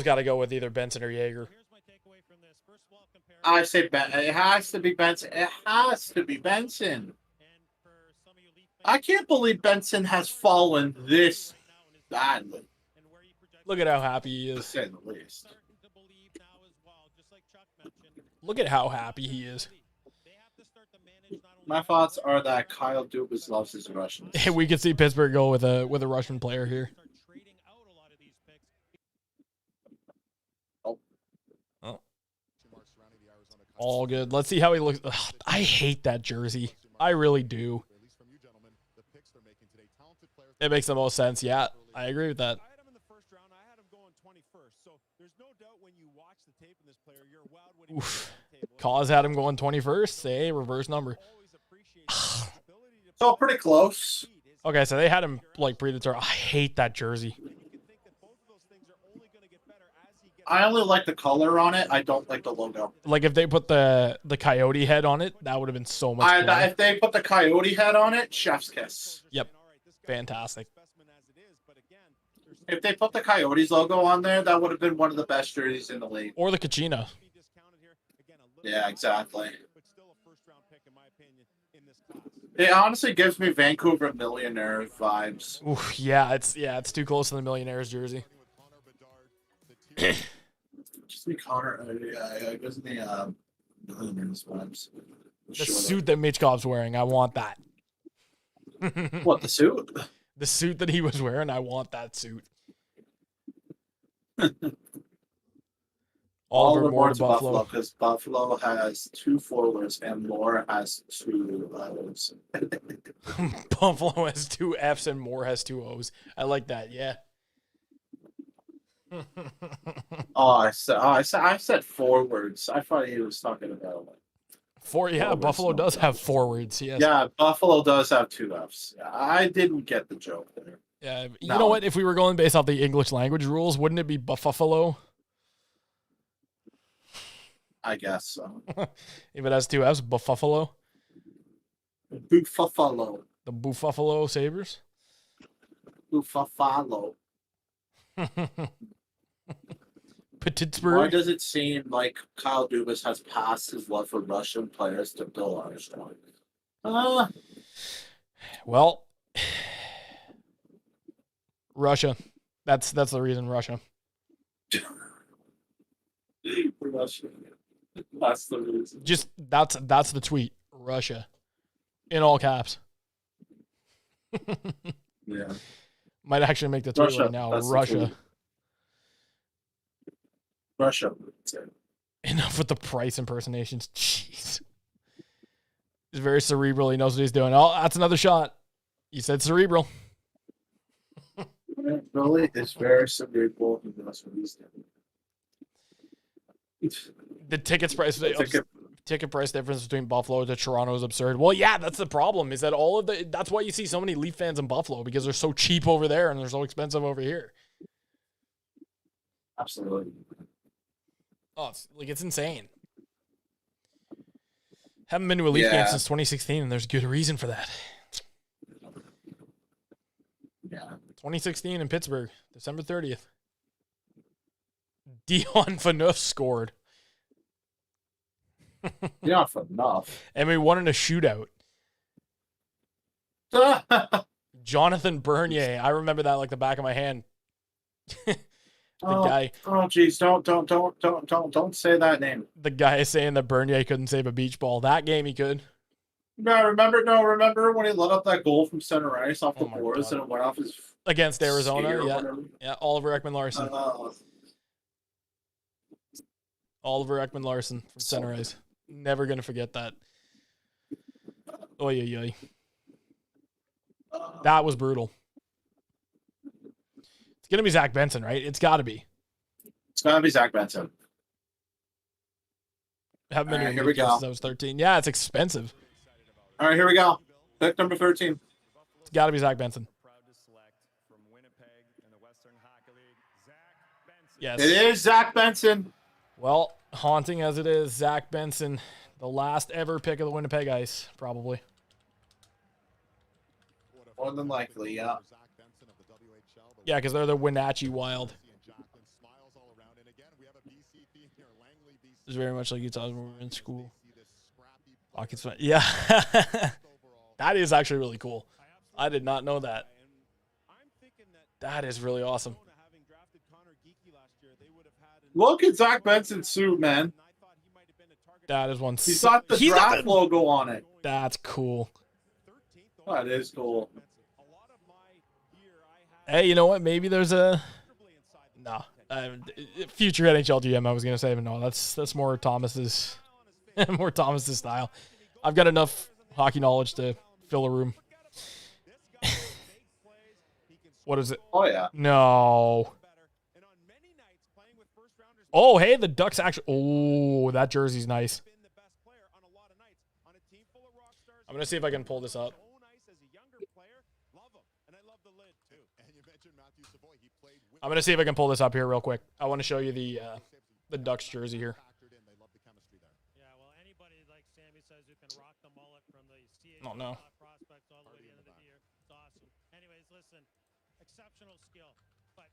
got to go with, either Benson or Yeager. I say it has to be Benson. It has to be Benson. I can't believe Benson has fallen this badly. Look at how happy he is. To say the least. Look at how happy he is. My thoughts are that Kyle Dubas loves his Russians. We could see Pittsburgh go with a Russian player here. All good. Let's see how he looks. Ugh, I hate that jersey. I really do. It makes the most sense. Yeah, I agree with that. Oof. Cause had him going 21st. Hey, reverse number. So pretty close. Okay, so they had him like predetermined. I hate that jersey. I only like the color on it. I don't like the logo. Like if they put the coyote head on it, that would have been so much fun. If they put the coyote head on it, chef's kiss. Yep. Fantastic. If they put the Coyotes logo on there, that would have been one of the best jerseys in the league. Or the Kachina. Yeah, exactly. It honestly gives me Vancouver Millionaire vibes. Oof, yeah, it's too close to the Millionaires jersey. Just me Connor. Yeah, it gives me Millionaires vibes. The suit that Michkov's wearing, I want that. What, the suit? The suit that he was wearing, I want that suit. Oliver Moore to Buffalo because Buffalo has 2 forwards and Moore has 2 O's. Buffalo has 2 F's and Moore has 2 O's. I like that. Yeah. I said forwards. I thought he was talking about Buffalo does have forwards. Yes. Yeah, Buffalo does have 2 F's. Yeah, I didn't get the joke there. Yeah, you know what? If we were going based off the English language rules, wouldn't it be Buffalo? I guess so. If it has 2 F's, Buffalo. Buffalo. The Buffalo Sabres. Buffalo. Pittsburgh. Why does it seem like Kyle Dubas has passed his love for Russian players to Bill Armstrong? Well, Russia. That's the reason. Russia. Russia. That's the reason. Just that's the tweet. Russia, in all caps. Yeah. Might actually make the tweet Russia, right now. that's the Russia. tweet. Russia. Enough with the Price impersonations. Jeez. He's very cerebral. He knows what he's doing. Oh, that's another shot. You said cerebral. Really? It's very cerebral. He knows what he's doing. The ticket price difference between Buffalo to Toronto is absurd. Well, yeah, that's the problem. Is that that's why you see so many Leaf fans in Buffalo, because they're so cheap over there and they're so expensive over here. Absolutely. Oh, it's insane. Haven't been to a Leaf game since 2016, and there's good reason for that. Yeah. 2016 in Pittsburgh, December 30th. Dion Phaneuf scored. Dion Phaneuf. And we won in a shootout. Jonathan Bernier. I remember that like the back of my hand. Guy. Oh, geez! Don't say that name. The guy is saying that Bernier couldn't save a beach ball. That game he could. No, remember when he let up that goal from center ice off the boards and it went off his against Arizona? Yeah, Oliver Ekman-Larsson. Oliver Ekman-Larsson from center ice. Never gonna forget that. Oy, oy, oy. That was brutal. It's gonna be Zach Benson, right? It's gotta be. It's gotta be Zach Benson. Haven't been here we go. Since I was 13. Yeah, it's expensive. All right, here we go. Pick number 13. It's gotta be Zach Benson. Yes. It is Zach Benson. Well, haunting as it is, Zach Benson, the last ever pick of the Winnipeg Ice, probably. More than likely, yeah. Yeah, because they're the Wenatchee Wild. It's very much like Utah when we were in school. Hockey's fun. Yeah. That is actually really cool. I did not know that. That is really awesome. Look at Zach Benson's suit, man. That is one. He's got the draft logo on it. That's cool. That is cool. Hey, you know what? Maybe there's a future NHL GM. I was gonna say, but no, that's more Thomas's More Thomas's style. I've got enough hockey knowledge to fill a room. What is it? Oh yeah. No. Oh, hey, the Ducks actually. Oh, that jersey's nice. I'm gonna see if I can pull this up. I'm gonna see if I can pull this up here real quick. I want to show you the Ducks jersey here. Yeah, well, anybody like Sammy says who can rock the mullet from the Oh no. prospects all the way to the end of the year. It's awesome. Anyways, listen, exceptional skill. But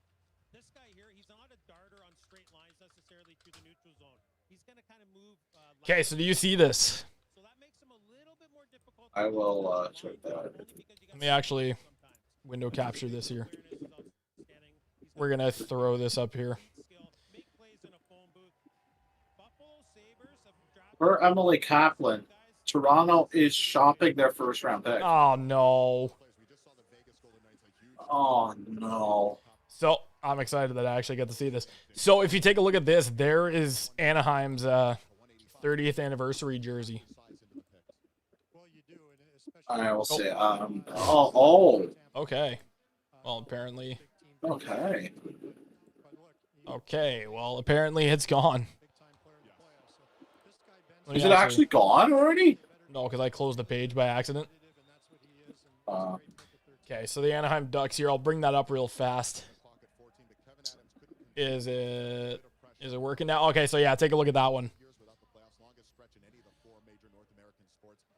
this guy here, he's not a darter on straight lines necessarily through the neutral zone. He's going to kind of move. Okay, so do you see this? So that makes him a little bit more difficult. I will check that out. Let me actually window capture this here. We're gonna throw this up here. For Emily Kaplan, Toronto is shopping their first round pick. Oh no. Oh no. So I'm excited that I actually get to see this. So if you take a look at this, there is Anaheim's 30th anniversary jersey. I will say. Oh. Okay. Well, apparently. Okay. Okay. Well, apparently it's gone. Is it actually gone already? No, because I closed the page by accident. Okay, so the Anaheim Ducks here. I'll bring that up real fast. Is it working now? Okay, so yeah, take a look at that one.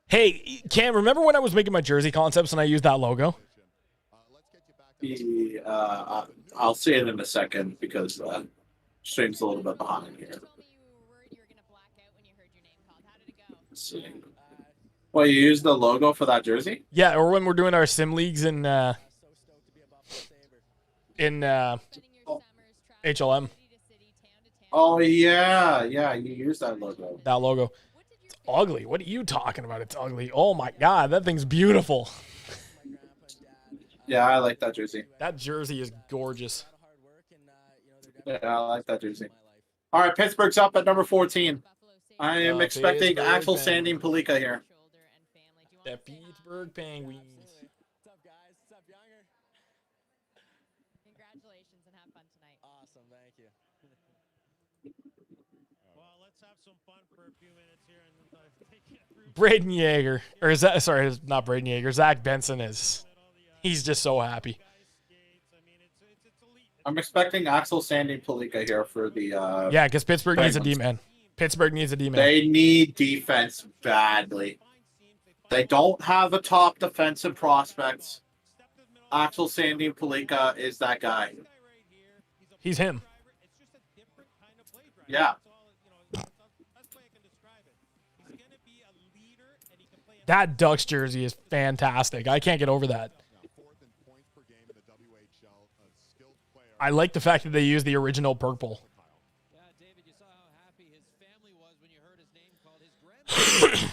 Hey, Cam, remember when I was making my jersey concepts and I used that logo? I'll say it in a second because stream's a little bit behind here. Let's see. Well, you used the logo for that jersey? Yeah, or when we're doing our sim leagues in HLM. Oh yeah, you used that logo. That logo. It's ugly. What are you talking about? It's ugly. Oh my god, that thing's beautiful. Yeah, I like that jersey. That jersey is gorgeous. Yeah, I like that jersey. All right, Pittsburgh's up at number 14. I am expecting Pittsburgh Axel Penguins. Sandin Palika here. The Pittsburgh Penguins. Congratulations and have fun tonight. Awesome, thank you. Well, let's have some fun for a few minutes here and take it through. Braden Yeager. Or is that, sorry, not Braden Yeager. Zach Benson is. He's just so happy. I'm expecting Axel Sandin Palika here for the. Yeah, because Pittsburgh needs a Penguins. D-man. Pittsburgh needs a D-man. They need defense badly. They don't have a top defensive prospects. Axel Sandin Palika is that guy. He's him. Yeah. That Ducks jersey is fantastic. I can't get over that. I like the fact that they use the original purple. Yeah, David, you saw how happy his family was when you heard his name called. His grandparents in the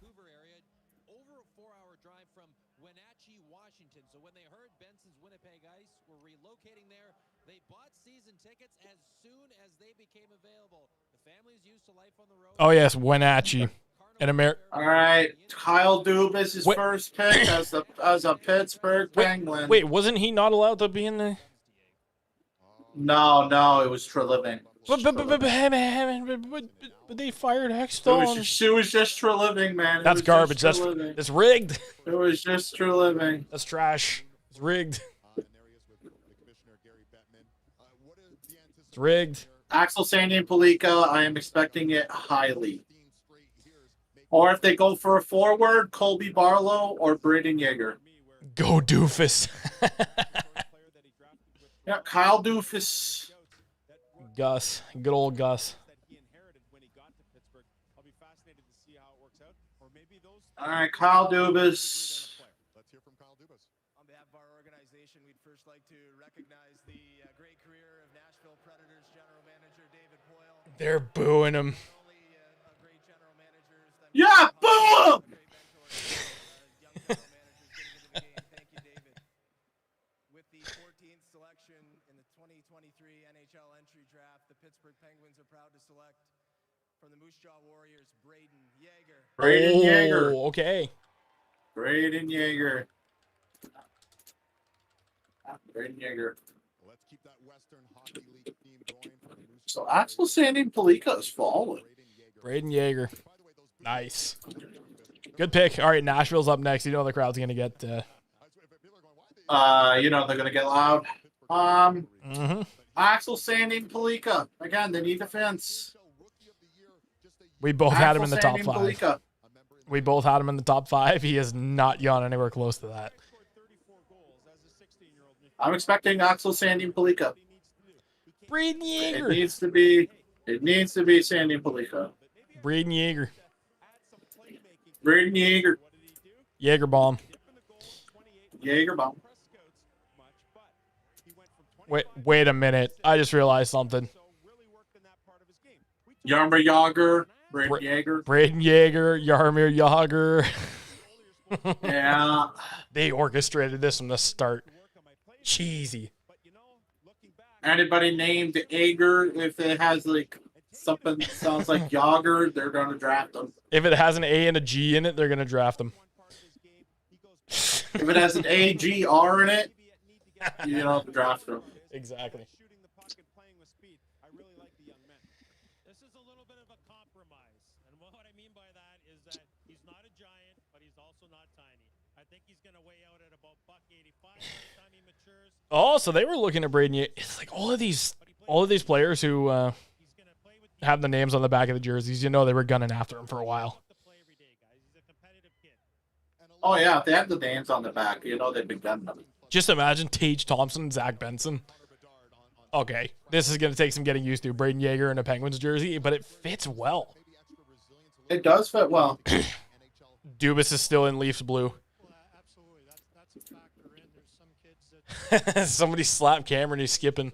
Vancouver area, over a 4-hour drive from Wenatchee, Washington. So when they heard Benson's Winnipeg Ice were relocating there, they bought season tickets as soon as they became available. The family's used to life on the road. Oh, yes, Wenatchee. An All right, Kyle Dubas' first pick as a Pittsburgh Penguin. Wait, wasn't he not allowed to be in the... No, it was Treliving. But they fired Hextall. It was just Treliving, man. That's garbage. That's rigged. It was just Treliving. That's trash. It's rigged. It's rigged. Axel Sandin Palika, I am expecting it highly. Or if they go for a forward, Colby Barlow or Braden Yeager. Go Doofus. Yeah, Kyle Doofus. Gus. Good old Gus. All right, Kyle Dubas. Let's hear from Kyle Dubas. On behalf of our organization, we'd first like to recognize the great career of Nashville Predators general manager David Poyle. They're booing him. Yeah, boom! With the 14th selection in the 2023 NHL entry draft, the Pittsburgh Penguins are proud to select from the Moose Jaw Warriors, Braden Yeager. Braden Yeager. Okay. Braden Yeager. Braden Yeager. Let's keep that Western Hockey League theme going for the Moose So Axel Sandin Palika is falling. Braden Yeager. Nice. Good pick. All right, Nashville's up next. You know the crowd's going to get... You know they're gonna get loud. Axel Sandin Palika. Again, they need defense. We both had him in the top Axel 5. Sandin Palika. We both had him in the top 5. He has not gone anywhere close to that. I'm expecting Axel Sandin Palika. Braden Yeager. It needs to be Sandin Palika. Braden Yeager. Braden Yeager. Yeager bomb. Yeager bomb. Wait a minute. I just realized something. Yarmer Yager. Braden Yeager. Braden Yeager. Yarmir Yager. Yeah. They orchestrated this from the start. Cheesy. Anybody named Ager, if it has like something that sounds like Yager, they're gonna draft them. If it has an A and a G in it, they're gonna draft them. If it has an A, G, R in it, you don't have to draft them. Exactly. This is a little bit of a compromise. And what I mean by that is that he's not a giant, but he's also not tiny. I think he's going to weigh out at about $185 by the time he matures. Oh, so they were looking at Braden Yeager. It's like all of these players who have the names on the back of the jerseys, you know they were gunning after him for a while. Oh yeah, if they have the names on the back, you know they've been gunning them. Just imagine Tage Thompson, Zach Benson. Okay, this is going to take some getting used to. Braden Yeager in a Penguins jersey, but it fits well. It does fit well. Dubas is still in Leafs blue. Somebody slapped Cameron, he's skipping.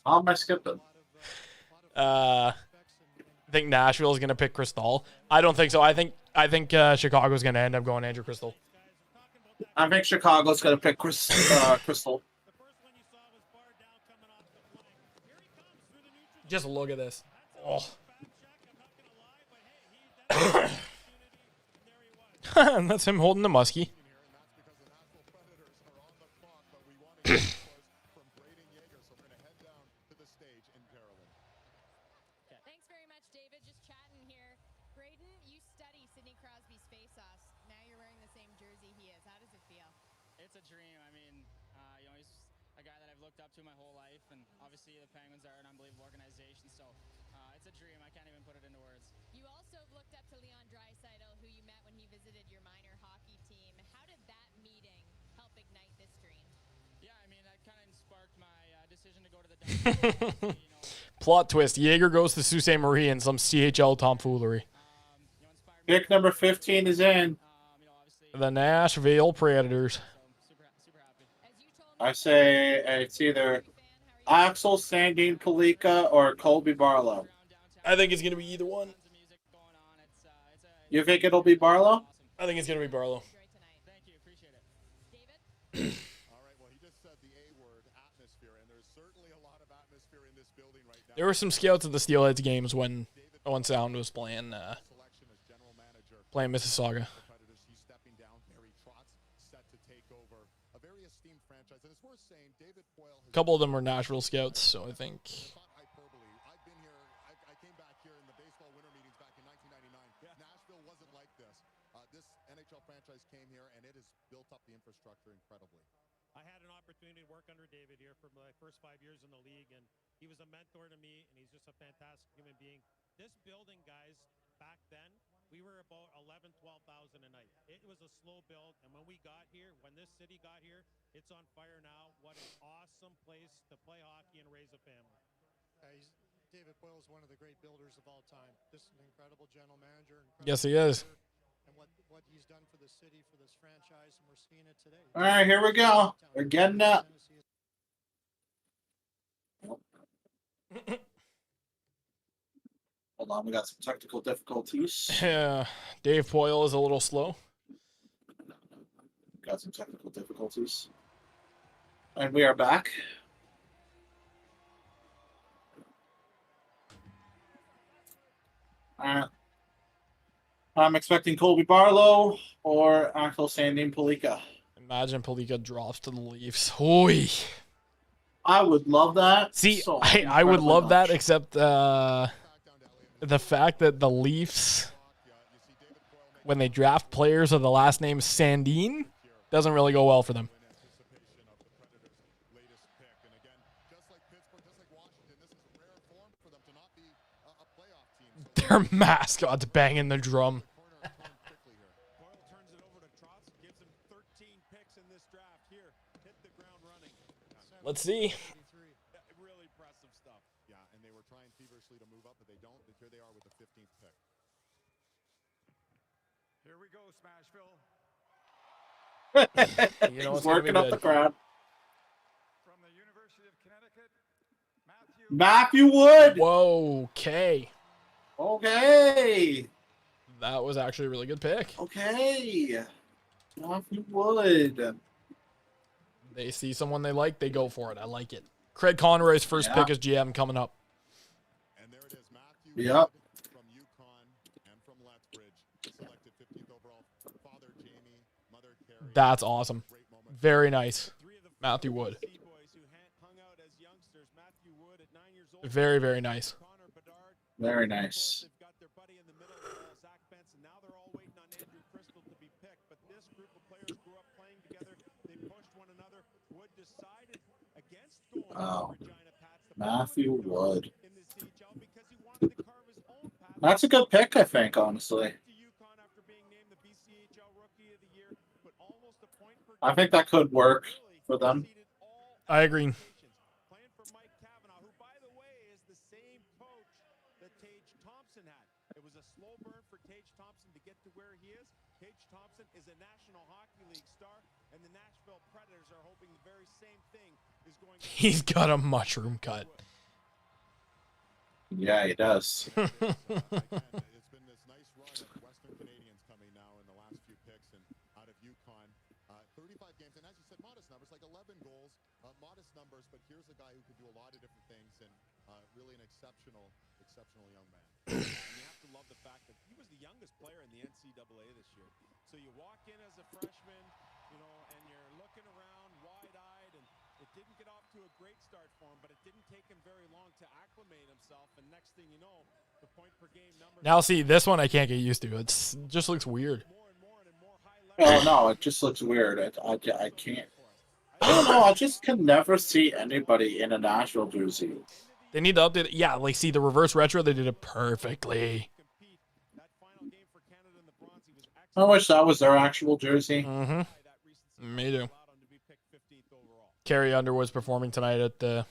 How am I skipping? I think Nashville is going to pick Crystal. I don't think so. I think Chicago's going to end up going Andrew Crystal. I think Chicago's going to pick Crystal. Just look at this. Oh. That's him holding the muskie. Thanks very much, David. Just chatting here. Braden, you study Sidney Crosby's face-offs. Now you're wearing the same jersey he is. How does it feel? It's a dream. I mean, he's a guy that I've looked up to my whole life, and obviously the Penguins are an unbelievable organization, so it's a dream. I can't even put it into words. You also have looked up to Leon Draisaitl, who you met when he visited your minor hockey team. How did that meeting help ignite this dream? Yeah, I mean, that kind of sparked my decision to go to the Plot twist. Yeager goes to Sault Ste. Marie in some CHL tomfoolery. Pick number 15 is in. The Nashville Predators. I say it's either Axel Sandin Palika or Colby Barlow. I think it's going to be either one. You think it'll be Barlow? I think it's going to be Barlow. There were some scouts at the Steelheads games when Owen Sound was playing Mississauga. A couple of them were Nashville scouts, so I think. Nashville wasn't like this. This NHL franchise came here and it has built up the infrastructure incredibly. I had an opportunity to work under David here for my first 5 years in the league, and he was a mentor to me, and he's just a fantastic human being. This building, guys, back then, we were about 11, 12,000 a night. It was a slow build, and when we got here, when this city got here, it's on fire now. What an awesome place to play hockey and raise a family. David Boyle is one of the great builders of all time. Just an incredible general manager. Yes, he is. And what he's done for the city, for this franchise, and we're seeing it today. All right, here we go. We're getting up. Hold on, we got some technical difficulties. Yeah, Dave Poyle is a little slow. Got some technical difficulties. And we are back. I'm expecting Colby Barlow or Axel Sandin Palika. Imagine Palika drops to the Leafs. Hoy. I would love that. See, so I would incredibly love that, much. except the fact that the Leafs, when they draft players of the last name Sandin, doesn't really go well for them. Their mascot's banging the drum. Let's see. Really impressive stuff. Yeah, and they were trying feverishly to move up, but they don't. Here they are with the 15th pick. Here we go, Smashville. You know He's it's gonna be working up good. the crowd. From the University of Connecticut, Matthew Wood. Whoa, okay. Okay. That was actually a really good pick. Okay. Matthew Wood. They see someone they like, they go for it. I like it. Craig Conroy's first pick as GM coming up. And there it is, Matthew Yep. Wood from UConn and from Lethbridge, selected 15th overall. Father Jamie, mother Carrie. That's awesome. Very nice. Matthew Wood. Very, very nice. Very nice. Oh, Matthew Wood. That's a good pick, I think, honestly. I think that could work for them. I agree. It was a slow burn for Tage Thompson to get to where he is. Tage Thompson is a National Hockey League star, and the Nashville Predators are hoping the very same thing is going to He's got a mushroom cut. Yeah, he does. It's been this nice run of Western Canadians coming now in the last few picks and out of UConn. 35 games, and as you said, modest numbers, like 11 goals, modest numbers, but here's a guy who can do a lot of different things and really an exceptional young man. And you have to love the fact that he was the youngest player in the NCAA this year. So you walk in as a freshman, you know, and you're looking around wide-eyed, and it didn't get off to a great start for him, but it didn't take him very long to acclimate himself. And next thing you know, the point per game number. Now, see, this one I can't get used to. It just looks weird. Oh, no, it just looks weird. I can't. I don't know. I just can never see anybody in a Nashville jersey. They need to update it. Yeah, like, see, the reverse retro, they did it perfectly. I wish that was their actual jersey. Mm-hmm. Me too. Carrie Underwood's performing tonight at the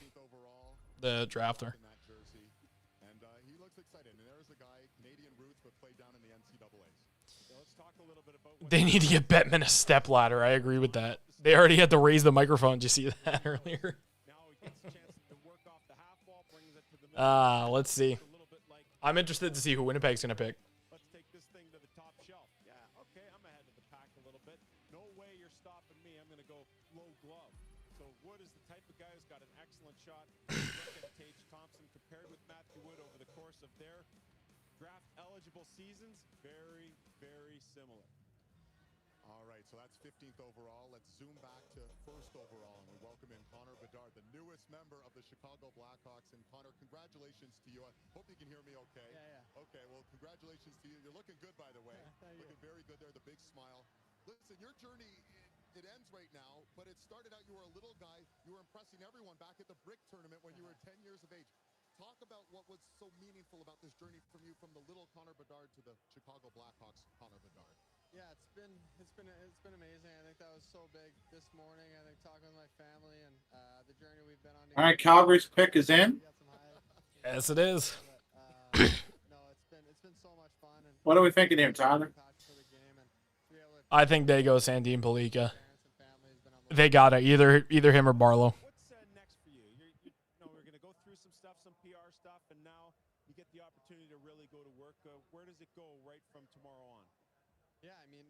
drafter. And he looks excited. And there's a guy, Canadian roots, but played down in the NCAAs. So let's talk a little bit about They need to get Bettman a step ladder. I agree with that. They already had to raise the microphone. Did you see that earlier? Let's see. I'm interested to see who Winnipeg's going to pick. Let's take this thing to the top shelf. Yeah, okay, I'm ahead of the pack a little bit. No way you're stopping me. I'm going to go low glove. So Wood is the type of guy who's got an excellent shot. Look at Tage Thompson compared with Matthew Wood over the course of their draft-eligible seasons. Very, very similar. All right, so that's 15th overall. Let's zoom back to first overall, and we welcome in Connor Bedard, the newest member of the Chicago Blackhawks. And Connor, congratulations to you. I hope you can hear me okay. Yeah. Okay, well, congratulations to you. You're looking good, by the way. Looking very good there, the big smile. Listen, your journey, it ends right now, but it started out, you were a little guy. You were impressing everyone back at the Brick Tournament when you were 10 years of age. Talk about what was so meaningful about this journey from you, from the little Connor Bedard to the Chicago Blackhawks Connor Bedard. Yeah, it's been amazing. I think that was so big this morning. I think talking with my family and the journey we've been on. All right, Calgary's pick is in. Yes, it is. No, it's been so much fun. And What are we thinking here, Tyler? I think they go Sandin Palika. They got it. Either him or Barlow. What's next for you? We're going to go through some stuff, some PR stuff, and now you get the opportunity to really go to work. Where does it go right from tomorrow on? Yeah, I mean,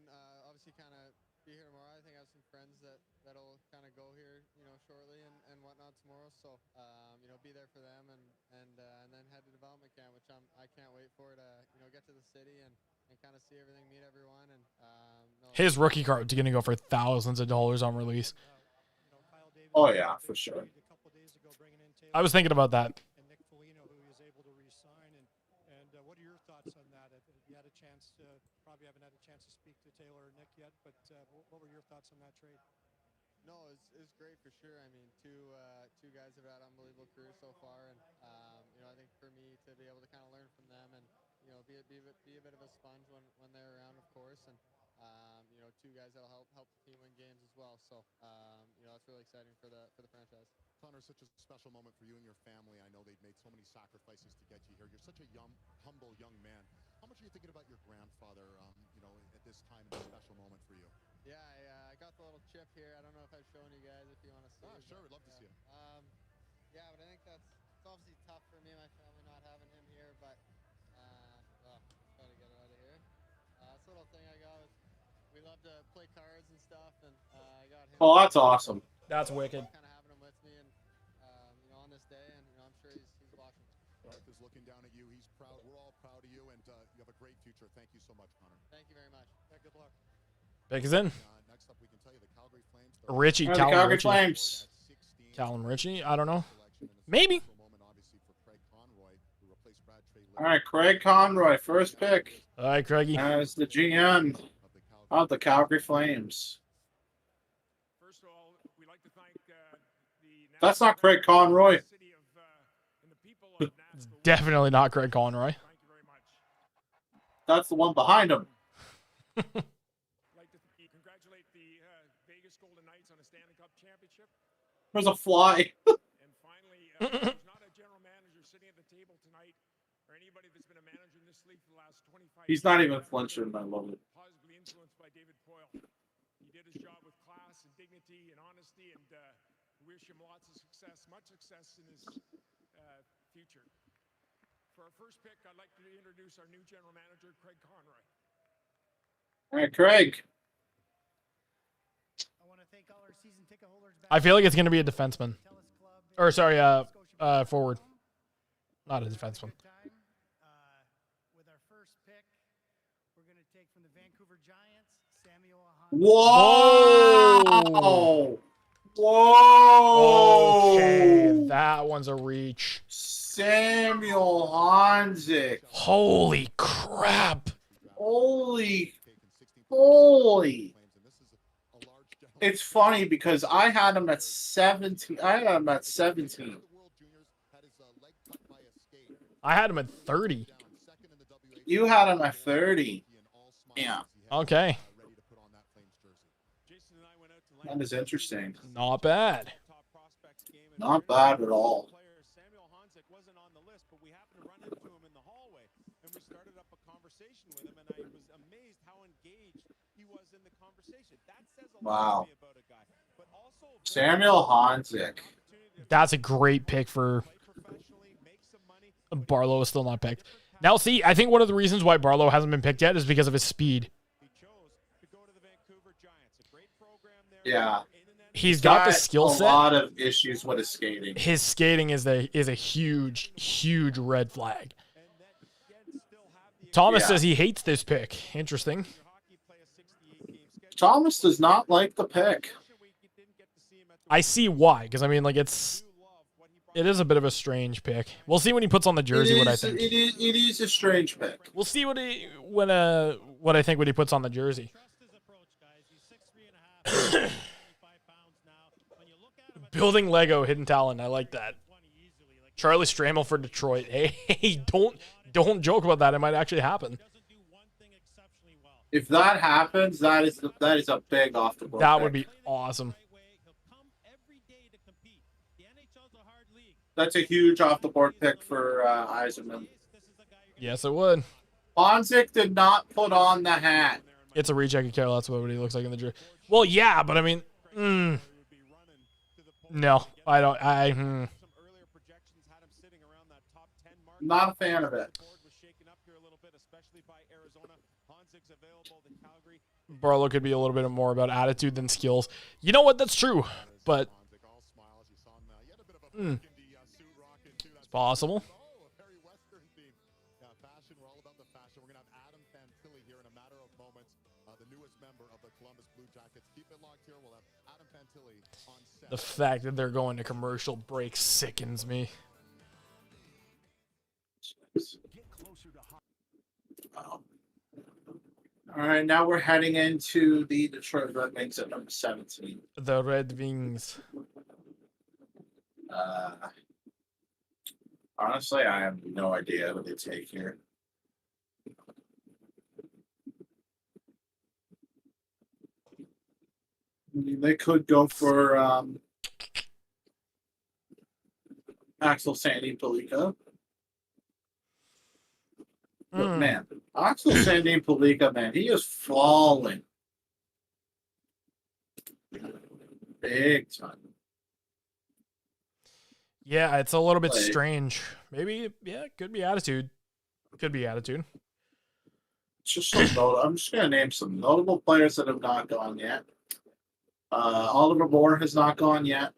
obviously kind of be here tomorrow. I think I have some friends that'll kind of go here, shortly and whatnot tomorrow. So, be there for them and then head to development camp, which I can't wait for to, get to the city and kind of see everything, meet everyone. And His rookie card is going to go for thousands of dollars on release. Oh yeah, for sure. I was thinking about that. And Nick Foligno, who he was able to re-sign. And what are your thoughts on that? You had a chance to, probably haven't had a chance to speak to Taylor or Nick yet, but what were your thoughts on that trade? No, it's great for sure. I mean, two guys have had unbelievable careers so far, and I think for me to be able to kind of learn from them and be a bit of a sponge when they're around, of course, and two guys that'll help the team win games as well. So that's really exciting for the franchise. Connor, such a special moment for you and your family. I know they've made so many sacrifices to get you here. You're such a humble young man. How much are you thinking about your grandfather, at this time, in this special moment for you? Yeah, I got the little chip here. I don't know if I've shown you guys if you want to see it. Sure, we'd love to see it. Yeah, but I think it's obviously tough for me and my family not having him here, but try to get it out of here. This little thing I got we love to play cards and stuff, and I got him. Oh, that's awesome. That's wicked. Kind of having him with me, and on this day, and I'm sure he's watching. Garth is looking down at you. He's proud. We're all proud of you, and you have a great future. Thank you so much, Connor. Thank you very much. Yeah, good luck. Pick is in. Next up, we can tell you the Calgary Flames. Richie, the Callum Calgary Richie. Flames. Callum Richie? I don't know. Maybe. All right, Craig Conroy, first pick. All right, Craigie. As the GM of the Calgary Flames. First of all, we'd like to thank That's not Craig Conroy. It's definitely not Craig Conroy. That's the one behind him. I'd like to congratulate the Vegas Golden Knights on a Stanley Cup championship. There's a fly. And finally, there's not a general manager sitting at the table tonight or anybody that's been a manager in this league for the last 25 years. He's not even flinching. I love it. Positively influenced by David Poyle. He did his job with class and dignity and honesty, and we wish him lots of success, much success in his future. For our first pick, I'd like to introduce our new general manager, Craig Conroy. All right, Craig. I want to thank all our season ticket holders. I feel like it's going to be a defenseman. Or, sorry, forward. Not a defenseman. With our first pick, we're going to take from the Vancouver Giants, Samuel Whoa! Whoa! Okay, that one's a reach. Samuel Honzik. Holy crap. Holy. It's funny because I had him at 17. I had him at 17. I had him at 30. You had him at 30. Yeah. Okay. That is interesting. Not bad. Not bad at all. Samuel Honzik wasn't on the list, but we happened to run into him in the hallway, and we started up a conversation with him, and I was amazed how engaged he was in the conversation. That says a lot to me about a guy. But also Samuel Honzik. That's a great pick for Barlow is still not picked. Now, see, I think one of the reasons why Barlow hasn't been picked yet is because of his speed. Yeah. He's got the skill set. A lot of issues with his skating. His skating is a huge red flag. Thomas says he hates this pick. Interesting. Thomas does not like the pick. I see why, because I mean, like it is a bit of a strange pick. We'll see when he puts on the jersey what I think. It is a strange pick. We'll see what I think when he puts on the jersey. Building Lego, hidden talent. I like that. Charlie Stramel for Detroit. Hey, don't joke about that. It might actually happen. If that happens, that is a big off the board. That would be awesome. That's a huge off the board pick for Eisenman. Yes, it would. Honzik did not put on the hat. It's a reach. I could care less about what he looks like in the jersey. Well, yeah, but I mean, no, I don't. Not a fan of it. Barlow could be a little bit more about attitude than skills. You know what? That's true, but it's possible. The fact that they're going to commercial break sickens me. All right, now we're heading into the Detroit Red Wings at number 17. The Red Wings. Honestly, I have no idea what they take here. I mean, they could go for Axel Sandy Palika. But man, Axel Sandy Palika, man, he is falling big time. Yeah, it's a little bit strange. Maybe, yeah, could be attitude. Could be attitude. It's just some I'm just gonna name some notable players that have not gone yet. Oliver Moore has not gone yet.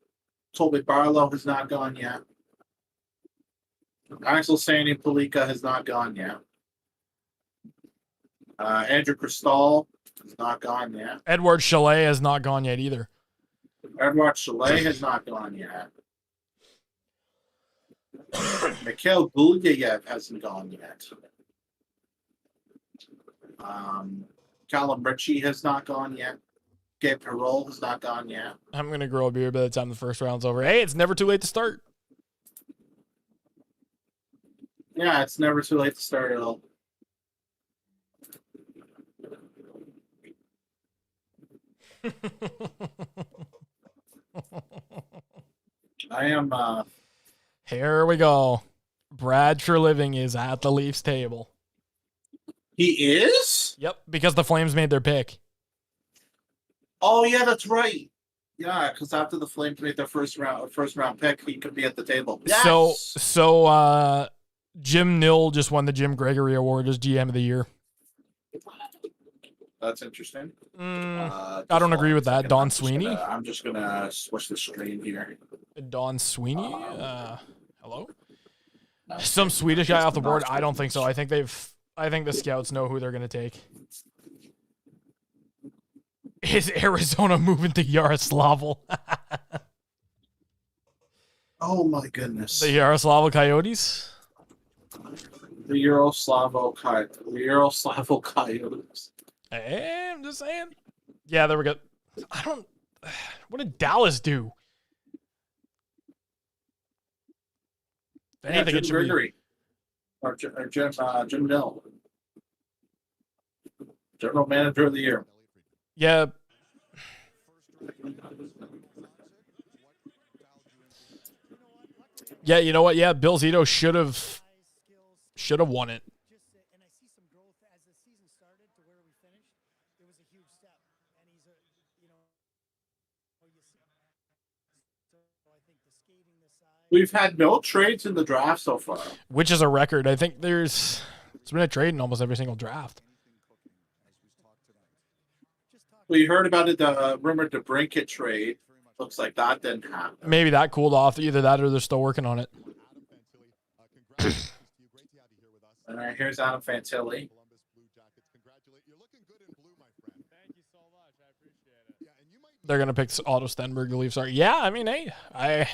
Toby Barlow has not gone yet. Axel Sandy Palika has not gone yet. Andrew Cristal has not gone yet. Edward Chalet has not gone yet either. Edward Chalet has not gone yet. Mikhail Gulyayev hasn't gone yet. Callum Ritchie has not gone yet. Gabe Perreault has not gone yet. I'm going to grow a beard by the time the first round's over. Hey, it's never too late to start. Yeah, it's never too late to start at all. I am. Here we go. Brad Treliving is at the Leafs table. He is? Yep, because the Flames made their pick. Oh yeah, that's right. Yeah, because after the Flames made their first round pick, he could be at the table. Yes! So Jim Nill just won the Jim Gregory Award as GM of the Year. That's interesting. I don't agree with that. Don Sweeney? I'm just gonna switch the screen here. Don Sweeney? Hello? Some Swedish guy off the board? I don't think so. I think the scouts know who they're gonna take. Is Arizona moving to Yaroslavl? Oh my goodness. The Yaroslavl Coyotes? The Yaroslavl Coyotes. Hey, I'm just saying. Yeah, there we go. What did Dallas do? If anything, Jim it should Gregory. Or Jim Nill. General Manager of the Year. Yeah. Yeah, you know what? Yeah, Bill Zito should have won it. We've had no trades in the draft so far. Which is a record. I think it's been a trade in almost every single draft. We heard about it, the rumored DeBrincat trade. Looks like that didn't happen. Maybe that cooled off. Either that or they're still working on it. All right, here's Adam Fantilli. They're going to pick Otto Stenberg, the Leafs are. Yeah, I mean, hey, I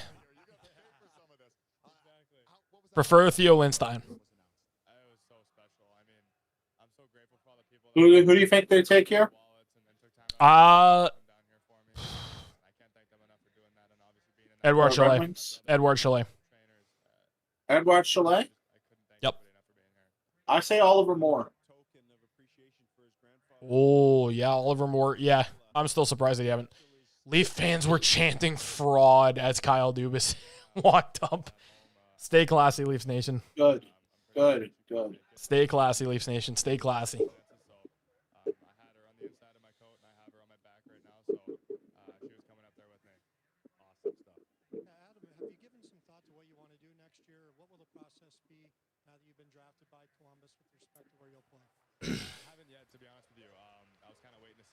prefer Theo Lindstein. Who do you think they take here? Edward Chalet. Edward Chalet. Edward Chalet? Yep. I say Oliver Moore. Oh, yeah, Oliver Moore. Yeah, I'm still surprised they haven't. Leaf fans were chanting fraud as Kyle Dubas walked up. Stay classy, Leafs Nation. Good. Stay classy, Leafs Nation. Stay classy.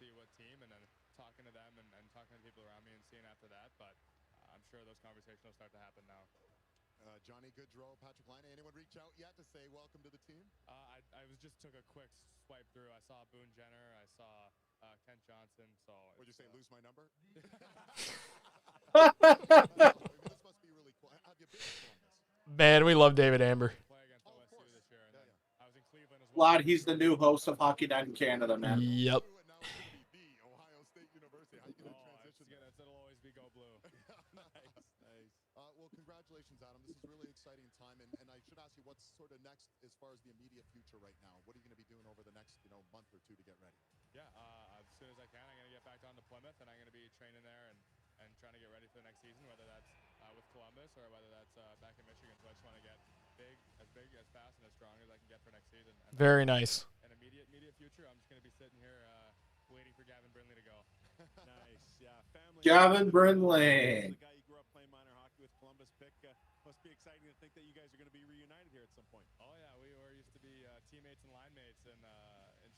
see what team, and then talking to them and talking to people around me and seeing after that. But I'm sure those conversations will start to happen now. Johnny Goodrow, Patrick Laine, anyone reach out yet to say welcome to the team? I was just took a quick swipe through. I saw Boone Jenner. I saw Kent Johnson. So would you say lose my number? This must be really cool. Have you been to Columbus? Man, we love David Amber. Play against OSU this year, and then I was in Cleveland as well. Glad he's the new host of Hockey Night in Canada, man. Yep. Ohio State University. How you going to transition? It'll always be go blue. Nice. Well, congratulations, Adam. This is really exciting time, and I should ask you what's sort of next as far as the immediate future right now. What are you going to be doing over the next month or two to get ready? Yeah, as soon as I can, I'm going to get back down to Plymouth, and I'm going to be training there and trying to get ready for the next season, whether that's with Columbus or whether that's back in Michigan. So I just want to get big, as fast, and as strong as I can get for next season. And very nice. An immediate future, I'm just going to be sitting here waiting for Gavin Brindley to go. Nice, yeah. Family. Gavin Brindley. The guy you grew up playing minor hockey with, Columbus pick. Must be exciting to think that you guys are going to be reunited here at some point. Oh yeah, we used to be teammates and line mates in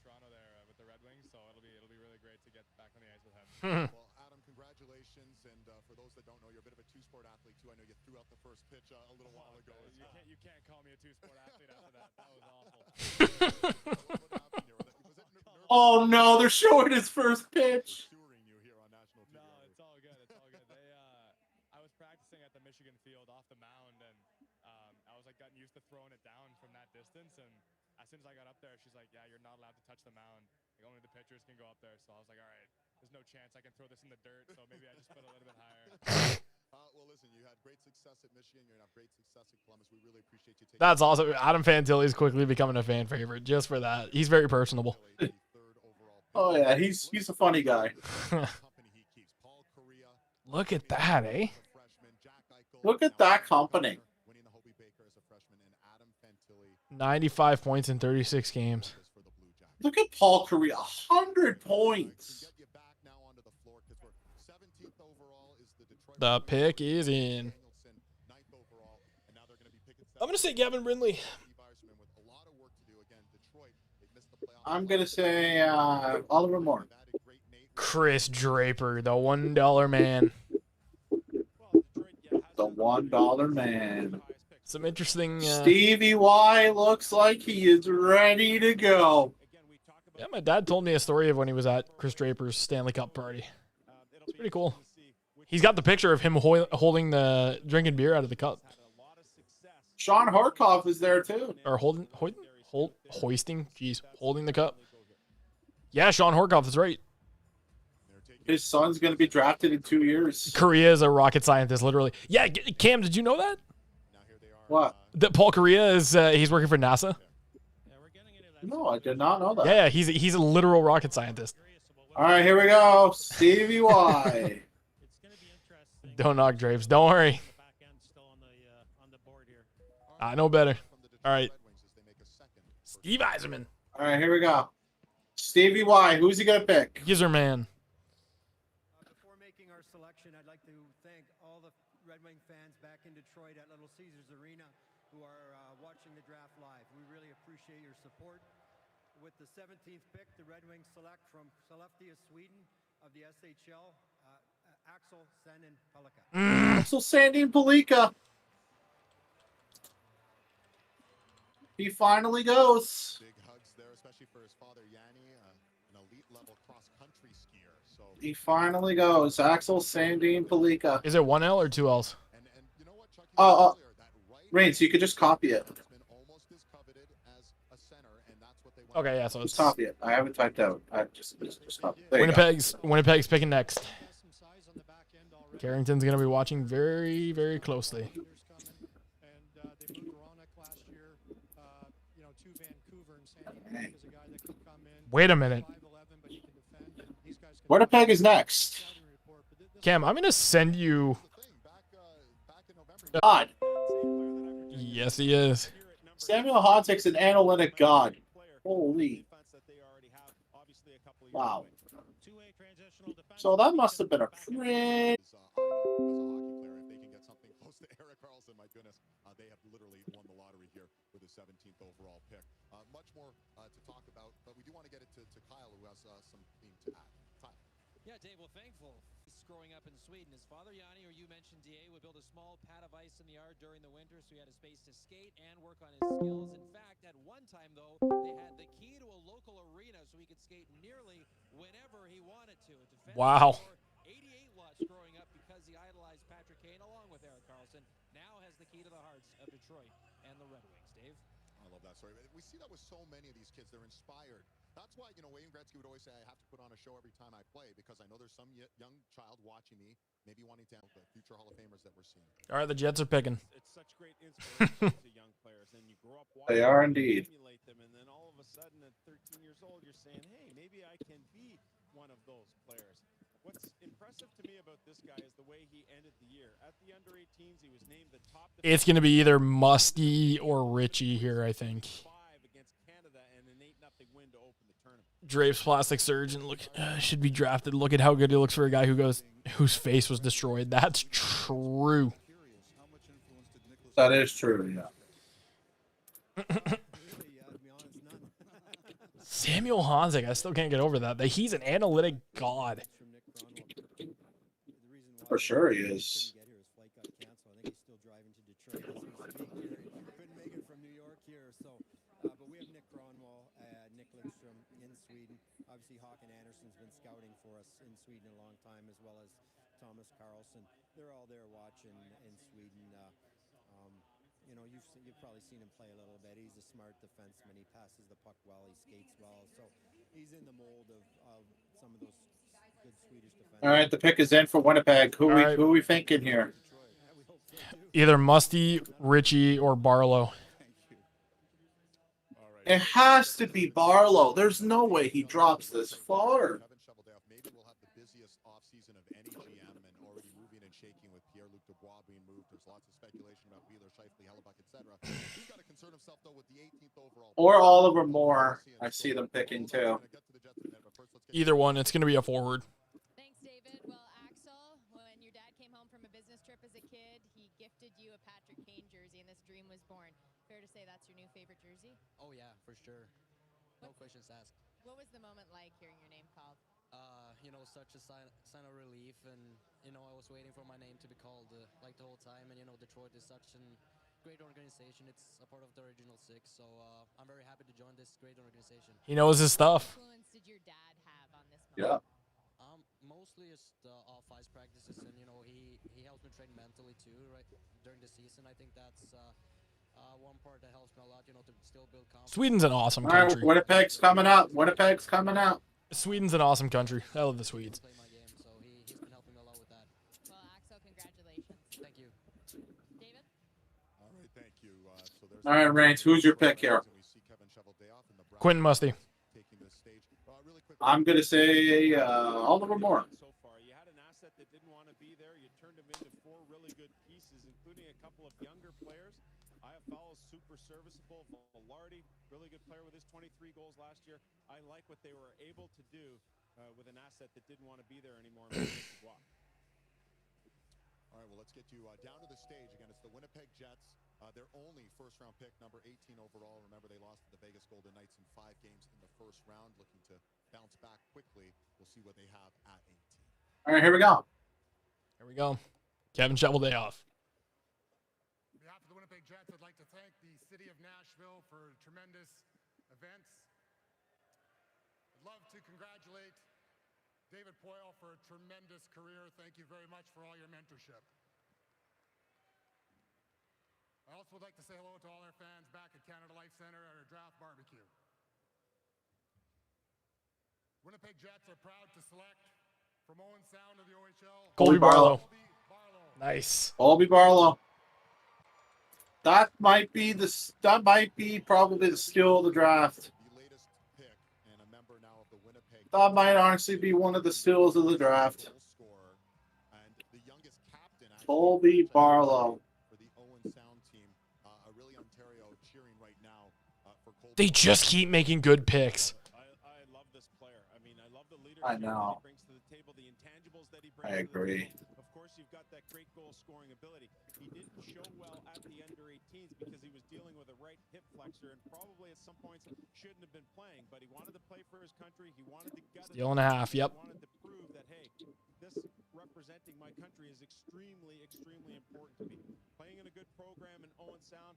Toronto there with the Red Wings. So it'll be really great to get back on the ice with him. Well, Adam, congratulations, and for those that don't know, you're a bit of a two-sport athlete too. I know you threw out the first pitch a little while ago. You can't call me a two-sport athlete after that. That was awful. Oh no, they're showing his first pitch. No, it's all good. It's all good. I was practicing at the Michigan field off the mound, and I was like gotten used to throwing it down from that distance. And as soon as I got up there, she's like, "Yeah, you're not allowed to touch the mound. Like, only the pitchers can go up there." So I was like, "All right, there's no chance I can throw this in the dirt." So maybe I just put it a little bit higher. Well, listen, you had great success at Michigan. You're going to have great success at Columbus. We really appreciate you taking. That's awesome. Adam Fantilli is quickly becoming a fan favorite just for that. He's very personable. Oh yeah, he's a funny guy. Look at that, eh? Look at that company. 95 points in 36 games. Look at Paul Correa, 100 points. The pick is in. I'm going to say Gavin Brindley. I'm going to say Oliver Moore. Chris Draper, the $1 man. The $1 man. Some interesting... Stevie Y looks like he is ready to go. Yeah, my dad told me a story of when he was at Chris Draper's Stanley Cup party. It's pretty cool. He's got the picture of him holding the drinking beer out of the cup. Sean Horkoff is there too. Or holding the cup. Yeah, Sean Horkoff is right. His son's going to be drafted in 2 years. Korea is a rocket scientist, literally. Yeah, Cam, did you know that? What? That Paul Korea is he's working for NASA. No, I did not know that. Yeah, he's a literal rocket scientist. All right, here we go. Stevie Y. Don't knock drapes. Don't worry. I know better. All right. Steve Yzerman. All right, here we go. Stevie Y. Who's he going to pick? Yzerman. Before making our selection, I'd like to thank all the Red Wing fans back in Detroit at Little Caesars Arena who are watching the draft live. We really appreciate your support. With the 17th pick, the Red Wings select from Sollefteå, Sweden of the SHL, Axel Sandin Pellikka. Axel Sandin Pellikka. He finally goes. Big hugs there, especially for his father Yanni, an elite level cross country skier. So He finally goes. Axel Sandin Pellikka. Is it one L or two L's? Oh, Rain, so you could just copy it. Okay, yeah, so Just it's copy it. I haven't typed out. I just copy it. There you go. Winnipeg's picking next. Carrington's gonna be watching very, very closely. Wait a minute. Winnipeg is next. Cam, I'm gonna send you. God. Yes, he is. Samuel Hontek's an analytic god. Holy. Wow. So that must have been a pretty... They have literally won the lottery here with the 17th overall pick. Much more to talk about, but we do want to get it to Kyle, who has some theme to add. Yeah, Dave, well, thankful. He's growing up in Sweden. His father, Yanni, or you mentioned, DA, would build a small pad of ice in the yard during the winter so he had a space to skate and work on his skills. In fact, at one time, though, they had the key to a local arena so he could skate nearly whenever he wanted to. A defenseman Wow. scored 88 watts growing up because he idolized Patrick Kane along with Erik Karlsson. Now has the key to the hearts of Detroit and the Red Wings. Dave? I love that story. We see that with so many of these kids. They're inspired. That's why, Wayne Gretzky would always say, I have to put on a show every time I play because I know there's some young child watching me, maybe wanting to help the future Hall of Famers that we're seeing. All right, the Jets are picking. It's such great inspiration to young players, and you grow up watching They are them, indeed. emulate them, and then all of a sudden at 13 years old, you're saying, hey, maybe I can be one of those players. What's impressive to me about this guy is the way he ended the year. At the under-18s, he was named the top. It's going to be either Musty or Richie here, I think. Against Canada and an 8-0 win to open the tournament. Drapes plastic surgeon should be drafted. Look at how good he looks for a guy whose face was destroyed. That's true. That is true, yeah. Samuel Honzek, I still can't get over that. He's an analytic god. For sure he is. Couldn't make it from New York here, so but we have Nick Gronwall, Nick Lindstrom in Sweden. Obviously, Håkan Andersson's been scouting for us in Sweden a long time, as well as Thomas Karlsson. They're all there watching in Sweden. You've probably seen him play a little bit. He's a smart defenseman. He passes the puck well. He skates well. So he's in the mold of some of those good Swedish defensemen. All right, the pick is in for Winnipeg. Who are we thinking here? Either Musty, Richie, or Barlow. It has to be Barlow. There's no way he drops this far. Maybe we'll have the busiest offseason of any GM and already moving and shaking with Pierre-Luc Dubois being moved. There's lots of speculation about Wheeler, Scheifele, Hellebuck, etc. He's got to concern himself, though, with the 18th overall. Or Oliver Moore. I see them picking too. Either one. It's going to be a forward. Thanks, David. Well, Axel, when your dad came home from a business trip as a kid, he gifted you a Patrick Kane jersey, and this dream was born. Fair to say that's your new favorite jersey? Oh, yeah, for sure. No questions asked. What was the moment like hearing your name called? Such a sign of relief, and, I was waiting for my name to be called like the whole time, and, Detroit is such a great organization. It's a part of the original six, so I'm very happy to join this great organization. He knows his stuff. What influence did your dad have on this Yeah. moment? Mostly just off-ice practices, and, he helps me train mentally, too, right, during the season. I think that's one part that helps me a lot, to still build confidence. Sweden's an awesome All right, country. Winnipeg's coming out. Winnipeg's coming out. Sweden's an awesome country. I love the Swedes. Play my game, so he's been helping me a lot with that. Well, Axel, congratulations. Thank you. David? All right, thank you. All right, Reigns, who's your pick here? Quentin Musty. I'm going to say Oliver Moore. So far, you had an asset that didn't want to be there. You turned him into 4 really good pieces, including a couple of younger players. Iafallo's super serviceable. Velarde, really good player with his 23 goals last year. I like what they were able to do with an asset that didn't want to be there anymore. All right, well, let's get you down to the stage. Again, it's the Winnipeg Jets. Their only first-round pick, number 18 overall. Remember, they lost to the Vegas Golden Knights in 5 games in the first round, looking to bounce back quickly. We'll see what they have at 18. All right, here we go. Here we go. Kevin Shoveldayoff. On behalf of the Winnipeg Jets, I'd like to thank the city of Nashville for tremendous events. I'd love to congratulate David Poile for a tremendous career. Thank you very much for all your mentorship. I also would like to say hello to all our fans back at Canada Life Center at our draft barbecue. Winnipeg Jets are proud to select from Owen Sound of the OHL. Colby Barlow. Nice. Colby Barlow. That might be probably the steal of the draft. That might honestly be one of the steals of the draft. Colby Barlow. They just keep making good picks. I love this player. I mean, I love the leadership I know. that he brings to the table, the intangibles that he brings I to the agree. table. Of course, you've got that great goal-scoring ability. He didn't show well at the under-18s because he was dealing with a right hip flexor and probably at some points shouldn't have been playing, but he wanted to play for his country. He wanted to gut it. Steal and a half, yep. He wanted to prove that, hey, extremely important to me. Playing in a good program in Owen Sound.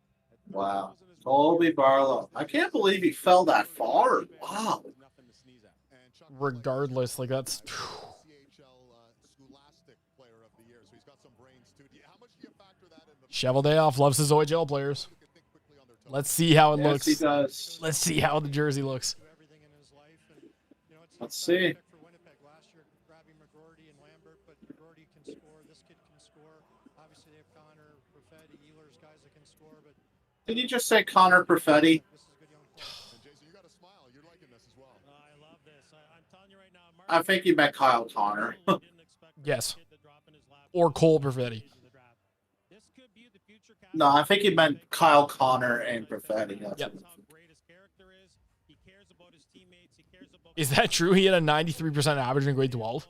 Wow. Colby Barlow. I can't believe he fell that far. Wow. Regardless, like that's. Shovel day off. Loves his OHL players. Let's see how it looks. He does. Let's see how the jersey looks. Let's see. Did you just say Connor Perfetti? I think you meant Kyle Connor. Yes. Or Cole Perfetti. No, I think he meant Kyle Connor and Perfetti. Yep. Is that true? He had a 93% average in grade 12?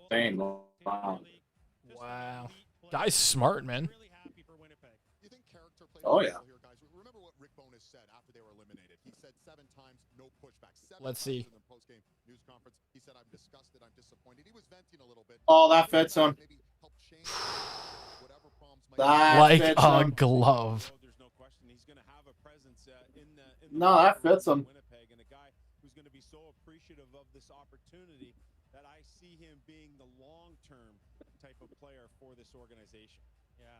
Dang, wow. Wow. Guy's smart, man. Oh, yeah. Let's see. Oh, that fits him. That Like fits a him. glove. No, that fits him. Who's going to be so appreciative of this opportunity that I see him being the long-term type of player for this organization. Yeah,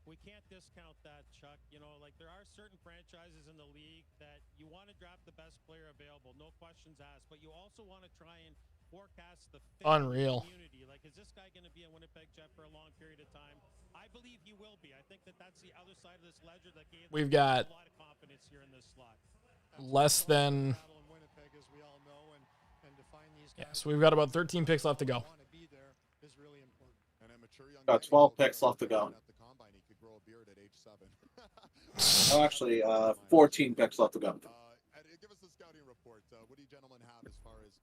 we can't discount that, Chuck. You know, like there are certain franchises in the league that you want to draft the best player available, no questions asked, but you also want to try and forecast the fit Unreal. community. Like, is this guy going to be a Winnipeg Jet for a long period of time? I believe he will be. I think that's the other side of this ledger that gave We've got a lot of confidence here in this slot. less than. Yeah, so we've got about 13 picks left to go. Got 12 picks left to go. Oh, actually, 14 picks left to go. Give us the scouting report. What do you gentlemen have as far as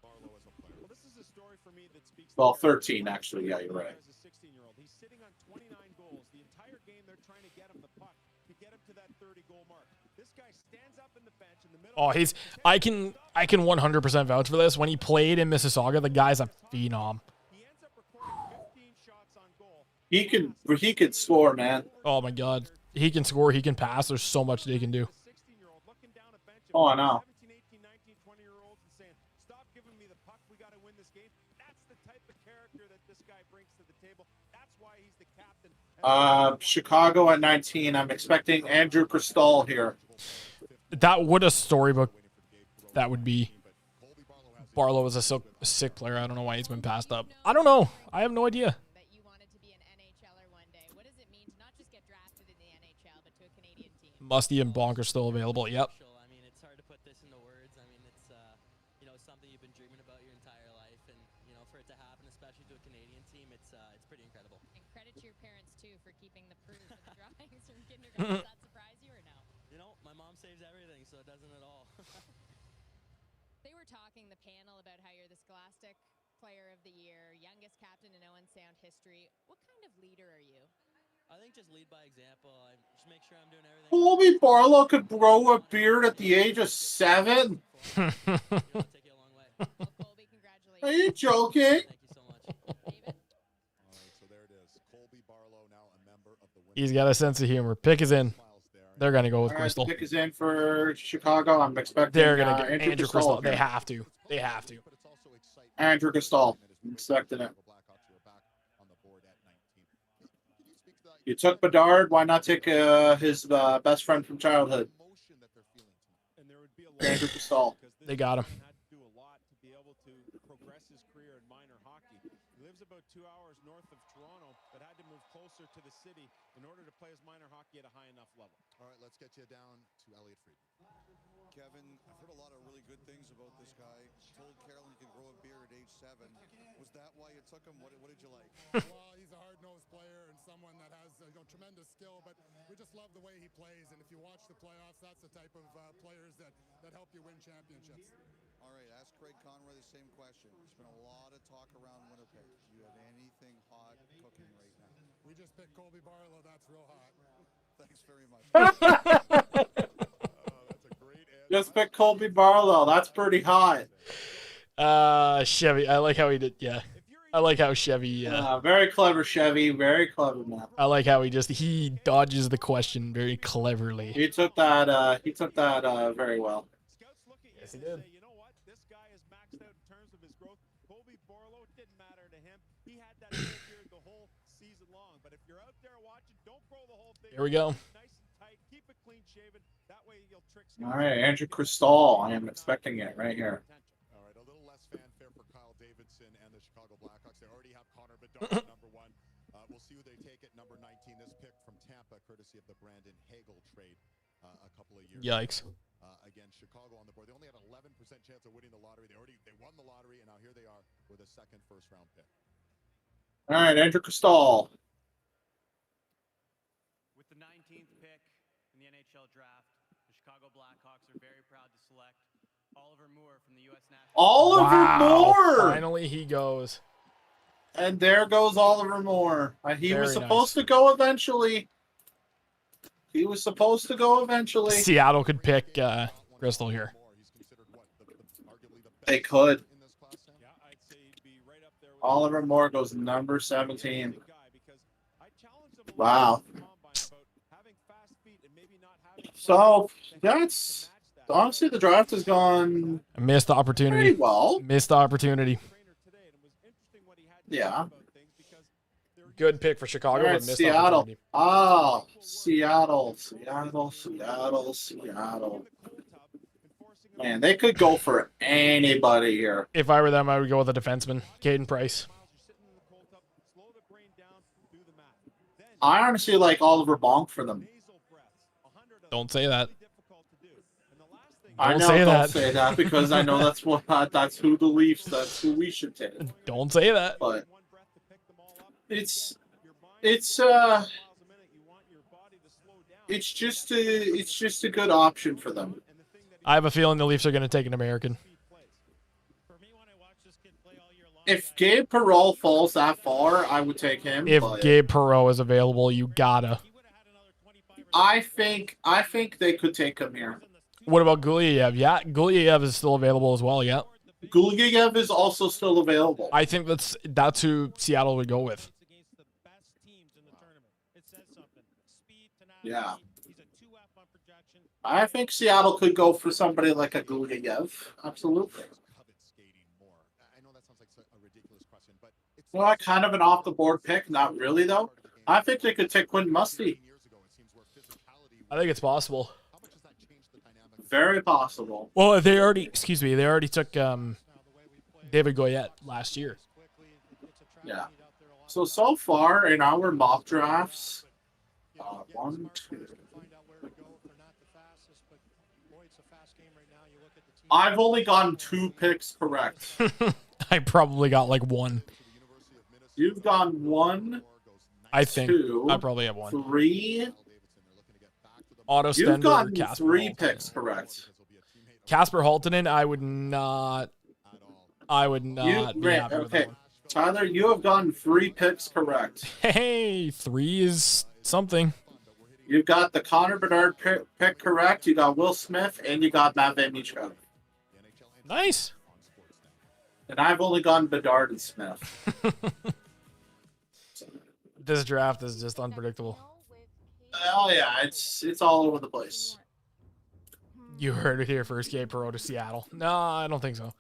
Barlow as a player? Well, this is a story for me that speaks. Well, 13 actually. Yeah, you're right. As a 16-year-old, he's sitting on 29 goals. The entire game, they're trying to get him the puck to get him to that 30-goal mark. This guy stands up in the bench in the middle. Oh, he's. I can 100% vouch for this. When he played in Mississauga, the guy's a phenom. He could score, man. Oh my God, he can score. He can pass. There's so much that he can do. Oh, I know. Stop giving me the puck. We got to win this game. That's the type of character that this guy brings to the table. That's why he's the captain. Chicago at 19. I'm expecting Andrew Cristall here. That would a storybook. That would be. Barlow is a sick player. I don't know why he's been passed up. I don't know. I have no idea. Musty and Bonk are still available. Yep. I mean, it's hard to put this into words. I mean, it's you know, something you've been dreaming about your entire life, and you know, for it to happen, especially to a Canadian team, it's pretty incredible. And credit to your parents too for keeping the proof of the drawings from kindergarten. Does that surprise you or no? You know, my mom saves everything, so it doesn't at all. They were talking the panel about how you're the Scholastic Player of the Year, youngest captain in Owen Sound history. What kind of leader are you? I think just lead by example. I just make sure I'm doing everything. Colby Barlow could grow a beard at the age of 7. Are you joking? He's got a sense of humor. Pick is in. They're gonna go with Crystal. Pick is in for Chicago. I'm expecting. They're gonna get Andrew Crystal. Here. They have to. They have to. Andrew Crystal. I'm expecting it. You took Bedard. Why not take his best friend from childhood? Andrew Crystal. They got him. He lives about 2 hours north of Toronto, but had to move closer to the city in order to play his minor hockey at a high enough level. All right, let's get you down to Elliot Friedman. Kevin, I've heard a lot of really good things about this guy. Told Carolyn he can grow a beard at age 7. Was that why you took him? What did you like? Well, he's a hard-nosed player and someone that has tremendous skill, but we just love the way he plays. And if you watch the playoffs, that's the type of players that help you win championships. All right, ask Craig Conroy the same question. There's been a lot of talk around Winnipeg. Do you have anything hot cooking right now? We just picked Colby Barlow. That's real hot. Thanks very much. Just pick Colby Barlow. That's pretty hot. Chevy. I like how he did. Yeah. If you're a I like how Chevy. Very clever, Chevy. Very clever, man. I like how he dodges the question very cleverly. He took that. He took that very well. Yes, he did. You know what? This guy is maxed out in terms of his growth. Colby Borlow, it didn't matter to him. He had that full beard the whole season long. But if you're out there watching, don't grow the whole thing. Here we go. Nice and tight. Keep it clean shaven. That way you'll trick. All right, Andrew Cristal. I am expecting it right here. All right, a little less fanfare for Kyle Davidson and the Chicago Blackhawks. They already have Connor Bedard at number 1. We'll see who they take at number 19. This pick from Tampa, courtesy of the Brandon Hagel trade a couple of years Yikes. ago. Again, Chicago on the board. They only had an 11% chance of winning the lottery. They won the lottery, and now here they are with a second first-round pick. All right, Andrew Cristal. With the 19th pick in the NHL draft, the Chicago Blackhawks are very proud to select Oliver Moore from the U.S. National. Oliver Moore! Finally, he goes. And there goes Oliver Moore. He Very was supposed to go eventually. He was supposed to go eventually. Seattle could pick Crystal here. They could. Oliver Moore goes number 17. Wow. So that's honestly the draft has gone Missed opportunity. pretty well. Missed opportunity. Yeah. Good pick for Chicago, All right, but missed Seattle. opportunity. Oh, Seattle. Man, they could go for anybody here. If I were them, I would go with a defenseman, Caden Price. I honestly like Oliver Bonk for them. Don't say that. I know, don't say that because I know that's who the Leafs. That's who we should take. Don't say that. But it's just a good option for them. I have a feeling the Leafs are going to take an American. If Gabe Perreault falls that far, I would take him. If but Gabe Perreault is available, you gotta. I think they could take him here. What about Gulyayev? Yeah, Gulyayev is still available as well. Yeah. Gulyayev is also still available. I think that's who Seattle would go with. Yeah. I think Seattle could go for somebody like a Gulyayev. Absolutely. Well, kind of an off-the-board pick. Not really, though. I think they could take Quinn Musty. I think it's possible. Very possible. Well, they already took David Goyette last year. Yeah. So far in our mock drafts, 1, 2. I've only gotten 2 picks correct. I probably got like 1. You've gone 1. I think 2, I probably have 1. 3. Auto You've Stender, gotten Casper 3 Haltinen. picks correct. Casper Haltinen, I would not be happy with that Okay, one. Tyler, you have gotten 3 picks correct. Hey, 3 is something. You've got the Connor Bedard pick correct. You got Will Smith, and you got Matvei Michkov. Nice. And I've only gone Bedard and Smith. This draft is just unpredictable. Oh yeah, it's all over the place. You heard it here first, Gabe Perreault to Seattle. No, I don't think so.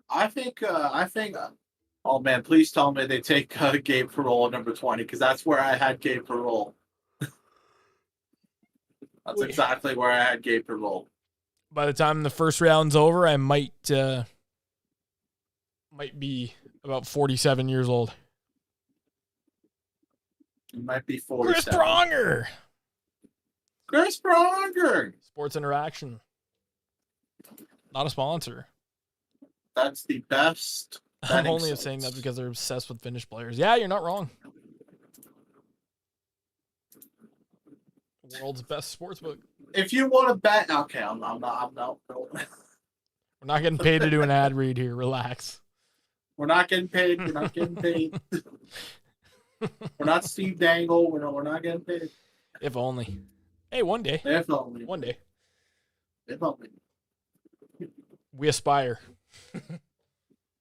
I think. Oh man, please tell me they take Gabe Perreault at number 20 because that's where I had Gabe Perreault. That's exactly where I had Gabe Perreault. By the time the first round's over, I might be about 47 years old. You might be 47. Chris Pronger. Chris Pronger. Sports Interaction. Not a sponsor. That's the best. I'm only saying that because they're obsessed with Finnish players. Yeah, you're not wrong. World's best sports book. If you want to bet, okay, I'm not. We're not getting paid to do an ad read here. Relax. We're not getting paid. We're not getting paid. We're not Steve Dangle. We're not getting paid. If only. Hey, one day. If only. One day. If only. We aspire.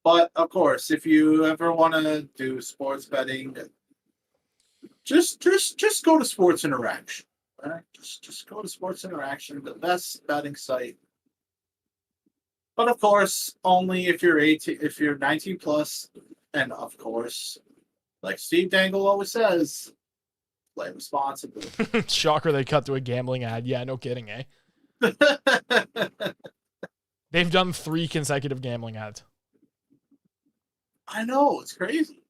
But of course, if you ever want to do sports betting, just go to Sports Interaction. All right? Just go to Sports Interaction, the best betting site. But of course, only if you're 18, if you're 19 plus, and of course, like Steve Dangle always says, play responsibly. Shocker, they cut to a gambling ad. Yeah, no kidding, eh? They've done 3 consecutive gambling ads. I know, it's crazy.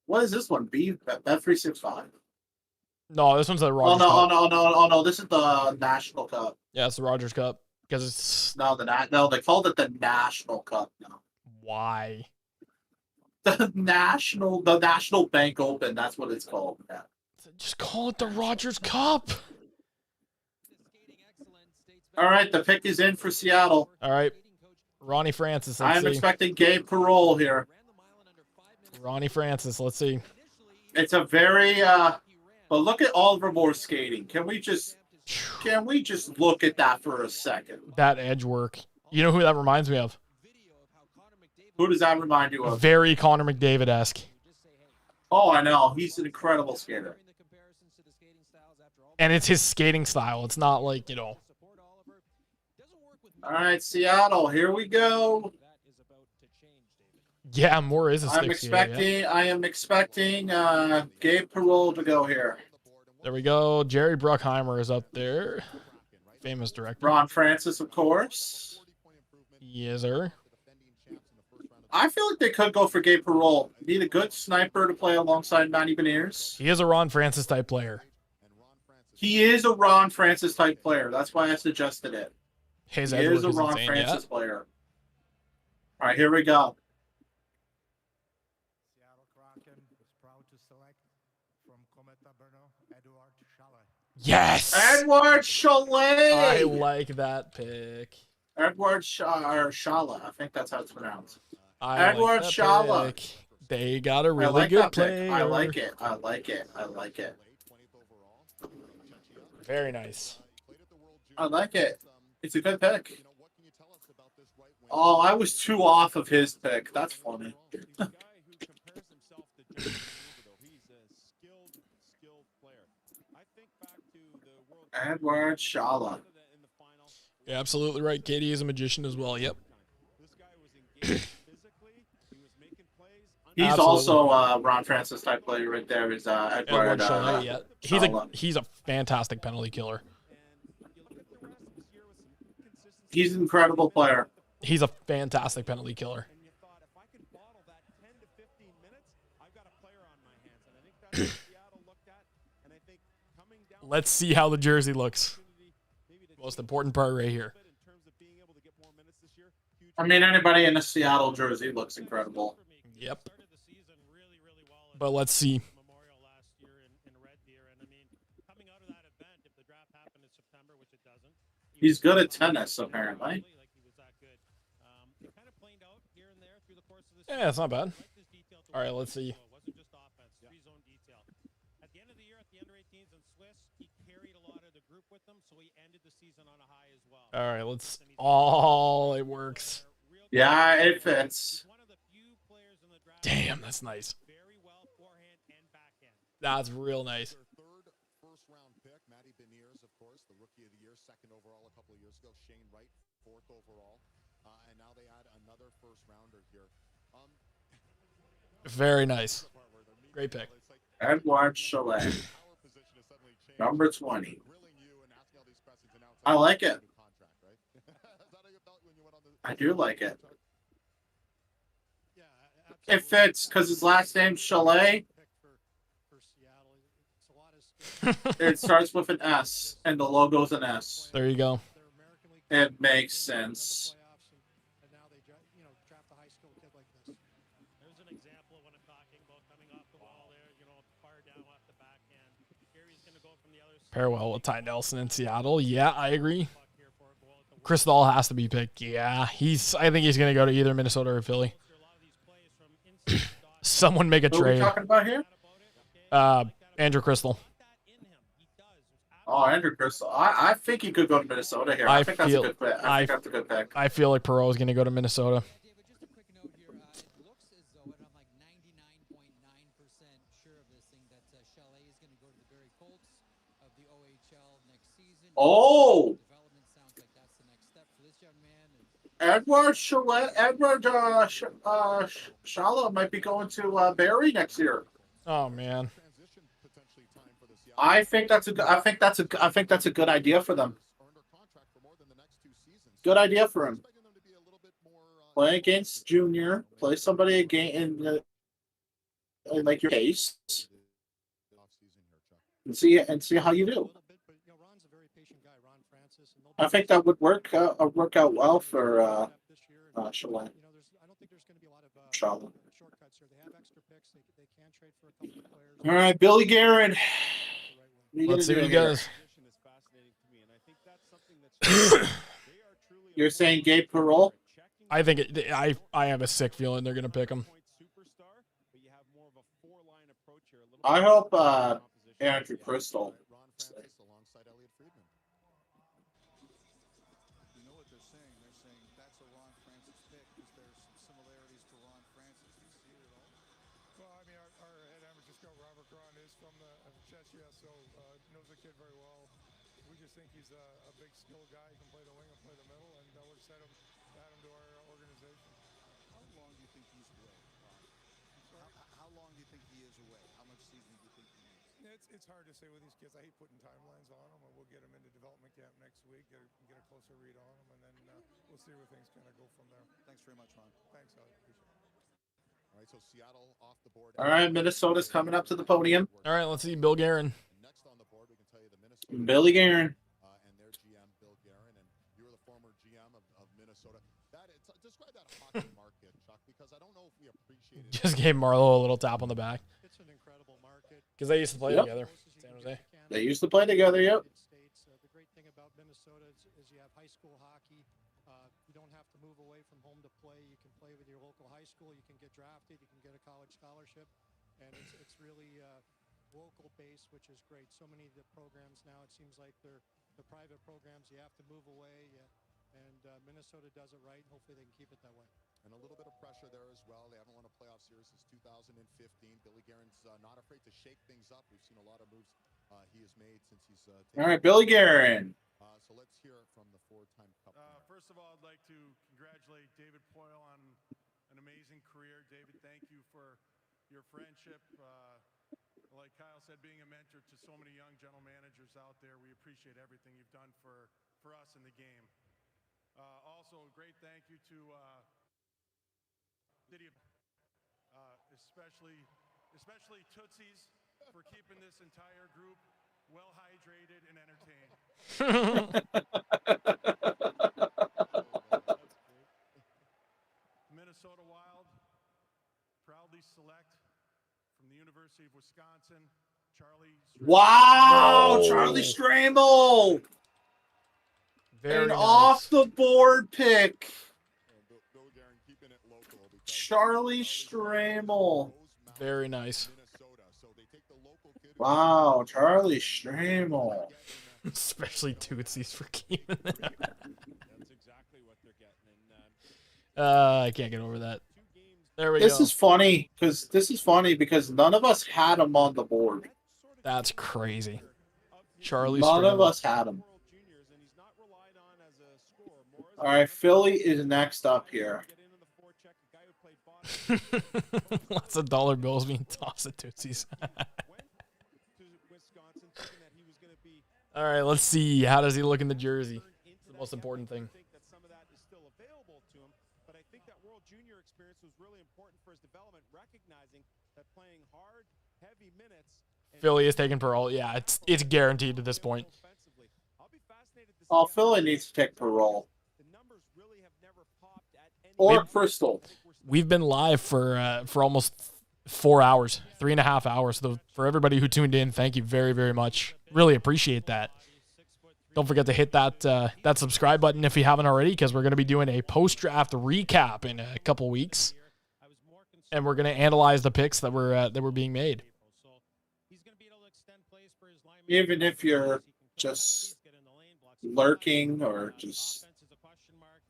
What is this one? Bet365? No, this one's the Oh Rogers no, Cup. oh no, this is the National Cup. Yeah, it's the Rogers Cup. Because it's... No, they called it the National Cup now. Why? The National Bank Open, that's what it's called. Yeah. Just call it the Rogers Cup. All right, the pick is in for Seattle. All right. Ronnie Francis, let's I'm see. expecting Gabe Parole here. Ronnie Francis, let's see. It's a very but look at Oliver Moore skating. Can we just look at that for a second? That edge work. You know who that reminds me of? Who does that remind you of? Very Connor McDavid-esque. Oh, I know. He's an incredible skater. And it's his skating style. It's not like, you know. All right, Seattle, here we go. Yeah, Moore is a stick I am expecting Gabe Parole to go here. There we go. Jerry Bruckheimer is up there. Famous director. Ron Francis, of course. Yes, sir. I feel like they could go for Gabe Parole. Need a good sniper to play alongside Matty Beniers. He is a Ron Francis type player. He is a Ron Francis type player. That's why I suggested it. He is a Ron Francis player. All right, here we go. Yes! Edward Chalet! I like that pick. Edward Shala. I think that's how it's pronounced. Edward Shala. They got a really good player. I like it. I like it. I like it. Very nice. I like it. It's a good pick. Oh, I was 2 off of his pick. That's funny. Edward Shala. You're absolutely right. Katie is a magician as well. Yep. He's also a Ron Francis type player right there. Is Edward Chalet, yeah. He's a fantastic penalty killer. He's an incredible player. He's a fantastic penalty killer. Let's see how the jersey looks. Most important part right here. I mean, anybody in a Seattle jersey looks incredible. Yep. But let's see. He's good at tennis, apparently. Yeah, it's not bad. All right, let's see. All right, let's. Oh, it works. Yeah, it fits. Damn, that's nice. That's real nice. Third first-round pick, Matty Beniers, of course, the rookie of the year, second overall a couple of years ago. Shane Wright, fourth overall, and now they add another first-rounder here. Very nice. Great pick. Edward Chalet, number 20. I like it. I do like it. It fits because his last name's Chalet. It starts with an S, and the logo's an S. There you go. It makes sense. Pair well with Ty Nelson in Seattle. Yeah, I agree. Chris Dahl has to be picked. Yeah, I think he's going to go to either Minnesota or Philly. Someone make a Who are we trade. talking about here? Andrew Crystal. Oh, Andrew Crystal. I think he could go to Minnesota here. I think that's a good pick. I think that's a good pick. I feel like Perreault is going to go to Minnesota. Oh, Edward Chalet, Edward Shala might be going to Barrie next year. Oh man. I think that's a good idea for them. Good idea for him. Play against Junior. Play somebody again in like your case, and see how you do. I think that would work out well for Chalet. Charlotte. All right, Billy Guerin. Let's see what he does. You're saying Gabe Perreault? I think I have a sick feeling they're gonna pick him. I hope Andrew Crystal. You know what they're saying? They're saying that's a Ron Francis pick because there's some similarities to Ron Francis. Do you see it at all? Well, I mean, our head amateur scout, Robert Cron, is from the Cheshire, so knows the kid very well. We just think he's a big skill guy. He can play the wing and play the middle, and we're excited to add him to our organization. How long do you think he's away? How long do you think he is away? How much season do you think he needs? It's hard to say with these kids. I hate putting timelines on them, and we'll get them into development camp next week, get a closer read on them, and then we'll see where things kind of go from there. Thanks very much, Ron. Thanks, Alex. Appreciate it. All right, so Seattle off the board. All right, Minnesota's coming up to the podium. All right, let's see Bill Guerin. Next on the board, we can tell you the Minnesota Billy Guerin. And their GM, Bill Guerin, and you were the former GM of Minnesota. Describe that hockey market, Chuck, because I don't know if we appreciate it. Just gave Marlowe a little tap on the back. It's an incredible market. Because they used to play together. San Jose. They used to play together. Yep. The great thing about Minnesota is you have high school hockey. You don't have to move away from home to play. You can play with your local high school. You can get drafted. You can get a college scholarship, and it's really local based, which is great. So many of the programs now, it seems like they're the private programs. You have to move away, and Minnesota does it right. Hopefully, they can keep it that way. And a little bit of pressure there as well. They haven't won a playoff series since 2015. Billy Guerin's not afraid to shake things up. We've seen a lot of moves he has made since he's All right, Billy Guerin. So let's hear from the four-time Cup winner. First of all, I'd like to congratulate David Poyle on an amazing career. David, thank you for your friendship. Like Kyle said, being a mentor to so many young general managers out there, we appreciate everything you've done for us in the game. Also, a great thank you to City of, especially Tootsies for keeping this entire group well hydrated and entertained. Minnesota Wild proudly select from the University of Wisconsin, Charlie. Wow, Charlie Stramel. Very An nice. off the board pick. Charlie Stramel. Very nice. Wow, Charlie Stramel. Especially Tootsies for keeping that. I can't get over that. There we go. This is funny because none of us had him on the board. That's crazy. Charlie None of Stramel. us had him. All right, Philly is next up here. Lots of dollar bills being tossed at Tootsies. All right, let's see. How does he look in the jersey? It's the most important thing. But I think that World Junior experience was really important for his development, recognizing that playing hard, heavy minutes. Philly is taking Perreault. Yeah, it's guaranteed at this point. Oh, Philly needs to take Perreault. Or Crystal. We've been live for almost 4 hours, 3.5 hours. So for everybody who tuned in, thank you very, very much. Really appreciate that. Don't forget to hit that subscribe button if you haven't already, because we're going to be doing a post-draft recap in a couple weeks, and we're going to analyze the picks that were being made. Even if you're just lurking or just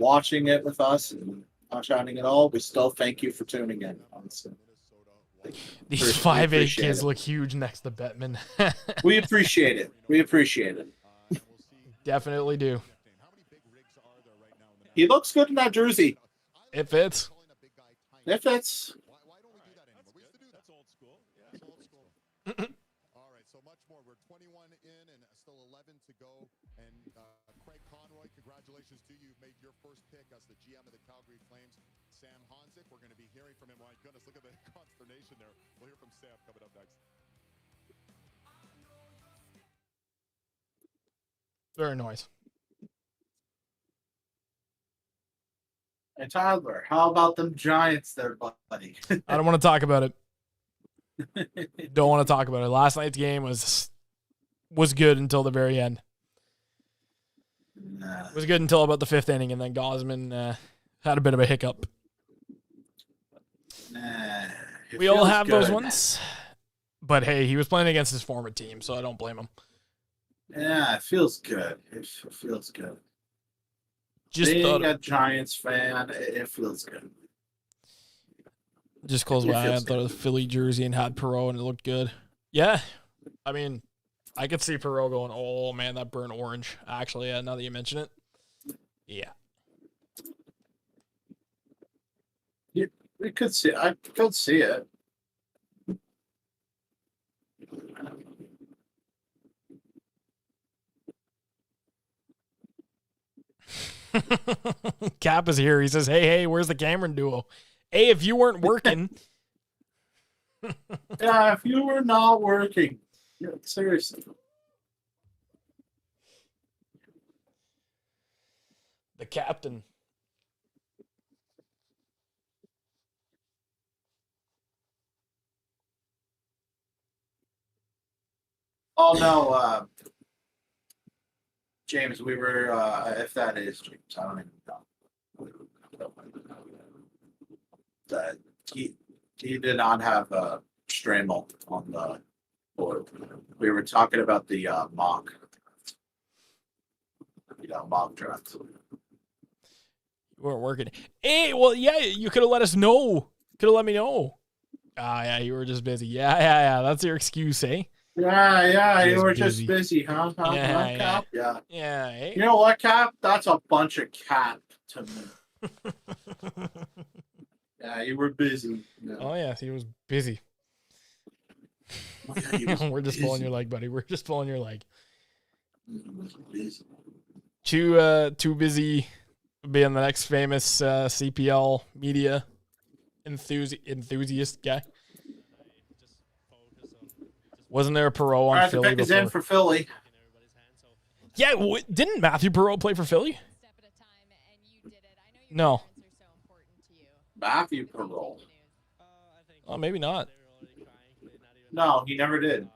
watching it with us and not chatting at all, we still thank you for tuning in. Honestly. These 5'8" kids look huge next to Bettman. We appreciate it. We appreciate it. Definitely do. He looks good in that jersey. It fits. It fits. That's old school. Yeah, it's old school. All right, so much more. We're 21 in and still 11 to go. And Craig Conroy, congratulations to you. You've made your first pick as the GM of the Calgary Flames. Sam Honzik, we're going to be hearing from him. My goodness, look at the consternation there. We'll hear from Sam coming up next. Very nice. Hey, Tyler, how about them Giants there, buddy? I don't want to talk about it. Don't want to talk about it. Last night's game was good until the very end. It was good until about the 5th inning, and then Gosman had a bit of a hiccup. We all have those ones. But hey, he was playing against his former team, so I don't blame him. Yeah, it feels good. It feels good. Just being a Giants fan, it feels good. Just closed my eye and thought of the Philly jersey and had Perreault, and it looked good. Yeah, I mean, I could see Perreault going, oh man, that burnt orange. Actually, yeah, now that you mention it, yeah. We could see. I could see it. Cap is here. He says, hey, where's the Cameron duo? Hey, if you weren't working. Yeah, if you were not working. Yeah, seriously. The captain. Oh, no, James, we were, if that is James, I don't even know. That he did not have a Stramel on the board. We were talking about the mock draft. You weren't working. Hey, well, yeah, you could have let us know. Could have let me know. Yeah, you were just busy. Yeah. That's your excuse, eh? Yeah, you were busy. just busy, huh? Yeah. Cap? Yeah. Yeah, eh? You know what, Cap? That's a bunch of cap to me. Yeah, you were busy. Yeah. Oh, yeah, he was busy. We're just pulling your leg, buddy. We're just pulling your leg. Too busy being the next famous CPL media enthusiast guy. Wasn't there a Perreault on Right, Philly the pick is before? in for Philly. Yeah, didn't Matthew Perreault play for Philly? No. Matthew Perreault. Oh, maybe not. No, he never did.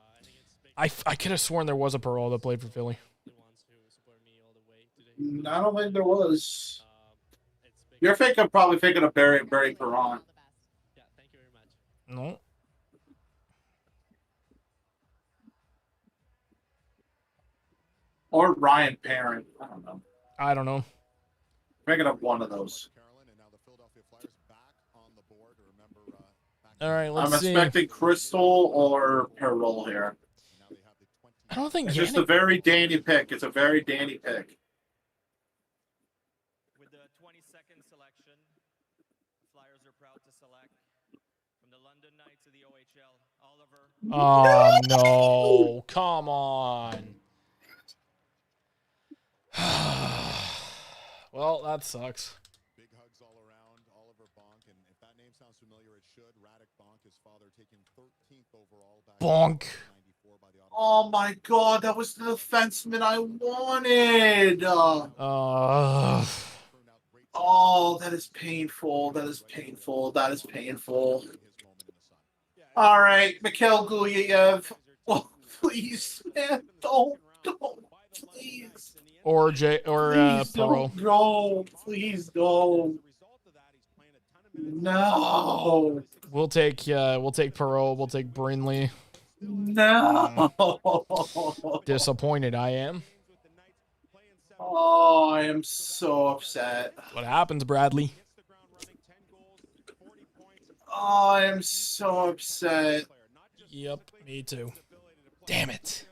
I could have sworn there was a Perreault that played for Philly. I don't think there was. You're probably thinking of Barry Perron. No. Or Ryan Parent. I don't know. know. Thinking of one of those. All right, let's I'm see. expecting Crystal or Perreault here. I don't think it's just a very Danny pick. It's a very Danny pick. With the 22nd selection, Flyers are proud to select from the London Knights of the OHL, Oliver. Oh, no. Come on. Well, that sucks. Big hugs all around, Oliver Bonk, and if that name sounds familiar, it should. Radek Bonk, his father, taken 13th overall back Bonk. in 1994 by the Oh my God, that was the defenseman I wanted. Oh, that is painful. That is painful. That is painful. All right, Mikhail Gulyayev. Oh, please, man, don't, please. Or Please Perreault. don't go. Please don't. No. We'll take Perreault. We'll take Brinley. No. Disappointed I am. Oh, I am so upset. What happens, Bradley? Oh, I am so upset. Yep, me too. Damn it.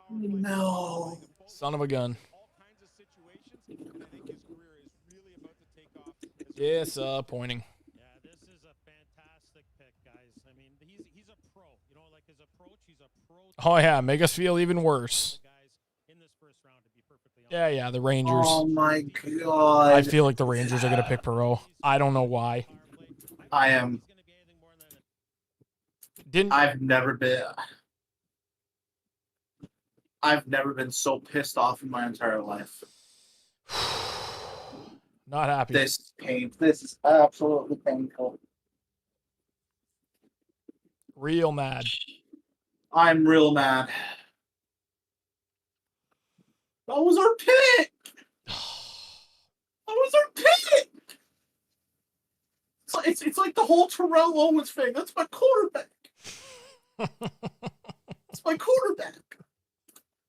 No. Son of a gun. all kinds of situations, and I think his career is really about to take off. Disappointing. Yeah, this is a fantastic pick, guys. I mean, he's a pro. You know, like his approach, he's a pro. Oh yeah, make us feel even worse. In this first round, to be perfectly honest. Yeah, the Rangers. Oh my god. I feel like the Rangers are gonna pick Perot. I don't know why. I am. I've never been so pissed off in my entire life. Not happy. This is absolutely painful. Real mad. I'm real mad. That was our pick. That was our pick. It's like the whole Terrell Owens thing. That's my quarterback. It's my quarterback.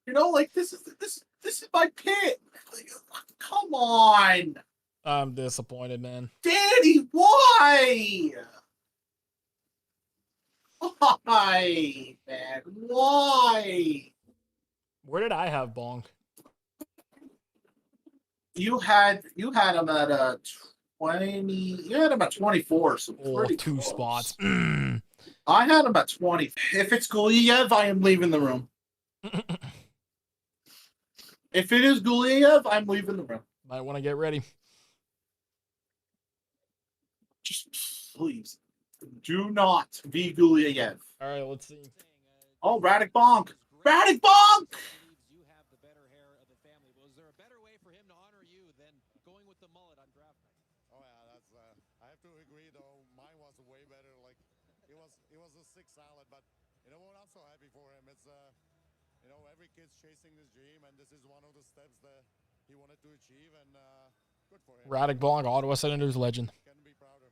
You know, like this is my pick. Like, come on. I'm disappointed, man. Danny, why? Why, man? Why? Where did I have Bonk? You had him at 20. You had him at 24. So pretty two close. spots. I had him at 20. If it's Guliev, I am leaving the room. If it is Guliev, I'm leaving the room. Might want to get ready. Just please, do not be Guliev. All right, let's see. Oh, Radic Bonk. Radic Bonk! You have the better hair of the family. Was there a better way for him to honor you than going with the mullet on draft night? Oh yeah, that's. I have to agree though. Mine was way better. Like it was a sick salad, but you know what? I'm so happy for him. It's you know, every kid's chasing this dream, and this is one of the steps that he wanted to achieve, and good for him. Radic Bonk, Ottawa Senators legend. Couldn't be prouder.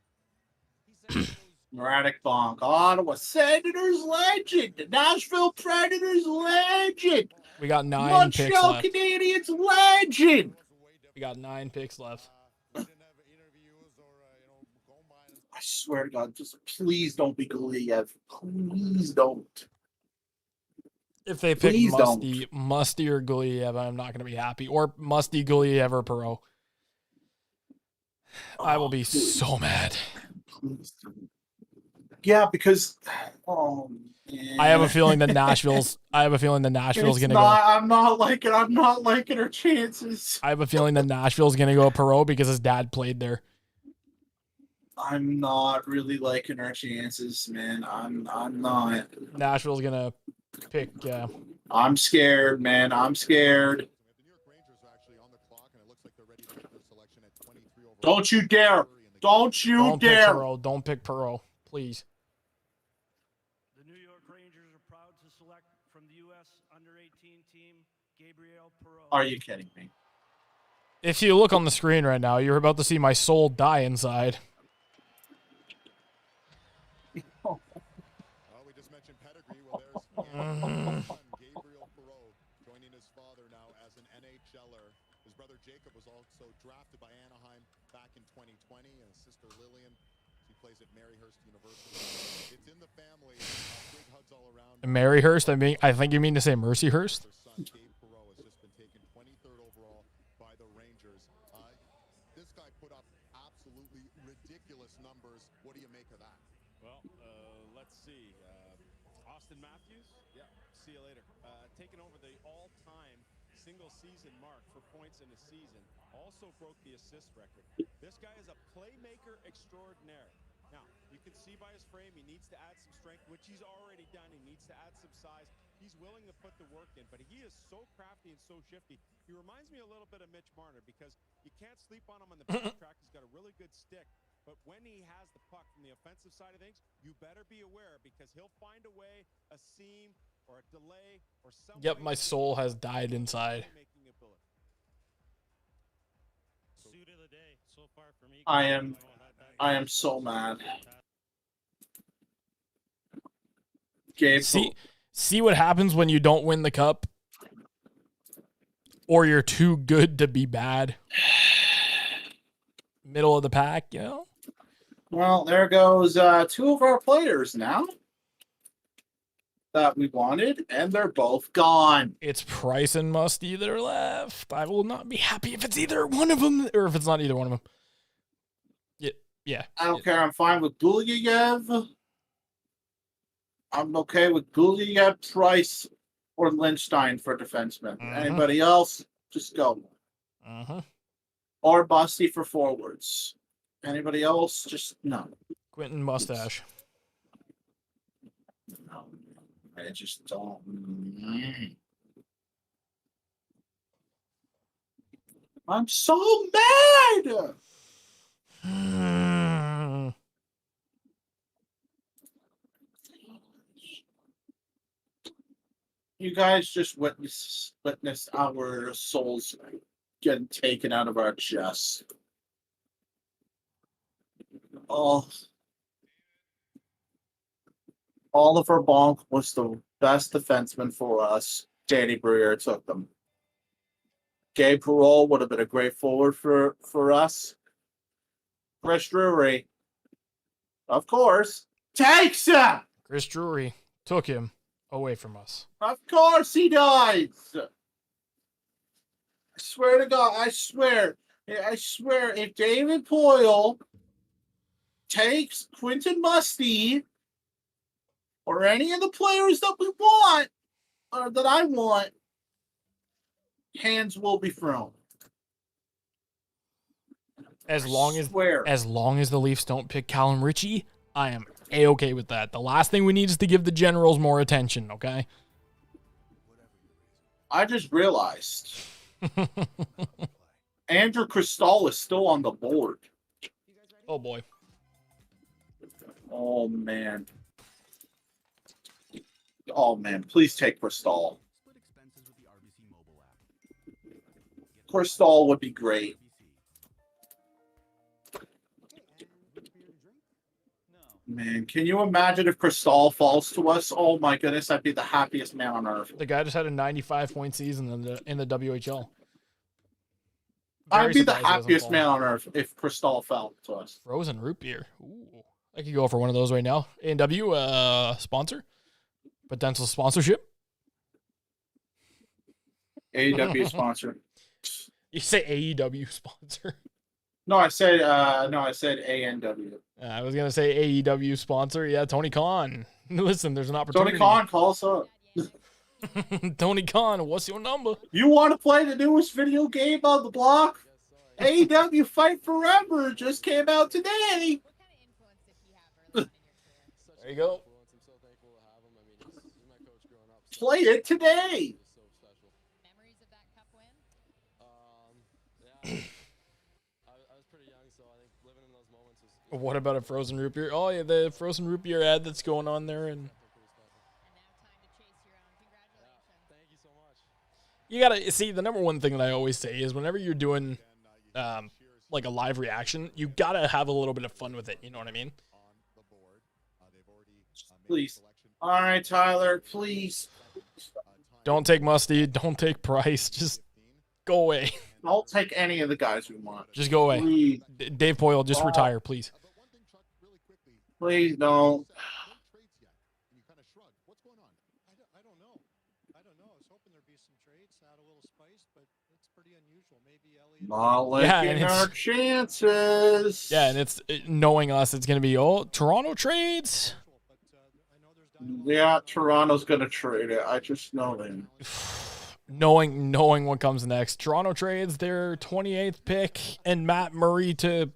Radic Bonk, Ottawa Senators legend. The Nashville Predators legend. We got 9 picks left. Montreal Canadiens legend. We got 9 picks left. I swear to God, just please don't be Guliev. Please don't. If they pick Please Musty or Guliev, I'm not going to be happy. Or Musty, Guliev, or Perot. I will be so mad. Yeah, because man. I have a feeling that Nashville's going to go. I'm not liking our chances. I have a feeling that Nashville's going to go Perot because his dad played there. I'm not really liking our chances, man. I'm not. Nashville's going to pick. I'm scared, man. I'm scared. Don't you dare. Don't you dare. Don't pick Perot, please. The New York Rangers are proud to select from the U.S. under-18 team, Gabriel Perot. Are you kidding me? If you look on the screen right now, you're about to see my soul die inside. We just mentioned pedigree. Well, there's Gabriel Perot joining his father now as an NHLer. His brother Jacob was also drafted by Anaheim back in 2020, and his sister Lillian, she plays at Maryhurst University. It's in the family. Big hugs all around. Maryhurst? I think you mean to say Mercyhurst? Their son Gabe Perot has just been taken 23rd overall by the Rangers. This guy put up absolutely ridiculous numbers. What do you make of that? Well, let's see. Austin Matthews? Yeah, see you later. Taking over the all-time single-season mark for points in a season. Also broke the assist record. This guy is a playmaker extraordinaire. Now, you can see by his frame he needs to add some strength, which he's already done. He needs to add some size. He's willing to put the work in, but he is so crafty and so shifty. He reminds me a little bit of Mitch Marner because you can't sleep on him on the backtrack. He's got a really good stick. But when he has the puck from the offensive side of things, you better be aware because he'll find a way, a seam, or a delay, or something. Yep, my soul has died inside. Suit of the day so far for me. I am so mad. Gabe, See what happens when you don't win the cup? Or you're too good to be bad. Middle of the pack, you know? Well, there goes 2 of our players now. that we wanted, and they're both gone. It's Price and Musty that are left. I will not be happy if it's either one of them, or if it's not either one of them. Yeah. I don't care. I'm fine with Gulyayev. I'm okay with Gulyayev, Price, or Lindstein for defensemen. Anybody else, just go. Or Busty for forwards. Anybody else, just no. Quentin Mustache. No, I just don't. I'm so mad. You guys just witnessed our souls getting taken out of our chests. Oliver Bonk was the best defenseman for us. Danny Briere took them. Gabe Perreault would have been a great forward for us. Chris Drury, of course, takes him. Chris Drury took him away from us. Of course he does. I swear to God, I swear, if David Poyle takes Quentin Musty or any of the players that we want, or that I want, hands will be thrown. As long as the Leafs don't pick Callum Ritchie, I am A-okay with that. The last thing we need is to give the Generals more attention, okay? I just realized Andrew Cristall is still on the board. Oh, boy. Oh, man. Oh, man. Please take Cristall. Cristall would be great. Man, can you imagine if Cristall falls to us? Oh my goodness, I'd be the happiest man on earth. The guy just had a 95-point season in the WHL. I'd be the happiest man on earth if Cristall fell to us. Frozen root beer. Ooh, I could go for one of those right now. A&W sponsor, potential sponsorship. AEW sponsor. You say AEW sponsor? No, I said ANW. I was gonna say AEW sponsor. Yeah, Tony Khan. Listen, there's an opportunity. Tony Khan, call us up. Tony Khan, what's your number? You want to play the newest video game on the block? AEW Fight Forever just came out today. There you go. Play it today. What about a frozen root beer? Oh yeah, the frozen root beer ad that's going on there, and you gotta see the number one thing that I always say is whenever you're doing like a live reaction, you gotta have a little bit of fun with it. You know what I mean? Please. All right, Tyler. Please. Don't take Musty. Don't take Price. Just go away. Don't take any of the guys we want. Just go away. Please. Dave Poyle, just retire, please. Please don't. Not liking our chances. Yeah, and it's knowing us, it's gonna be Toronto trades. Yeah, Toronto's gonna trade it. I just know that. Knowing what comes next. Toronto trades their 28th pick and Matt Murray to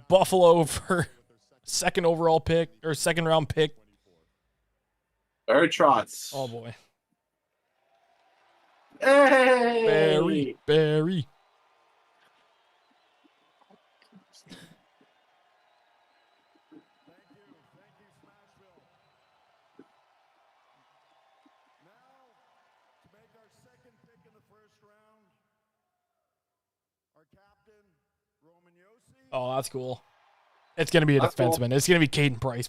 Buffalo for second overall pick or second round pick. Barry Trotz. Oh boy. Hey! Barry. Oh, that's cool. It's going to be a defenseman. Cool. It's going to be Caden Price.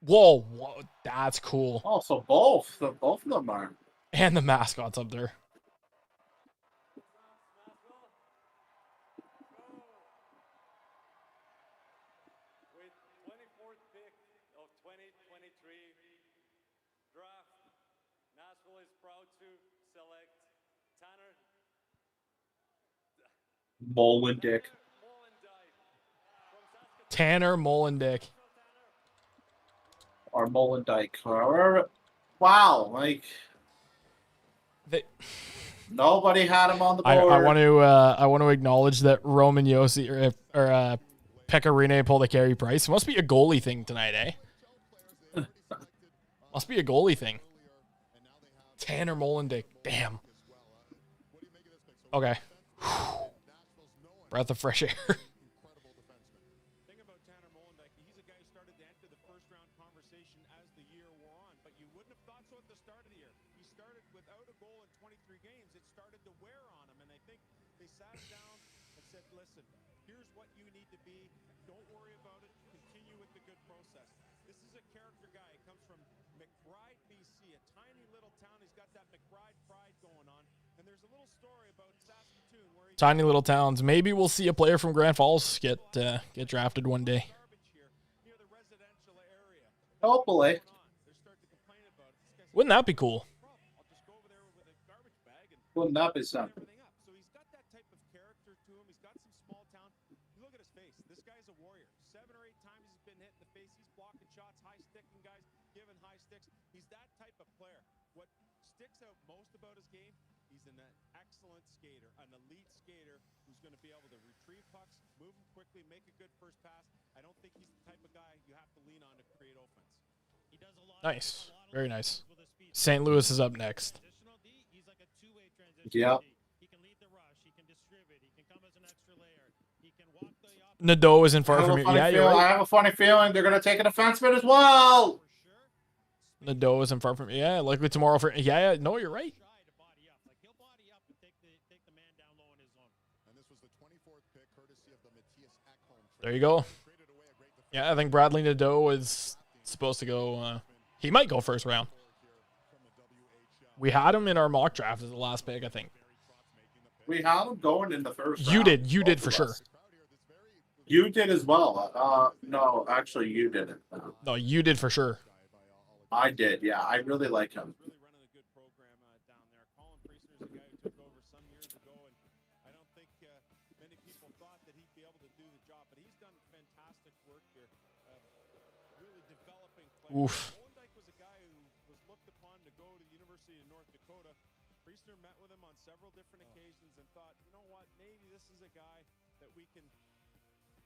Whoa, that's cool. Oh, so both of them are. And the mascot's up there. to select Tanner Molendick. Tanner Molendick. Or Molendijk. However, wow, like nobody had him on the board. I want to acknowledge that Roman Yossi or Pekka Rinne pulled a Carey Price. It must be a goalie thing tonight, eh? Must be a goalie thing. Tanner Molendick. Damn. Okay. Breath of fresh air. Thing about Tanner Molendyk, he's a guy who started to enter the first-round conversation as the year wore on, but you wouldn't have thought so at the start of the year. He started without a goal in 23 games. It started to wear on him, and I think they sat him down and said, listen, here's what you need to be. Don't worry about it. Continue with the good process. This is a character guy. He comes from McBride, BC, a tiny little town. He's got that McBride pride going on, and there's a little story about Saskatoon where he Tiny little towns. Maybe we'll see a player from Grand Falls get drafted one day. Hopefully. Wouldn't that be cool? Wouldn't that be something? So he's got that type of character to him. He's got some small town. Look at his face. This guy's a warrior. 7 or 8 times he's been hit in the face. He's blocking shots, high sticking guys, giving high sticks. He's that type of player. What sticks out most about his game, he's an excellent skater, an elite skater who's going to be able to retrieve pucks, move them quickly, make a good first pass. I don't think he's the type of guy you have to lean on to create offense. He does a lot. Nice. Very nice. St. Louis is up next. Yeah. Nadeau isn't far from here. Yeah, you're right. I have a funny feeling they're going to take a defenseman as well. Nadeau isn't far from yeah, likely tomorrow for yeah, no, you're right. There you go. Yeah, I think Bradley Nadeau is supposed to go he might go first round. We had him in our mock draft as the last pick, I think. We had him going in the first You round. you did for sure. You did as well. No, actually, you didn't. No, you did for sure. I did, yeah. I really like him. Oof. Molendyk was a guy who was looked upon to go to the University of North Dakota. Priestner met with him on several different occasions and thought, you know what, maybe this is a guy that we can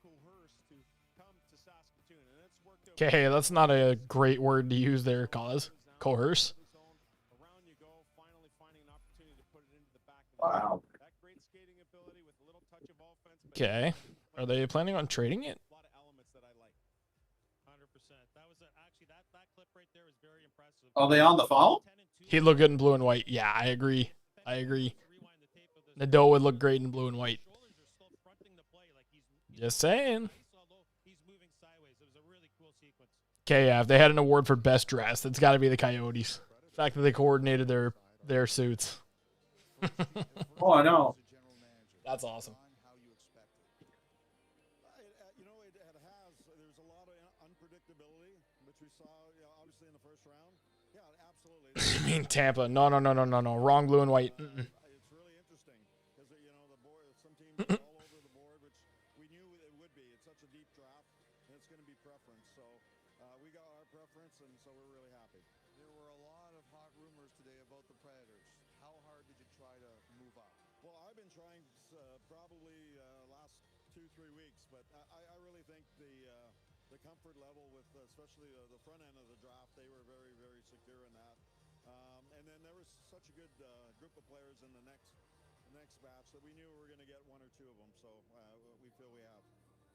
coerce to come to Saskatoon, and it's worked out. Okay, that's not a great word to use there, cause coerce. Around you go, finally finding an opportunity to put it into the back of the Wow. net. That great skating ability with a little touch of offense. Okay. Are they planning on trading it? A lot of elements that I like. 100%. That was actually that clip right there was very impressive. Are they on the phone? He'd look good in blue and white. Yeah, I agree. Nadeau would look great in blue and white. Just saying. Okay, yeah, if they had an award for best dressed, it's got to be the Coyotes. The fact that they coordinated their suits. Oh, I know. That's awesome. You know, it has. There's a lot of unpredictability, which we saw, obviously in the first round. Yeah, absolutely. You mean Tampa? No. Wrong blue and white. It's really interesting because some teams are all over the board, which we knew it would be. It's such a deep draft, and it's going to be preference. So we got our preference, and so we're really happy. There were a lot of hot rumors today about the Predators. How hard did you try to move up? Well, I've been trying probably last 2-3 weeks, but I really think the comfort level with especially the front end of the draft, they were very, very secure in that. And then there was such a good group of players in the next batch that we knew we were going to get 1 or 2 of them. So we feel we have.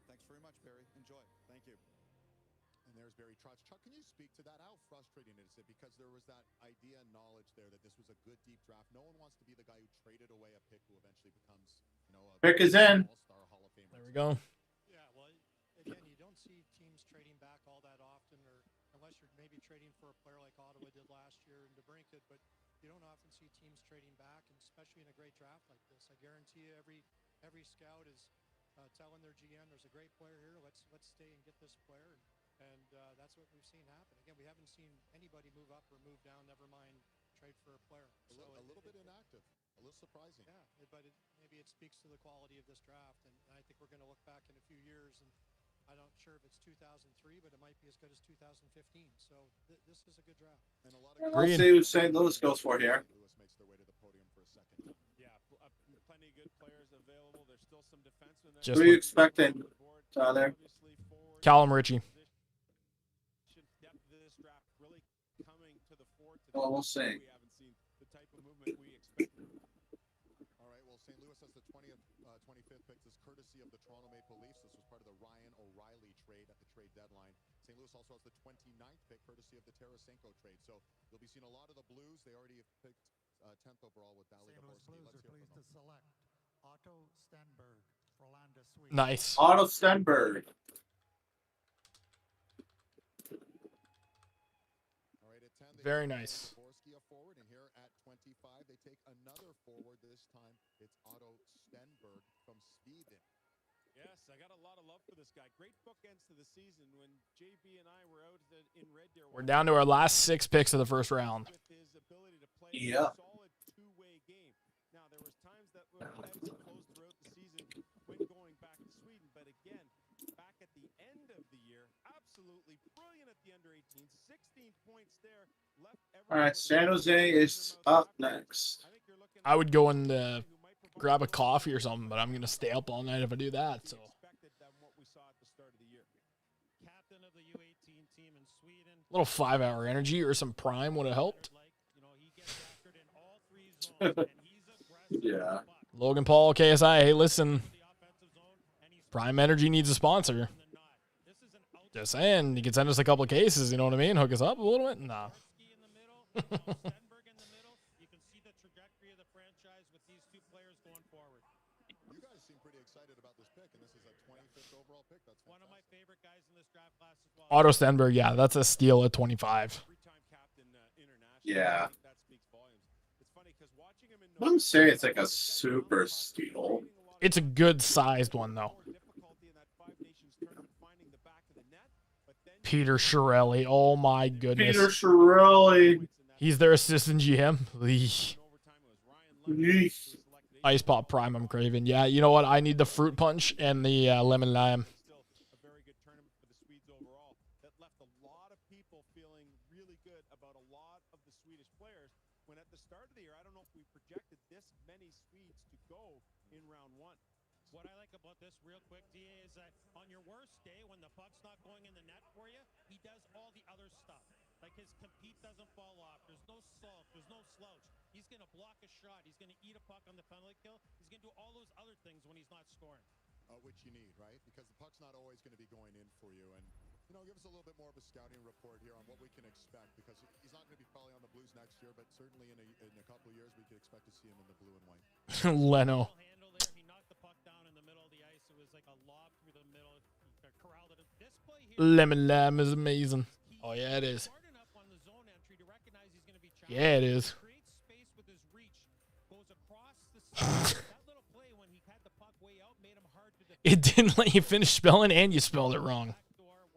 Thanks very much, Barry. Enjoy. Thank you. And there's Barry Trotz. Chuck, can you speak to that? How frustrating is it? Because there was that idea and knowledge there that this was a good deep draft. No one wants to be the guy who traded away a pick who eventually becomes, a pick is in. All-Star Hall of Famer. There we go. Yeah, well, again, you don't see teams trading back all that often, or unless you're maybe trading for a player like Ottawa did last year in DeBrincat, but you don't often see teams trading back, and especially in a great draft like this. I guarantee you every scout is telling their GM, there's a great player here, let's stay and get this player. And that's what we've seen happen. Again, we haven't seen anybody move up or move down, never mind trade for a player. So bit inactive, a little surprising. Yeah, maybe it speaks to the quality of this draft, and I think we're going to look back in a few years, and I'm not sure if it's 2003, but it might be as good as 2015. So this is a good draft. And a lot Let's see who St. Louis goes for here. Lewis makes their way to the podium for a second time. Yeah, plenty of good players available. There's still some defensemen there. Just What are you expecting, Tyler? Callum Ritchie. Depth of this draft really coming to the fore today. Well, we'll see. We haven't seen the type of movement we expected. All right, well, St. Louis has the 25th pick. This is courtesy of the Toronto Maple Leafs. This was part of the Ryan O'Reilly trade at the trade deadline. St. Louis also has the 29th pick, courtesy of the Tarasenko trade. So you'll be seeing a lot of the Blues. They already have picked 10th overall with Valley St. Louis Dvorsky. Blues are pleased to select Otto Stenberg, Frölunda, Sweden. Nice. Otto Stenberg. All right, at 10, Very nice. Dvorsky a forward, and here at 25, they take another forward. This time, it's Otto Stenberg from Sweden. Yes, I got a lot of love for this guy. Great bookends to the season. When JB and I were out in Red Deer, We're down to our last 6 picks of the first round. with his ability to play Yeah. a solid two-way game. Now, there was times that were ebbs and flows throughout the season when going back to Sweden, but again, back at the end of the year, absolutely brilliant at the under-18s, 16 points there, left All right, San Jose is up next. I would go and grab a coffee or something, but I'm going to stay up all night if I do that. So Captain of the U18 team in Sweden. a little 5-hour energy or some prime would have helped. Yeah. Logan Paul, KSI, hey, listen. Prime Energy needs a sponsor. Just saying, you can send us a couple of cases, you know what I mean? Hook us up a little bit? Nah. You can see the trajectory of the franchise with these two players going forward. You guys seem pretty excited about this pick, and this is a 25th overall pick. That's one of my favorite guys in this draft class as well. Otto Stenberg, yeah, that's a steal at 25. Yeah. I wouldn't say it's like a super steal. It's a good sized one, though. Peter Chiarelli, oh my goodness. Peter Chiarelli. He's their assistant GM. Ice Pop Prime, I'm craving. Yeah, you know what? I need the fruit punch and the lemon lime. A very good tournament for the Swedes overall. That left a lot of people feeling really good about a lot of the Swedish players. When at the start of the year, I don't know if we projected this many Swedes to go in round 1. What I like about this real quick, DA, is that on your worst day when the puck's not going in the net for you, he does all the other stuff. Like his compete doesn't fall off. There's no sulk. There's no slouch. He's going to block a shot. He's going to eat a puck on the penalty kill. He's going to do all those other things when he's not scoring. Which you need, right? Because the puck's not always going to be going in for you. And, you know, give us a little bit more of a scouting report here on what we can expect. Because he's not going to be probably on the Blues next year, but certainly in a couple of years, we could expect to see him in the blue and white. Leno. He knocked the puck down in the middle of the ice. It was like a lob through the middle. He corralled it. This play here, Lemon lime is amazing. Oh, yeah, it is. Yeah, it is. creates space with his reach, goes across the that little play when he had the puck way out made him hard to defend. It didn't let you finish spelling, and you spelled it wrong.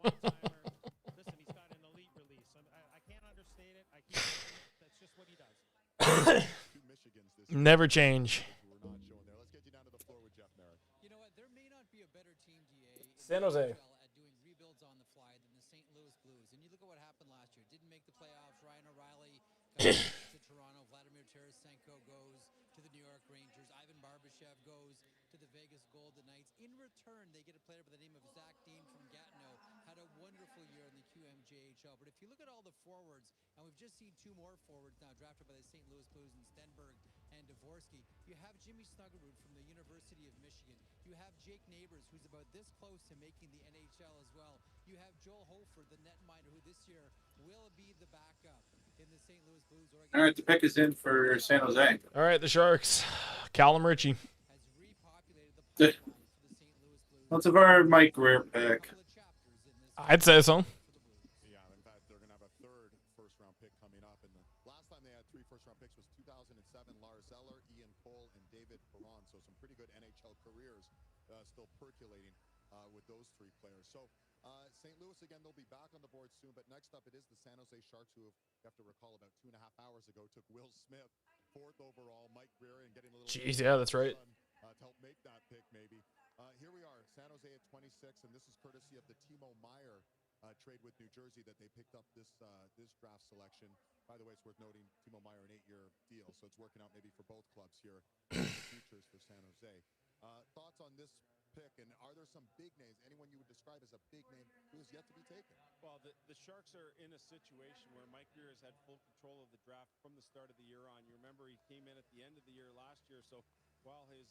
Listen, he's got an elite release. I can't understate it. I keep saying it. That's just what he does. Never change. Let's get you down to the floor with Jeff Merrick. You know what? There may not be a better team, DA, San Jose. at doing rebuilds on the fly than the St. Louis Blues. And you look at what happened last year. Didn't make the playoffs. Ryan O'Reilly to Toronto. Vladimir Tarasenko goes to the New York Rangers. Ivan Barbashev goes to the Vegas Golden Knights. In return, they get a player by the name of Zach Dean from Gatineau. Had a wonderful year in the QMJHL. But if you look at all the forwards, and we've just seen 2 more forwards now drafted by the St. Louis Blues in Stenberg and Dvorsky. You have Jimmy Snuggerud from the University of Michigan. You have Jake Neighbors, who's about this close to making the NHL as well. You have Joel Hofer, the netminder, who this year will be the backup in the St. Louis Blues. All right, the pick is in for San Jose. All right, the Sharks. Callum Ritchie. That's a very Mike Greer pick. I'd say so. Yeah, in fact, they're going to have a third first-round pick coming up. And the last time they had 3 first-round picks was 2007. Lars Eller, Ian Cole, and David Perron. So some pretty good NHL careers still percolating with those 3 players. So St. Louis, again, they'll be back on the board soon. But next up, it is the San Jose Sharks, who, you have to recall, about 2.5 hours ago, took Will Smith 4th overall, Mike Greer, and getting a little. Jeez, yeah, that's right. To help make that pick, maybe. Here we are, San Jose at 26, and this is courtesy of the Timo Meier trade with New Jersey that they picked up this draft selection. By the way, it's worth noting Timo Meier an 8-year deal, so it's working out maybe for both clubs here in the futures for San Jose. Thoughts on this pick, and are there some big names, anyone you would describe as a big name who is yet to be taken? Well, the Sharks are in a situation where Mike Greer has had full control of the draft from the start of the year on. You remember he came in at the end of the year last year, so while his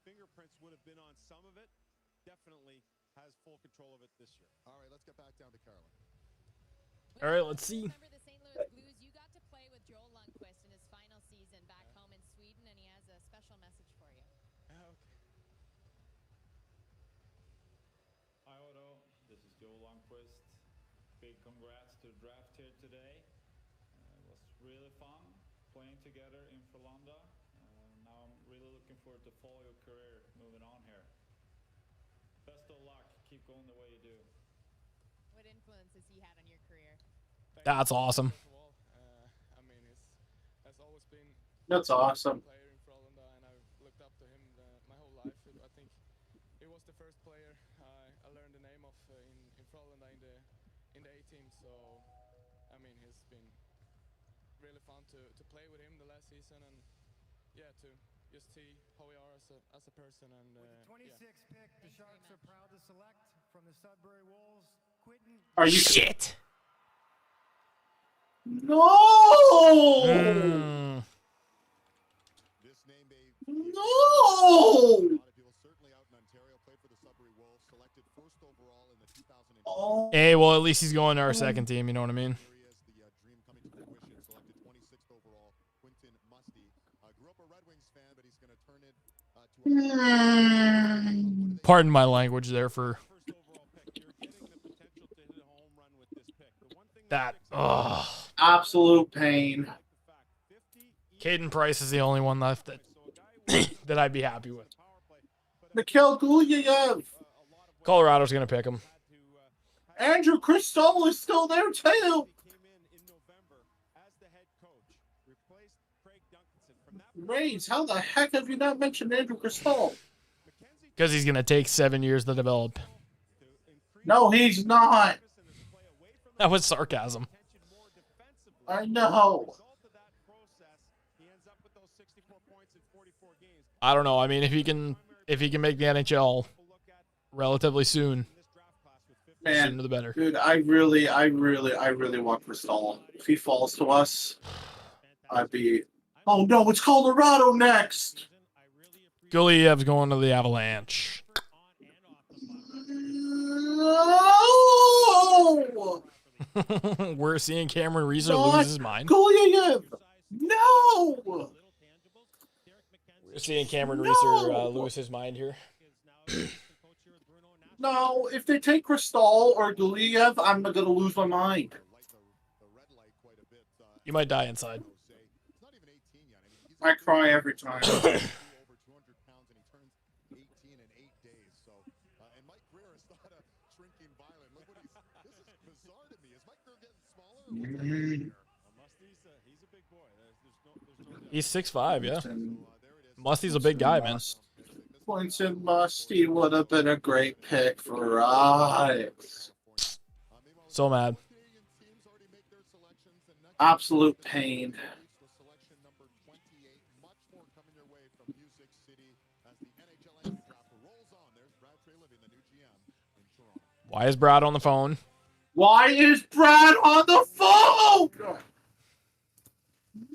fingerprints would have been on some of it, definitely has full control of it this year. All right, let's get back down to Carolyn. All right, let's see. Remember the St. Louis Blues? You got to play with Joel Lundqvist in his final season back home in Sweden, and he has a special message for you. Okay. Hi, Otto. This is Joel Lundqvist. Big congrats to the draft here today. It was really fun playing together in Frölunda. Now I'm really looking forward to follow your career moving on here. Best of luck. Keep going the way you do. What influence has he had on your career? That's awesome. I mean, has always been. That's awesome. Player in Frölunda, and I've looked up to him my whole life. I think he was the first player I learned the name of in Frölunda in the A team. So, I mean, it's been really fun to play with him the last season, and yeah, to just see how we are as a person. And with the 26th pick, the Sharks are proud to select from the Sudbury Wolves, Quinton. Are you shit? No! This name No! a lot of people certainly out in Ontario played for the Sudbury Wolves, selected 1st overall in the 2000. Oh. Hey, well, at least he's going to our second team. You know what I mean? The dream coming to fruition, selected 26th overall, Quinton Musty. Grew up a Red Wings fan, but he's going to turn it to Pardon my language there for that. Ugh. Absolute pain. Caden Price is the only one left that that I'd be happy with. Mikhail Gulyayev. Colorado's going to pick him. Andrew Cristall is still there too. Rays, how the heck have you not mentioned Andrew Cristall? Because he's going to take 7 years to develop. No, he's not. That was sarcasm. I know. I don't know. I mean, if he can make the NHL relatively soon, man, sooner the better. Dude, I really want Cristall. If he falls to us, I'd be. Oh no, it's Colorado next. Guliev's going to the Avalanche. No! We're seeing Cameron Reeser lose his mind. Gulyayev! No! We're seeing Cameron Reeser lose his mind here. No, if they take Cristall or Gulyayev, I'm going to lose my mind. You might die inside. I cry every time. He's 6'5", yeah. Musty's a big guy, man. Quinton Musty would have been a great pick for us. So mad. Absolute pain. Why is Brad on the phone? Why is Brad on the phone?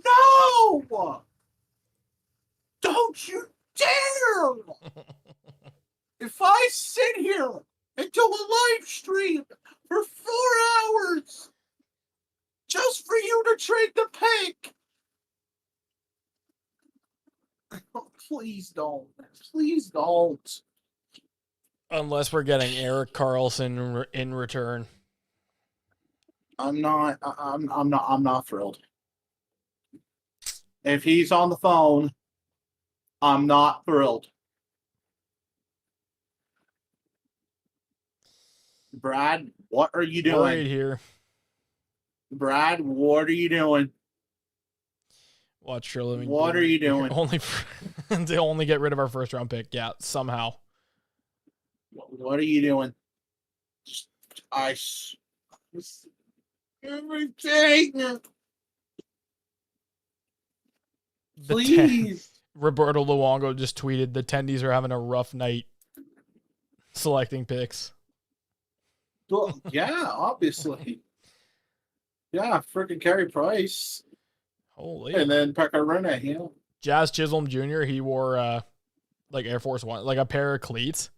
No! Don't you dare! If I sit here and do a live stream for 4 hours just for you to trade the pick, please don't. Please don't. Unless we're getting Eric Carlson in return. I'm not thrilled. If he's on the phone, I'm not thrilled. Brad, what are you doing? Worried here. Brad, what are you doing? Watch Trillman. What are you doing? To only get rid of our first round pick. Yeah, somehow. What are you doing? Ice. Everything. Please. Roberto Luongo just tweeted the Tendies are having a rough night selecting picks. Well, yeah, obviously. Yeah, freaking Carey Price. Holy. And then Pecorino, yeah. Jazz Chisholm Jr., he wore like Air Force One, like a pair of cleats,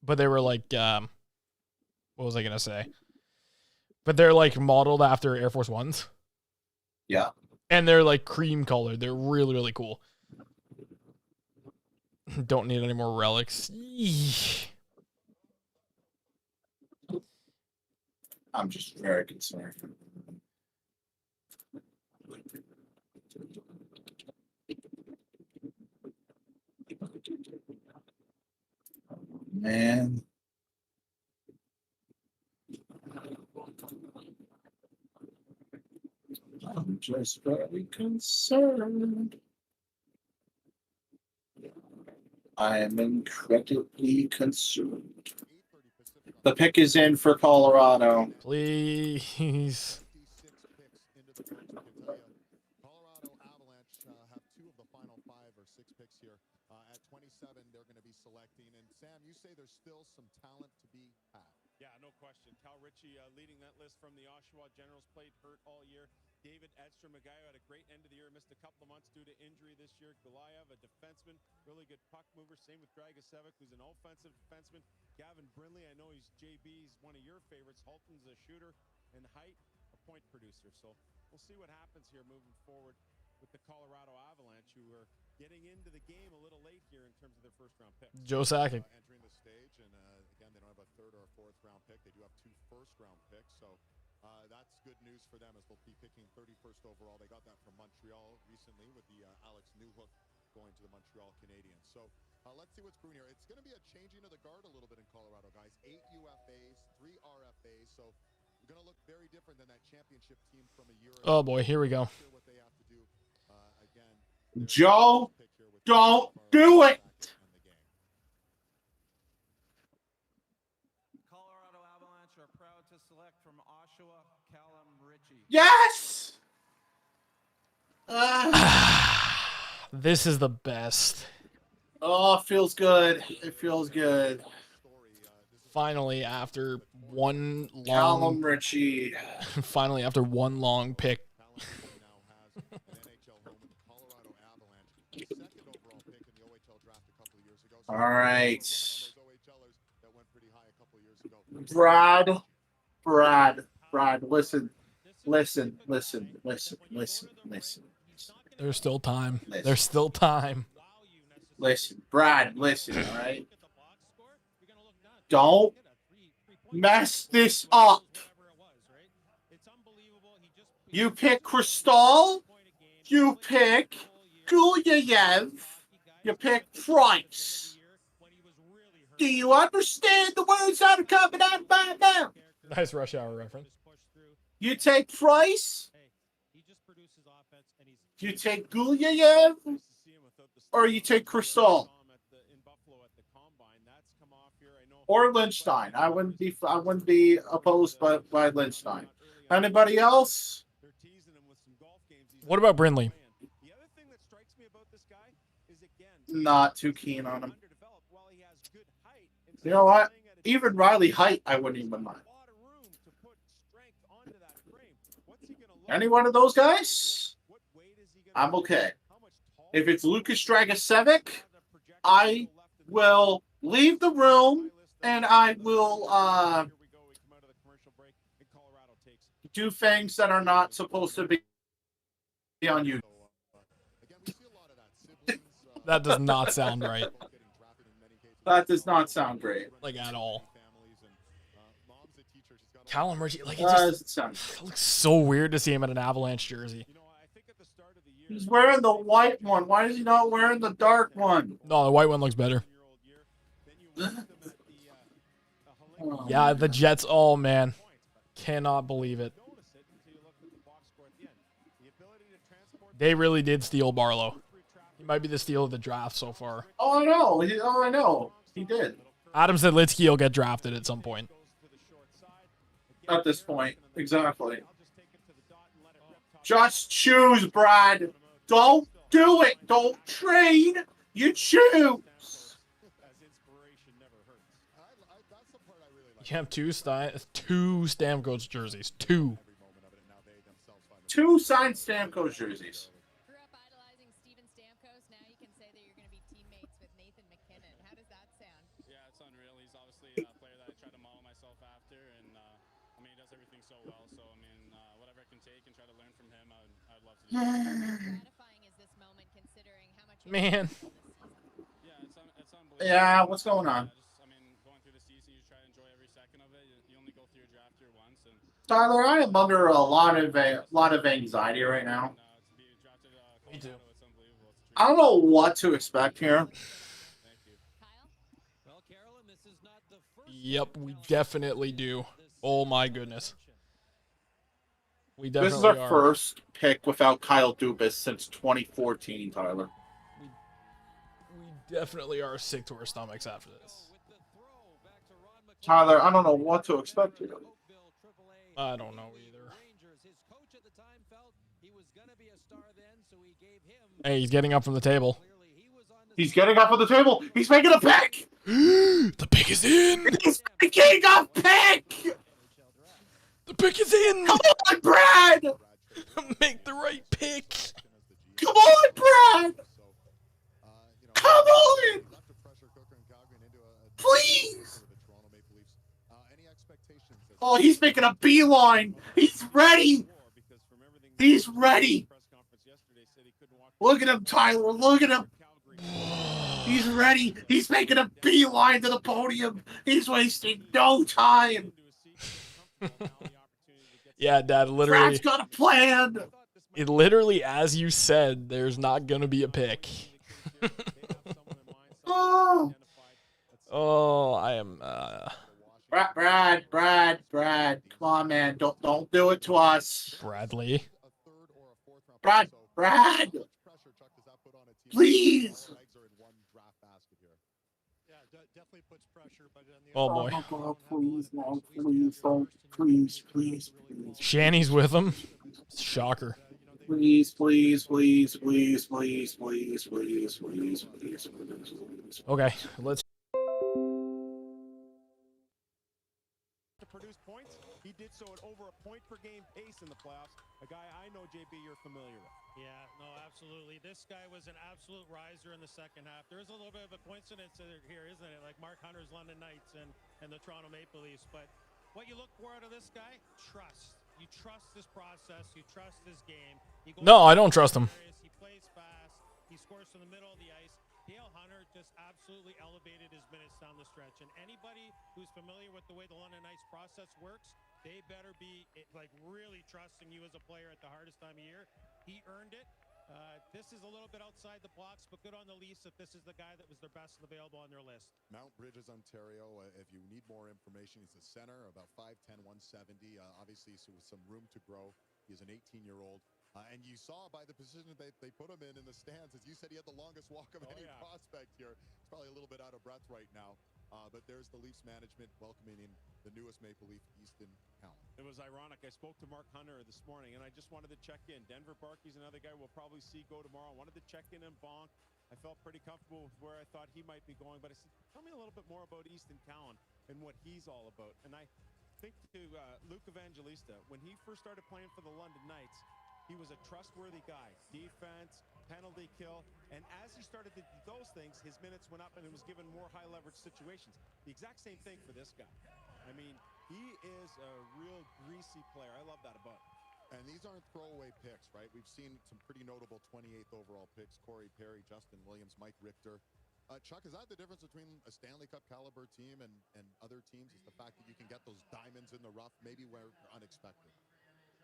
but they were like, what was I going to say? But they're like modeled after Air Force Ones. Yeah. And they're like cream colored. They're really, really cool. Don't need any more relics. Eesh. I'm just very concerned. Man. I'm just very concerned. I am incredibly concerned. The pick is in for Colorado. Please. Colorado Avalanche have 2 of the final 5 or 6 picks here. At 27, they're going to be selecting. And Sam, you say there's still some talent to be had. Yeah, no question. Cal Ritchie leading that list from the Oshawa Generals, played hurt all year. David Edstrom, a guy who had a great end of the year, missed a couple of months due to injury this year. Goliath, a defenseman, really good puck mover. Same with Dragicevic, who's an offensive defenseman. Gavin Brindley, I know he's JB's one of your favorites. Halton's a shooter, and Height, a point producer. So we'll see what happens here moving forward with the Colorado Avalanche, who are getting into the game a little late here in terms of their first-round picks. Joe Sakic. Entering the stage, and again, they don't have a 3rd or a 4th-round pick. They do have 2 first-round picks, so that's good news for them as they'll be picking 31st overall. They got that from Montreal recently with the Alex Newhook going to the Montreal Canadiens. So let's see what's brewing here. It's going to be a changing of the guard a little bit in Colorado, guys. 8 UFAs, 3 RFAs, so we're going to look very different than that championship team from a year ago. Oh boy, here we go. What they have to do again. Joe, don't do it. Colorado Avalanche are proud to select from Oshawa, Callum Ritchie. Yes! This is the best. Oh, it feels good. It feels good. Finally, after one long... Callum Ritchie. Finally, after one long pick. All right. Brad, listen. There's still time. There's still time. Listen, Brad, listen, all right? Don't mess this up. You pick Crystal. You pick Gulyayev. You pick Price. Do you understand the words that are coming out of my mouth? Nice Rush Hour reference. You take Price. You take Gulyayev. Or you take Crystal. Or Lynchstein. I wouldn't be opposed by Lynchstein. Anybody else? What about Brindley? Not too keen on him. You know what? Even Riley Height, I wouldn't even mind. Any one of those guys, I'm okay. If it's Lucas Dragicevic, I will leave the room and I will do things that are not supposed to be on you. That does not sound right. That does not sound great. Like, at all. Callum Ritchie, like, it looks so weird to see him in an Avalanche jersey. He's wearing the white one. Why is he not wearing the dark one? No, the white one looks better. Yeah, the Jets. Oh, man. Cannot believe it. They really did steal Barlow. He might be the steal of the draft so far. Oh, I know. I know. He did. Adam Zedlitsky will get drafted at some point. At this point, exactly. Just choose, Brad. Don't do it. Don't trade. You choose. You have two Stamkos jerseys. Two. Two signed Stamkos jerseys. Grew up idolizing Steven Stamkos. Now you can say that you're going to be teammates with Nathan McKinnon. How does that sound? Yeah, it's unreal. He's obviously a player that I try to model myself after, and I mean, he does everything so well. So I mean, whatever I can take and try to learn from him, I'd love to do. How gratifying is this moment considering how much? Man. Yeah, it's unbelievable. Yeah, what's going on? I mean, going through the season, you try to enjoy every second of it. You only go through your draft year once, and Tyler, I am under a lot of anxiety right now. Me too. I don't know what to expect here. Yep, we definitely do. Oh my goodness. We This definitely is our are. first pick without Kyle Dubas since 2014, Tyler. We definitely are sick to our stomachs after this. Tyler, I don't know what to expect here. I don't know either. Hey, he's getting up from the table. He's getting up on the table. He's making a pick. The pick is in. He's making a pick. The pick is in. Come on, Brad. Make the right pick. Come on, Brad. Come on. Please. Oh, he's making a beeline. He's ready. He's ready. Look at him, Tyler. Look at him. He's ready. He's making a beeline to the podium. He's wasting no time. Yeah, Dad, literally. Brad's got a plan. It literally, as you said, there's not going to be a pick. Oh. Oh, I am... Brad. Come on, man. Don't do it to us. Bradley. Brad. Please. Definitely puts pressure, but on the Oh, boy. Oh, please, no, please, don't, please. Shanny's with him. Shocker. Please. Okay, let's... To produce points, he did so at over a point per game pace in the playoffs. A guy I know, JB, you're familiar with. Yeah, no, absolutely. This guy was an absolute riser in the second half. There is a little bit of a coincidence here, isn't it? Like Mark Hunter's London Knights and the Toronto Maple Leafs. But what you look for out of this guy, trust. You trust his process. You trust his game. No, I don't trust him. He plays fast. He scores from the middle of the ice. Dale Hunter just absolutely elevated his minutes down the stretch. And anybody who's familiar with the way the London Knights process works, they better be like really trusting you as a player at the hardest time of year. He earned it. This is a little bit outside the blocks, but good on the Leafs if this is the guy that was their best available on their list. Mount Bridges, Ontario. If you need more information, he's a center, about 5'10", 170. Obviously, so with some room to grow. He's an 18-year-old. And you saw by the position they put him in the stands, as you said, he had the longest walk of any prospect here. He's probably a little bit out of breath right now. But there's the Leafs management welcoming in the newest Maple Leaf, Easton Cowan. It was ironic. I spoke to Mark Hunter this morning, and I just wanted to check in. Denver Barkey's another guy we'll probably see go tomorrow. I wanted to check in on Bonk. I felt pretty comfortable with where I thought he might be going, but I said, tell me a little bit more about Easton Cowan and what he's all about. And I think to Luke Evangelista, when he first started playing for the London Knights, he was a trustworthy guy. Defense, penalty kill, and as he started to do those things, his minutes went up and he was given more high-leverage situations. The exact same thing for this guy. I mean, he is a real greasy player. I love that about him. And these aren't throwaway picks, right? We've seen some pretty notable 28th overall picks. Corey Perry, Justin Williams, Mike Richter. Chuck, is that the difference between a Stanley Cup caliber team and other teams? Is the fact that you can get those diamonds in the rough, maybe where unexpected?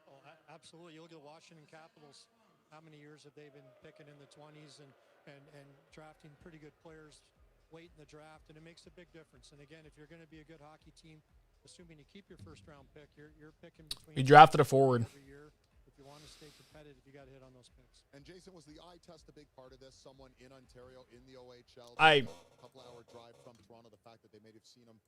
Oh, absolutely. You look at the Washington Capitals. How many years have they been picking in the 20s and drafting pretty good players late in the draft? And it makes a big difference. And again, if you're going to be a good hockey team, assuming you keep your first-round pick, you're picking between. He drafted a forward. Every year. If you want to stay competitive, you got to hit on those picks. And Jason, was the eye test a big part of this? Someone in Ontario, in the OHL, I- a couple-hour drive from Toronto, the fact that they may have seen him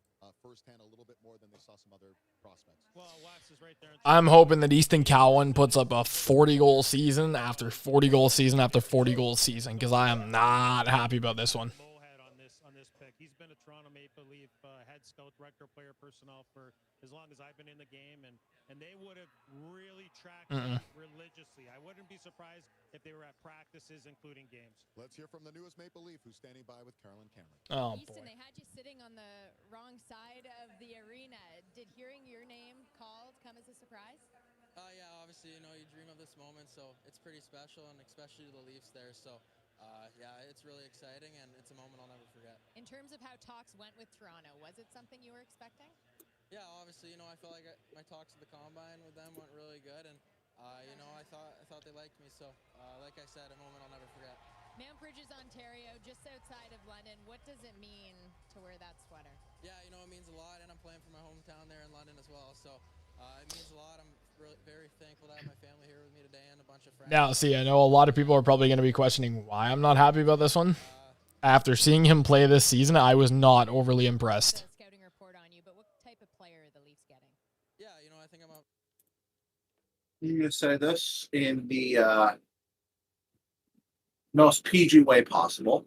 firsthand a little bit more than they saw some other prospects. Well, Wax is right there. I'm hoping that Easton Cowan puts up a 40-goal season after 40-goal season after 40-goal season, because I am not happy about this one. Mohead on this pick. He's been a Toronto Maple Leaf head scout, director of player personnel for as long as I've been in the game, and they would have really tracked him religiously. I wouldn't be surprised if they were at practices, including games. Let's hear from the newest Maple Leaf, who's standing by with Carolyn Cameron. Oh, Easton, boy. they had you sitting on the wrong side of the arena. Did hearing your name called come as a surprise? Yeah, obviously, you dream of this moment, so it's pretty special, and especially to the Leafs there. So, yeah, it's really exciting, and it's a moment I'll never forget. In terms of how talks went with Toronto, was it something you were expecting? Yeah, obviously, I felt like my talks at the Combine with them went really good, and, I thought they liked me. So, like I said, a moment I'll never forget. Mount Bridges, Ontario, just outside of London. What does it mean to wear that sweater? Yeah, it means a lot, and I'm playing for my hometown there in London as well. So it means a lot. I'm really very thankful to have my family here with me today and a bunch of friends. Now, see, I know a lot of people are probably going to be questioning why I'm not happy about this one. After seeing him play this season, I was not overly impressed. Scouting report on you, but what type of player are the Leafs getting? Yeah, I think I'm a... I'm going to say this in the most PG way possible.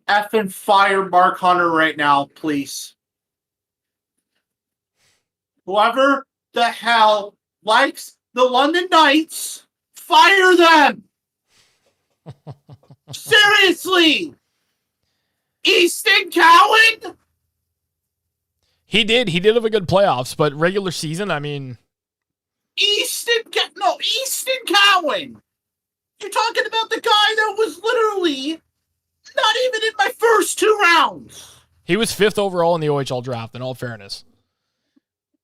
Effing fire Mark Hunter right now, please. Whoever the hell likes the London Knights, fire them! Seriously! Easton Cowan? He did have a good playoffs, but regular season, I mean... Easton Cowan! You're talking about the guy that was literally not even in my first 2 rounds. He was 5th overall in the OHL draft, in all fairness.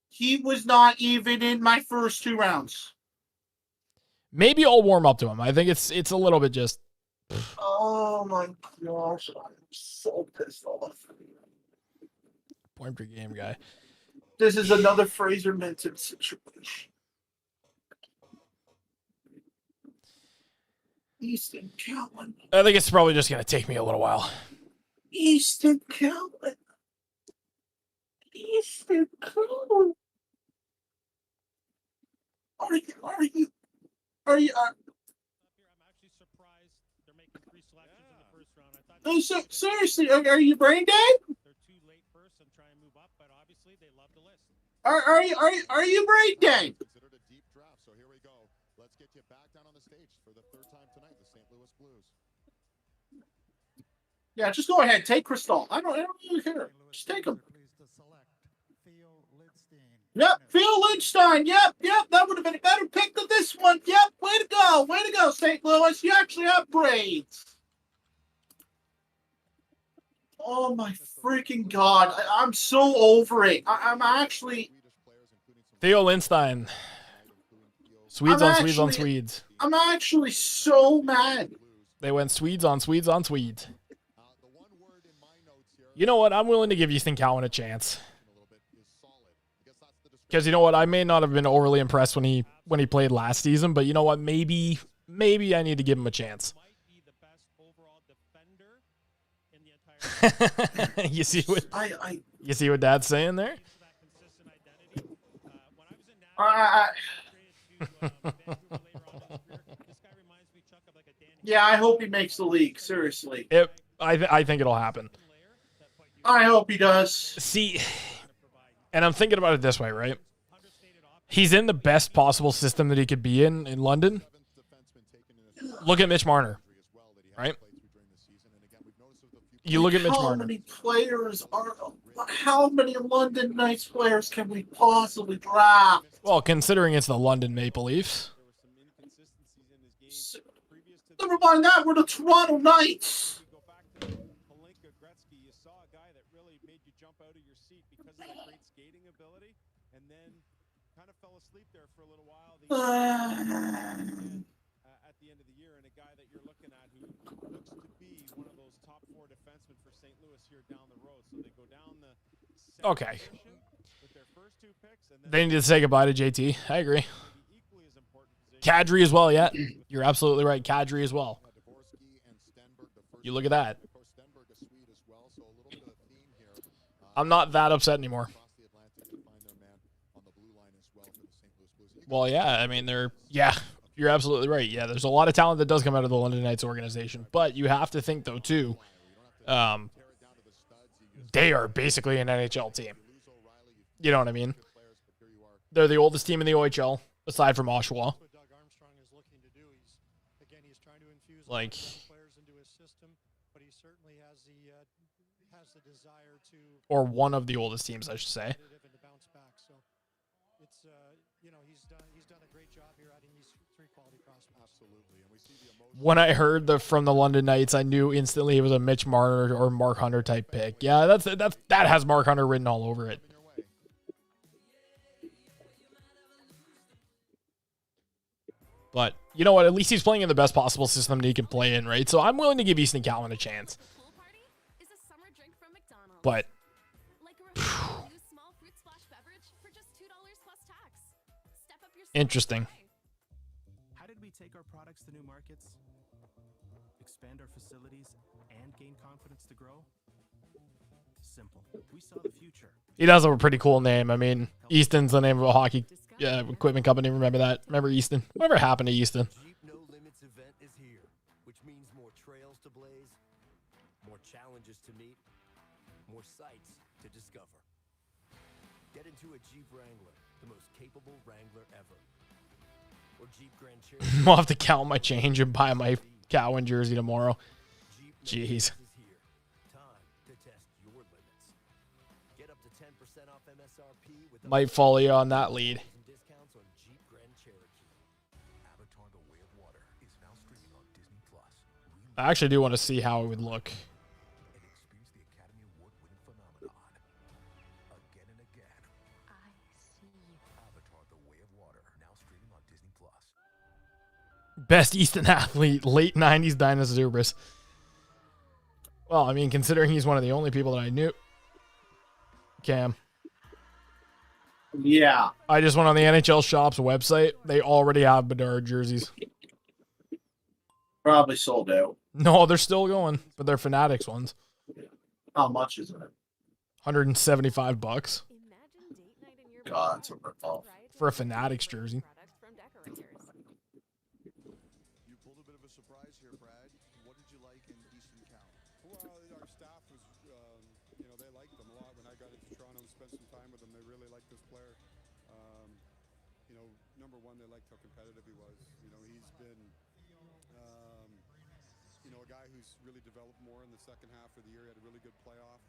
He was not even in my first 2 rounds. Maybe I'll warm up to him. I think it's a little bit just... Oh my gosh, I'm so pissed off. Point per game guy. This is another Fraser Minton situation. Easton Cowan. I think it's probably just going to take me a little while. Easton Cowan. Easton Cowan. Are you? I'm actually surprised they're making 3 selections in the first round. I thought No, seriously, are you brain dead? they're too late first and try and move up, but obviously they love the list. Are you brain dead? Considered a deep draft, so here we go. Let's get you back down on the stage for the 3rd time tonight, the St. Louis Blues. Yeah, just go ahead. Take Crystal. I don't really care. Just take him. Yep, Phil Lindstein. Yep. That would have been a better pick than this one. Yep, way to go, St. Louis. You actually have braids. Oh my freaking God! I'm so over it. I'm actually. Theo Lindstein. Swedes on Swedes on Swedes. I'm actually so mad. They went Swedes on Swedes on Swedes. You know what? I'm willing to give Easton Cowan a chance. Because you know what? I may not have been overly impressed when he played last season, but you know what? Maybe I need to give him a chance. You see what Dad's saying there? Yeah, I hope he makes the league. Seriously. I think it'll happen. I hope he does. See, and I'm thinking about it this way, right? He's in the best possible system that he could be in London. Look at Mitch Marner, right? You look at Mitch Marner. How many London Knights players can we possibly draft? Well, considering it's the London Maple Leafs. Never mind that, we're the Toronto Knights. You saw a guy that really made you jump out of your seat because of that great skating ability, and then kind of fell asleep there for a little while. At the end of the year, and a guy that you're looking at who looks to be one of those top 4 defensemen for St. Louis here down the road. So they go down the Okay. with their first 2 picks, and then They need to say goodbye to JT. I agree. Kadri as well, yeah. You're absolutely right. Kadri as well. You look at that. I'm not that upset anymore. Well, yeah, I mean, you're absolutely right. Yeah, there's a lot of talent that does come out of the London Knights organization. But you have to think, though, too, they are basically an NHL team. You know what I mean? They're the oldest team in the OHL, aside from Oshawa. Like, or one of the oldest teams, I should say. When I heard from the London Knights, I knew instantly it was a Mitch Marner or Mark Hunter type pick. Yeah, that has Mark Hunter written all over it. But you know what? At least he's playing in the best possible system that he can play in, right? So I'm willing to give Easton Cowan a chance. But interesting. How did we take our products to new markets, expand our facilities, and gain confidence to grow? Simple. We saw the future. He does have a pretty cool name. I mean, Easton's the name of a hockey equipment company. Remember that? Remember Easton? Whatever happened to Easton? Jeep No Limits event is here, which means more trails to blaze, more challenges to meet, more sights to discover. Get into a Jeep Wrangler, the most capable Wrangler ever. Or Jeep Grand Cherokee. I'll have to count my change and buy my Cowan jersey tomorrow. Jeez. Might follow you on that lead. I actually do want to see how it would look. Best Easton athlete, late 90s Dinas Zubris. Well, I mean, considering he's one of the only people that I knew. Cam. Yeah. I just went on the NHL Shop's website. They already have Bedard jerseys. Probably sold out. No, they're still going, but they're Fanatics ones. How much is it? $175. God, it's a ripoff. For a Fanatics jersey. You pulled a bit of a surprise here, Brad. What did you like in Easton Cowan? Well, our staff was, they liked him a lot. When I got into Toronto and spent some time with them, they really liked this player. Number one, they liked how competitive he was. He's been, a guy who's really developed more in the second half of the year. He had a really good playoff.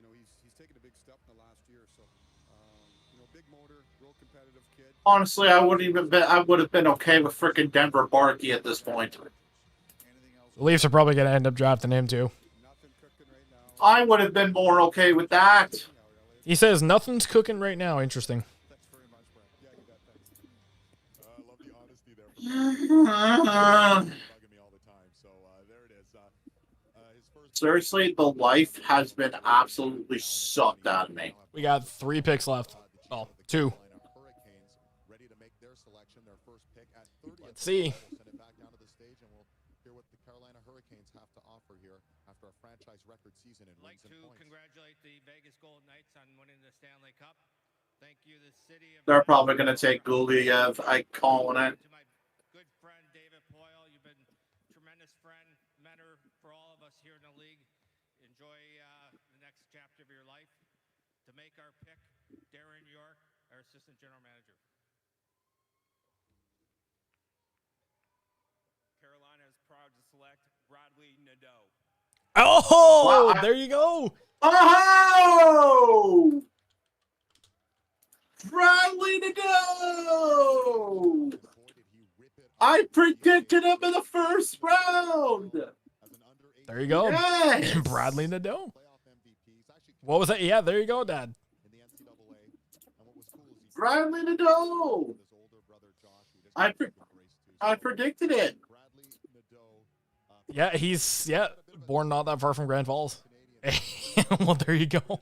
He's taken a big step in the last year. So, big motor, real competitive kid. Honestly, I would have been okay with freaking Denver Barkey at this point. The Leafs are probably going to end up drafting him too. I would have been more okay with that. He says nothing's cooking right now. Interesting. Seriously, the life has been absolutely sucked out of me. We got 3 picks left. Oh, 2. Let's see. I'd like to congratulate the Vegas Golden Knights on winning the Stanley Cup. Thank you, the city of... They're probably going to take Guliev. I calling it. To my good friend David Poyle, you've been a tremendous friend, mentor for all of us here in the league. Enjoy the next chapter of your life. To make our pick, Darren York, our assistant general manager. Carolina is proud to select Bradley Nadeau. Oh, wow. There you go. Oh! Bradley Nadeau! I predicted him in the first round. There you go. Yes. Bradley Nadeau. What was that? Yeah, there you go, Dad. Bradley Nadeau. I predicted it. Yeah, he's born not that far from Grand Falls. Well, there you go.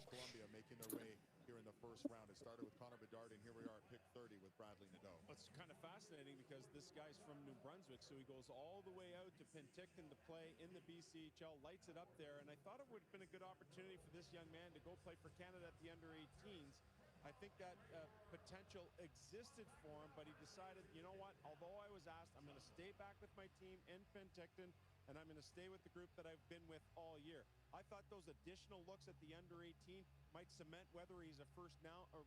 goes all the way out to Penticton to play in the BCHL, lights it up there, and I thought it would have been a good opportunity for this young man to go play for Canada at the under-18s. I think that potential existed for him, but he decided, you know what, although I was asked, I'm going to stay back with my team in Penticton, and I'm going to stay with the group that I've been with all year. I thought those additional looks at the under-18 might cement whether he's a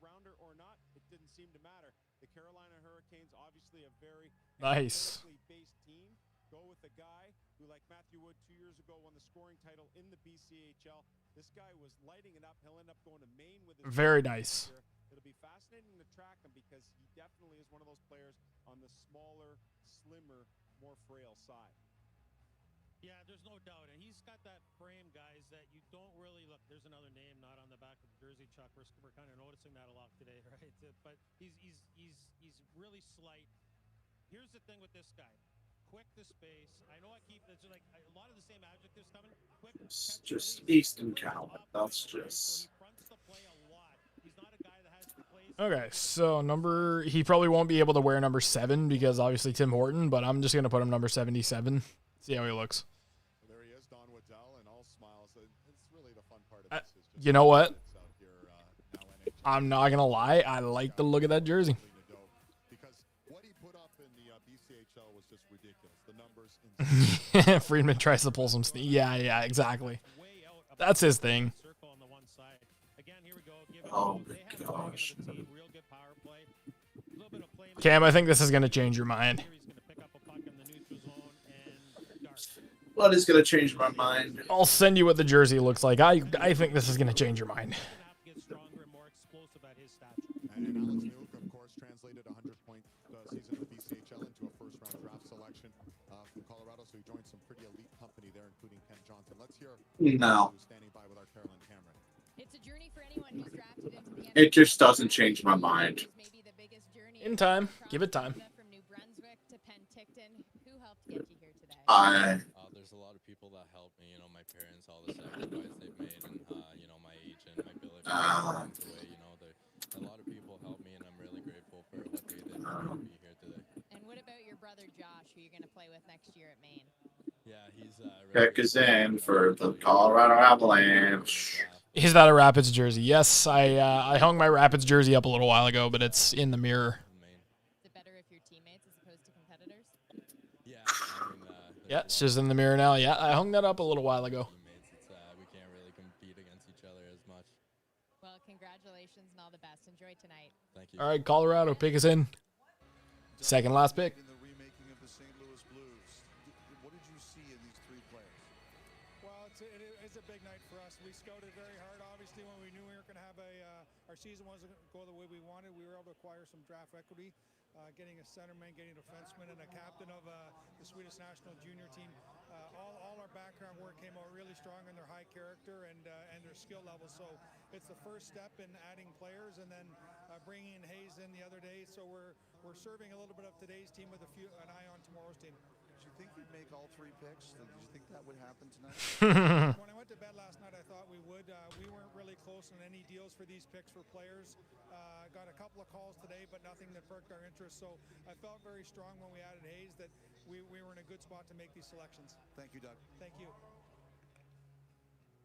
rounder or not. It didn't seem to matter. The Carolina Hurricanes, obviously a very nice based team, go with a guy who, like Matthew Wood 2 years ago, won the scoring title in the BCHL. This guy was lighting it up. He'll end up going to Maine with his very nice. It'll be fascinating to track him because he definitely is one of those players on the smaller, slimmer, more frail side. Yeah, there's no doubt. And he's got that frame, guys, that you don't really look. There's another name not on the back of the jersey, Chuck. We're kind of noticing that a lot today, right? But he's really slight. Here's the thing with this guy. Quick to space. I know I keep it's like a lot of the same adjectives coming. Quick. It's just Easton Cowan. That's just. Okay, so he probably won't be able to wear number 7 because obviously Tim Horton, but I'm just gonna put him number 77. See how he looks. Well, there he is, Don Waddell, and all smiles. It's really the fun part of this. You know what? I'm not gonna lie. I like the look of that jersey. Because what he put up in the BCHL was just ridiculous. The numbers. Friedman tries to pull some. Yeah, exactly. That's his thing. Oh my gosh. Cam, I think this is gonna change your mind. What is gonna change my mind? I'll send you what the jersey looks like. I think this is gonna change your mind. And Alex Nuke, of course, translated a 100-point season in the BCHL into a first-round draft selection from Colorado, so he joined some pretty elite company there, including Ken Johnson. Let's hear No. who's standing by with our Carolyn Cameron. It's a journey for anyone who's drafted into the It just doesn't change my mind. maybe the biggest journey In time. Give it time. from New Brunswick to Penticton. Who helped get you here today? There's a lot of people that help me. You know, my parents, all the sacrifice they've made, and you know, my agent, my billionaire, away. You know, a lot of people help me, and I'm really grateful for what they did for me to be here today. And what about your brother Josh, who you're going to play with next year at Maine? Yeah, he's Pick is in for the Colorado Avalanche. Is that a Rapids jersey? Yes, I hung my Rapids jersey up a little while ago, but it's in the mirror. Is it better if you're teammates as opposed to competitors? Yeah, I mean, Yeah, it's just in the mirror now. Yeah, I hung that up a little while ago. It's, we can't really compete against each other as much. Well, congratulations and all the best. Enjoy tonight. Thank you. All right, Colorado, pick us in. Second last pick. In the remaking of the St. Louis Blues, what did you see in these three players? Well, it's a big night for us. We scouted very hard. Obviously, when we knew we were going to have our season wasn't going to go the way we wanted, we were able to acquire some draft equity, getting a centerman, getting a defenseman, and a captain of the Swedish national junior team. All our background work came out really strong in their high character and their skill level. So it's the first step in adding players, and then bringing in Hayes in the other day. So we're serving a little bit of today's team with an eye on tomorrow's team. Did you think you'd make all three picks? Did you think that would happen tonight? When I went to bed last night, I thought we would. We weren't really close on any deals for these picks for players. Got a couple of calls today, but nothing that perked our interest. So I felt very strong when we added Hayes that we were in a good spot to make these selections. Thank you, Doug. Thank you.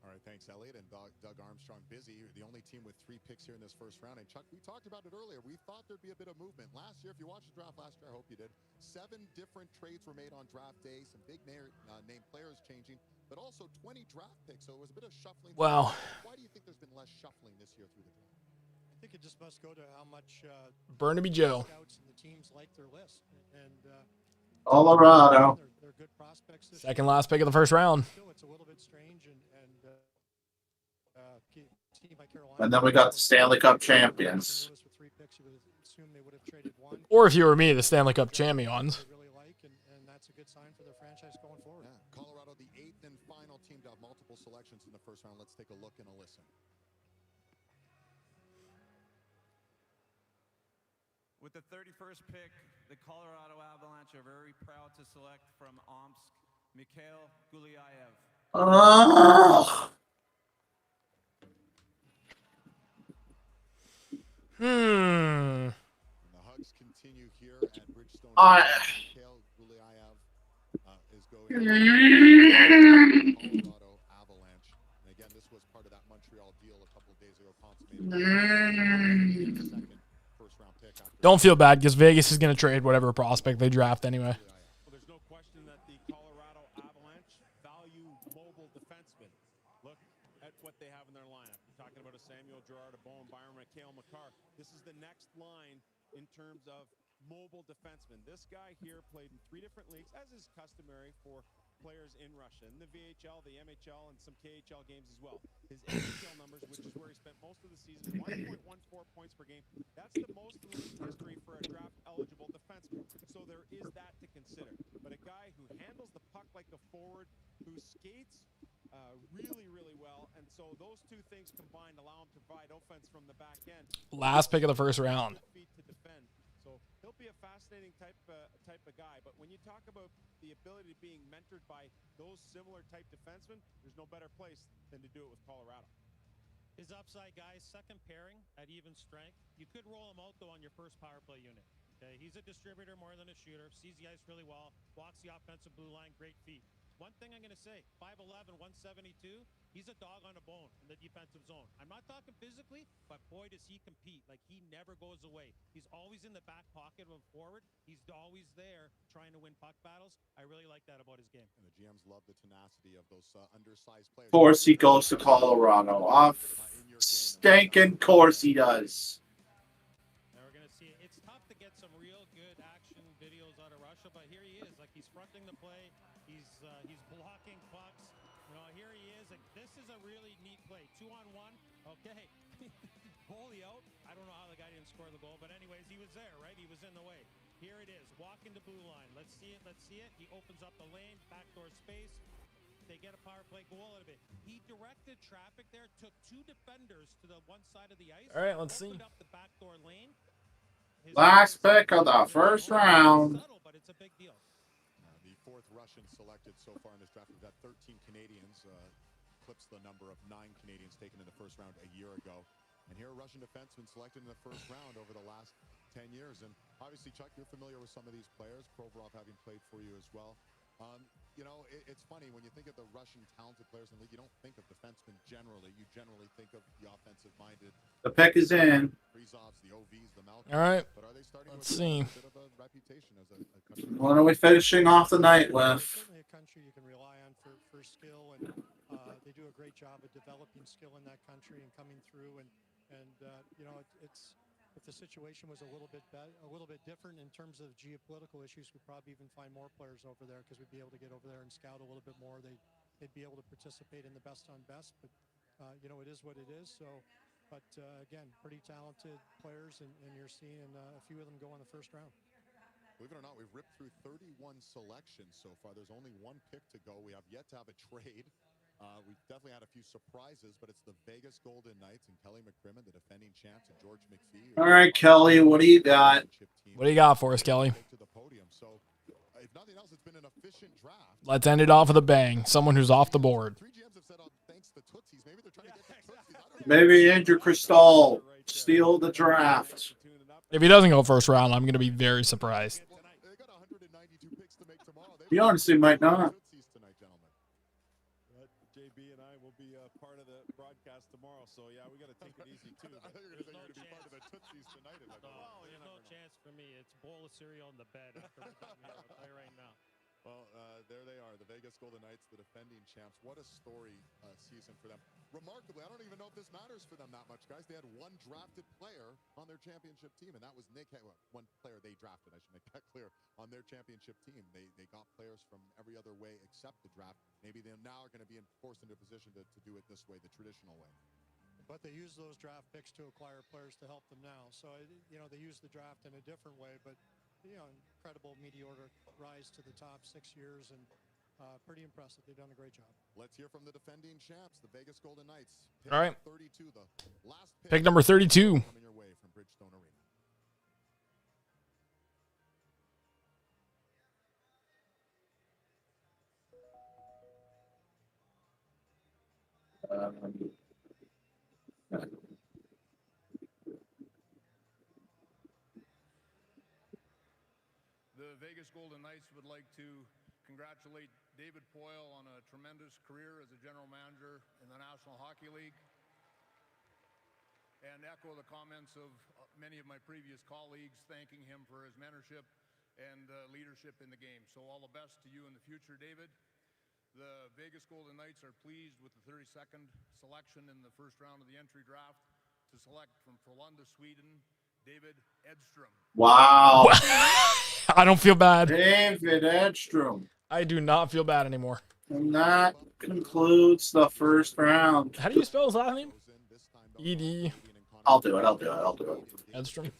All right, thanks, Elliot. And Doug Armstrong busy, the only team with 3 picks here in this first round. And Chuck, we talked about it earlier. We thought there'd be a bit of movement. Last year, if you watched the draft last year, I hope you did, 7 different trades were made on draft day, some big name players changing, but also 20 draft picks. So it was a bit of shuffling. Wow. Why do you think there's been less shuffling this year through the draft? I think it just must go to how much Burnaby Joe. scouts and the teams like their list. And Colorado. They're good prospects. Second last pick of the first round. Still, it's a little bit strange, and team like Carolina. And then we got the Stanley Cup champions. With 3 picks, you would assume they would have traded 1. Or if you were me, the Stanley Cup champions. They really like, and that's a good sign for their franchise going forward. Yeah. Colorado, the 8th and final team to have multiple selections in the first round. Let's take a look and a listen. With the 31st pick, the Colorado Avalanche are very proud to select from Omsk, Mikhail Gulyayev. And the hugs continue here at Bridgestone. Mikhail Gulyayev, go into Colorado Avalanche. And again, this was part of that Montreal deal a couple of days ago consummated. Second first-round pick after Don't feel bad because Vegas is going to trade whatever prospect they draft anyway. Well, there's no question that the Colorado Avalanche value mobile defensemen. Look at what they have in their lineup. You're talking about a Samuel Girard, a Bowen Byron, a Cale Makar. This is the next line in terms of mobile defensemen. This guy here played in 3 different leagues, as is customary for players in Russia, in the VHL, the MHL, and some KHL games as well. His NHL numbers, which is where he spent most of the season, 1.14 points per game. That's the most in league history for a draft-eligible defenseman. So there is that to consider. But a guy who handles the puck like a forward, who skates really, really well, and so those two things combined allow him to provide offense from the back end. Last pick of the first round. Feet to defend. So he'll be a fascinating type of guy. But when you talk about the ability of being mentored by those similar type defensemen, there's no better place than to do it with Colorado. His upside, guys, second pairing at even strength. You could roll him out, though, on your first power play unit. Okay, he's a distributor more than a shooter, sees the ice really well, walks the offensive blue line, great feet. One thing I'm going to say, 5'11", 172, he's a dog on a bone in the defensive zone. I'm not talking physically, but boy, does he compete. Like, he never goes away. He's always in the back pocket of a forward. He's always there trying to win puck battles. I really like that about his game. And the GMs love the tenacity of those undersized players. Of course he goes to Colorado. Stinking course he does. Now we're going to see, it's tough to get some real good action videos out of Russia, but here he is. Like, he's fronting the play. He's blocking pucks. You know, here he is. Like, this is a really neat play. 2-on-1. Okay. Goalie out. I don't know how the guy didn't score the goal, but anyways, he was there, right? He was in the way. Here it is. Walking the blue line. Let's see it. Let's see it. He opens up the lane, backdoor space. They get a power play goal out of it. He directed traffic there, took 2 defenders to the one side of the ice. All right, let's see. Opened up the backdoor lane. Last pick of the first round. Subtle, but it's a big deal. The 4th Russian selected so far in this draft. We've got 13 Canadians, clips the number of 9 Canadians taken in the first round a year ago. And here, a Russian defenseman selected in the first round over the last 10 years. And obviously, Chuck, you're familiar with some of these players, Provorov having played for you as well. You know, it's funny, when you think of the Russian talented players in the league, you don't think of defensemen generally. You generally think of the offensive-minded. The pick is in. Prizovs, the OVs, the Malcolms. All right. But are they starting Let's with see. a bit of a reputation as a country? What are we finishing off the night with? Certainly a country you can rely on for skill, and they do a great job of developing skill in that country and coming through. And you know, it's if the situation was a little bit different in terms of geopolitical issues, we'd probably even find more players over there because we'd be able to get over there and scout a little bit more. They'd be able to participate in the best on best, but you know, it is what it is. So, but again, pretty talented players, and you're seeing a few of them go in the first round. Believe it or not, we've ripped through 31 selections so far. There's only 1 pick to go. We have yet to have a trade. We've definitely had a few surprises, but it's the Vegas Golden Knights and Kelly McCrimmon, the defending champs, and George McPhee. All right, Kelly, what do you got? What do you got for us, Kelly? To the podium. So, if nothing else, it's been an efficient draft. Let's end it off with a bang. Someone who's off the board. 3 GMs have said, thanks to Tootsies. Maybe they're trying to get the Tootsies. I don't know. Maybe Andrew Cristall steal the draft. If he doesn't go first round, I'm going to be very surprised. They got 192 picks to make tomorrow. He honestly might not. Tootsies tonight, gentlemen. JB and I will be part of the broadcast tomorrow, so yeah, we got to take it easy too. I thought you were going to be part of the Tootsies tonight. Oh, there's no chance for me. It's a bowl of cereal in the bed after we're done here. I'll tell you right now. Well, there they are, the Vegas Golden Knights, the defending champs. What a story season for them. Remarkably, I don't even know if this matters for them that much, guys. They had 1 drafted player on their championship team, and that was Nick. Well, 1 player they drafted, I should make that clear, on their championship team. They got players from every other way except the draft. Maybe they now are going to be forced into a position to do it this way, the traditional way. But they use those draft picks to acquire players to help them now. So, you know, they use the draft in a different way, but, you know, incredible meteoric rise to the top 6 years, and pretty impressive. They've done a great job. Let's hear from the defending champs, the Vegas Golden Knights. Pick All right. 32, the last Pick number 32. Coming your way from Bridgestone Arena. The Vegas Golden Knights would like to congratulate David Poyle on a tremendous career as a general manager in the National Hockey League, and echo the comments of many of my previous colleagues thanking him for his mentorship and leadership in the game. So all the best to you in the future, David. The Vegas Golden Knights are pleased with the 32nd selection in the first round of the entry draft to select from Frölunda, Sweden, David Edstrom. Wow. I don't feel bad. David Edstrom. I do not feel bad anymore. And that concludes the first round. How do you spell his last name? E-D. I'll do it. Edstrom.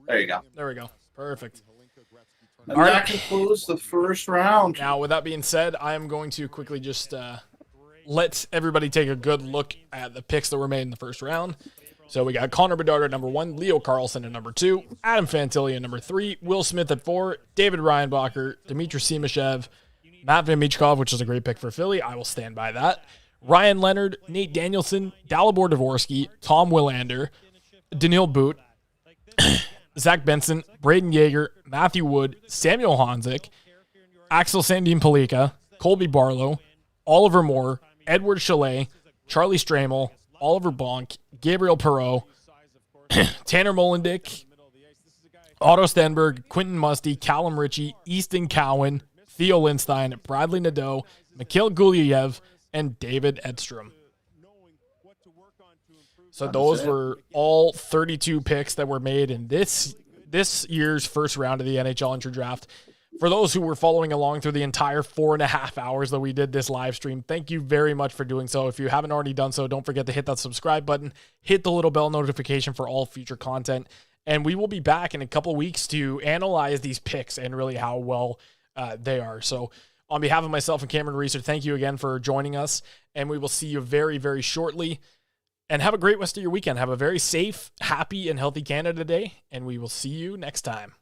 There you go. There we go. Perfect. And All that right. concludes the first round. Now, with that being said, I am going to quickly just let everybody take a good look at the picks that were made in the first round. So we got Connor Bedard at number 1, Leo Carlson at number 2, Adam Fantilli at number 3, Will Smith at 4, David Reinbacher, Dmitry Simashev, Matt Michkov, which is a great pick for Philly. I will stand by that. Ryan Leonard, Nate Danielson, Dalibor Dvorsky, Tom Willander, Daniil Boot, Zach Benson, Braden Yeager, Matthew Wood, Samuel Honzik, Axel Sandin Palika, Colby Barlow, Oliver Moore, Edward Chalet, Charlie Stramel, Oliver Bonk, Gabriel Perreault, Tanner Molendick, Otto Stenberg, Quentin Musty, Callum Ritchie, Easton Cowan, Theo Lindstein, Bradley Nadeau, Mikhail Gulyayev, and David Edstrom. So those were all 32 picks that were made in this year's first round of the NHL entry draft. For those who were following along through the entire 4.5 hours that we did this live stream, thank you very much for doing so. If you haven't already done so, don't forget to hit that subscribe button, hit the little bell notification for all future content, and we will be back in a couple weeks to analyze these picks and really how well they are. So on behalf of myself and Cameron Reeser, thank you again for joining us, and we will see you very, very shortly. And have a great rest of your weekend. Have a very safe, happy, and healthy Canada Day, and we will see you next time.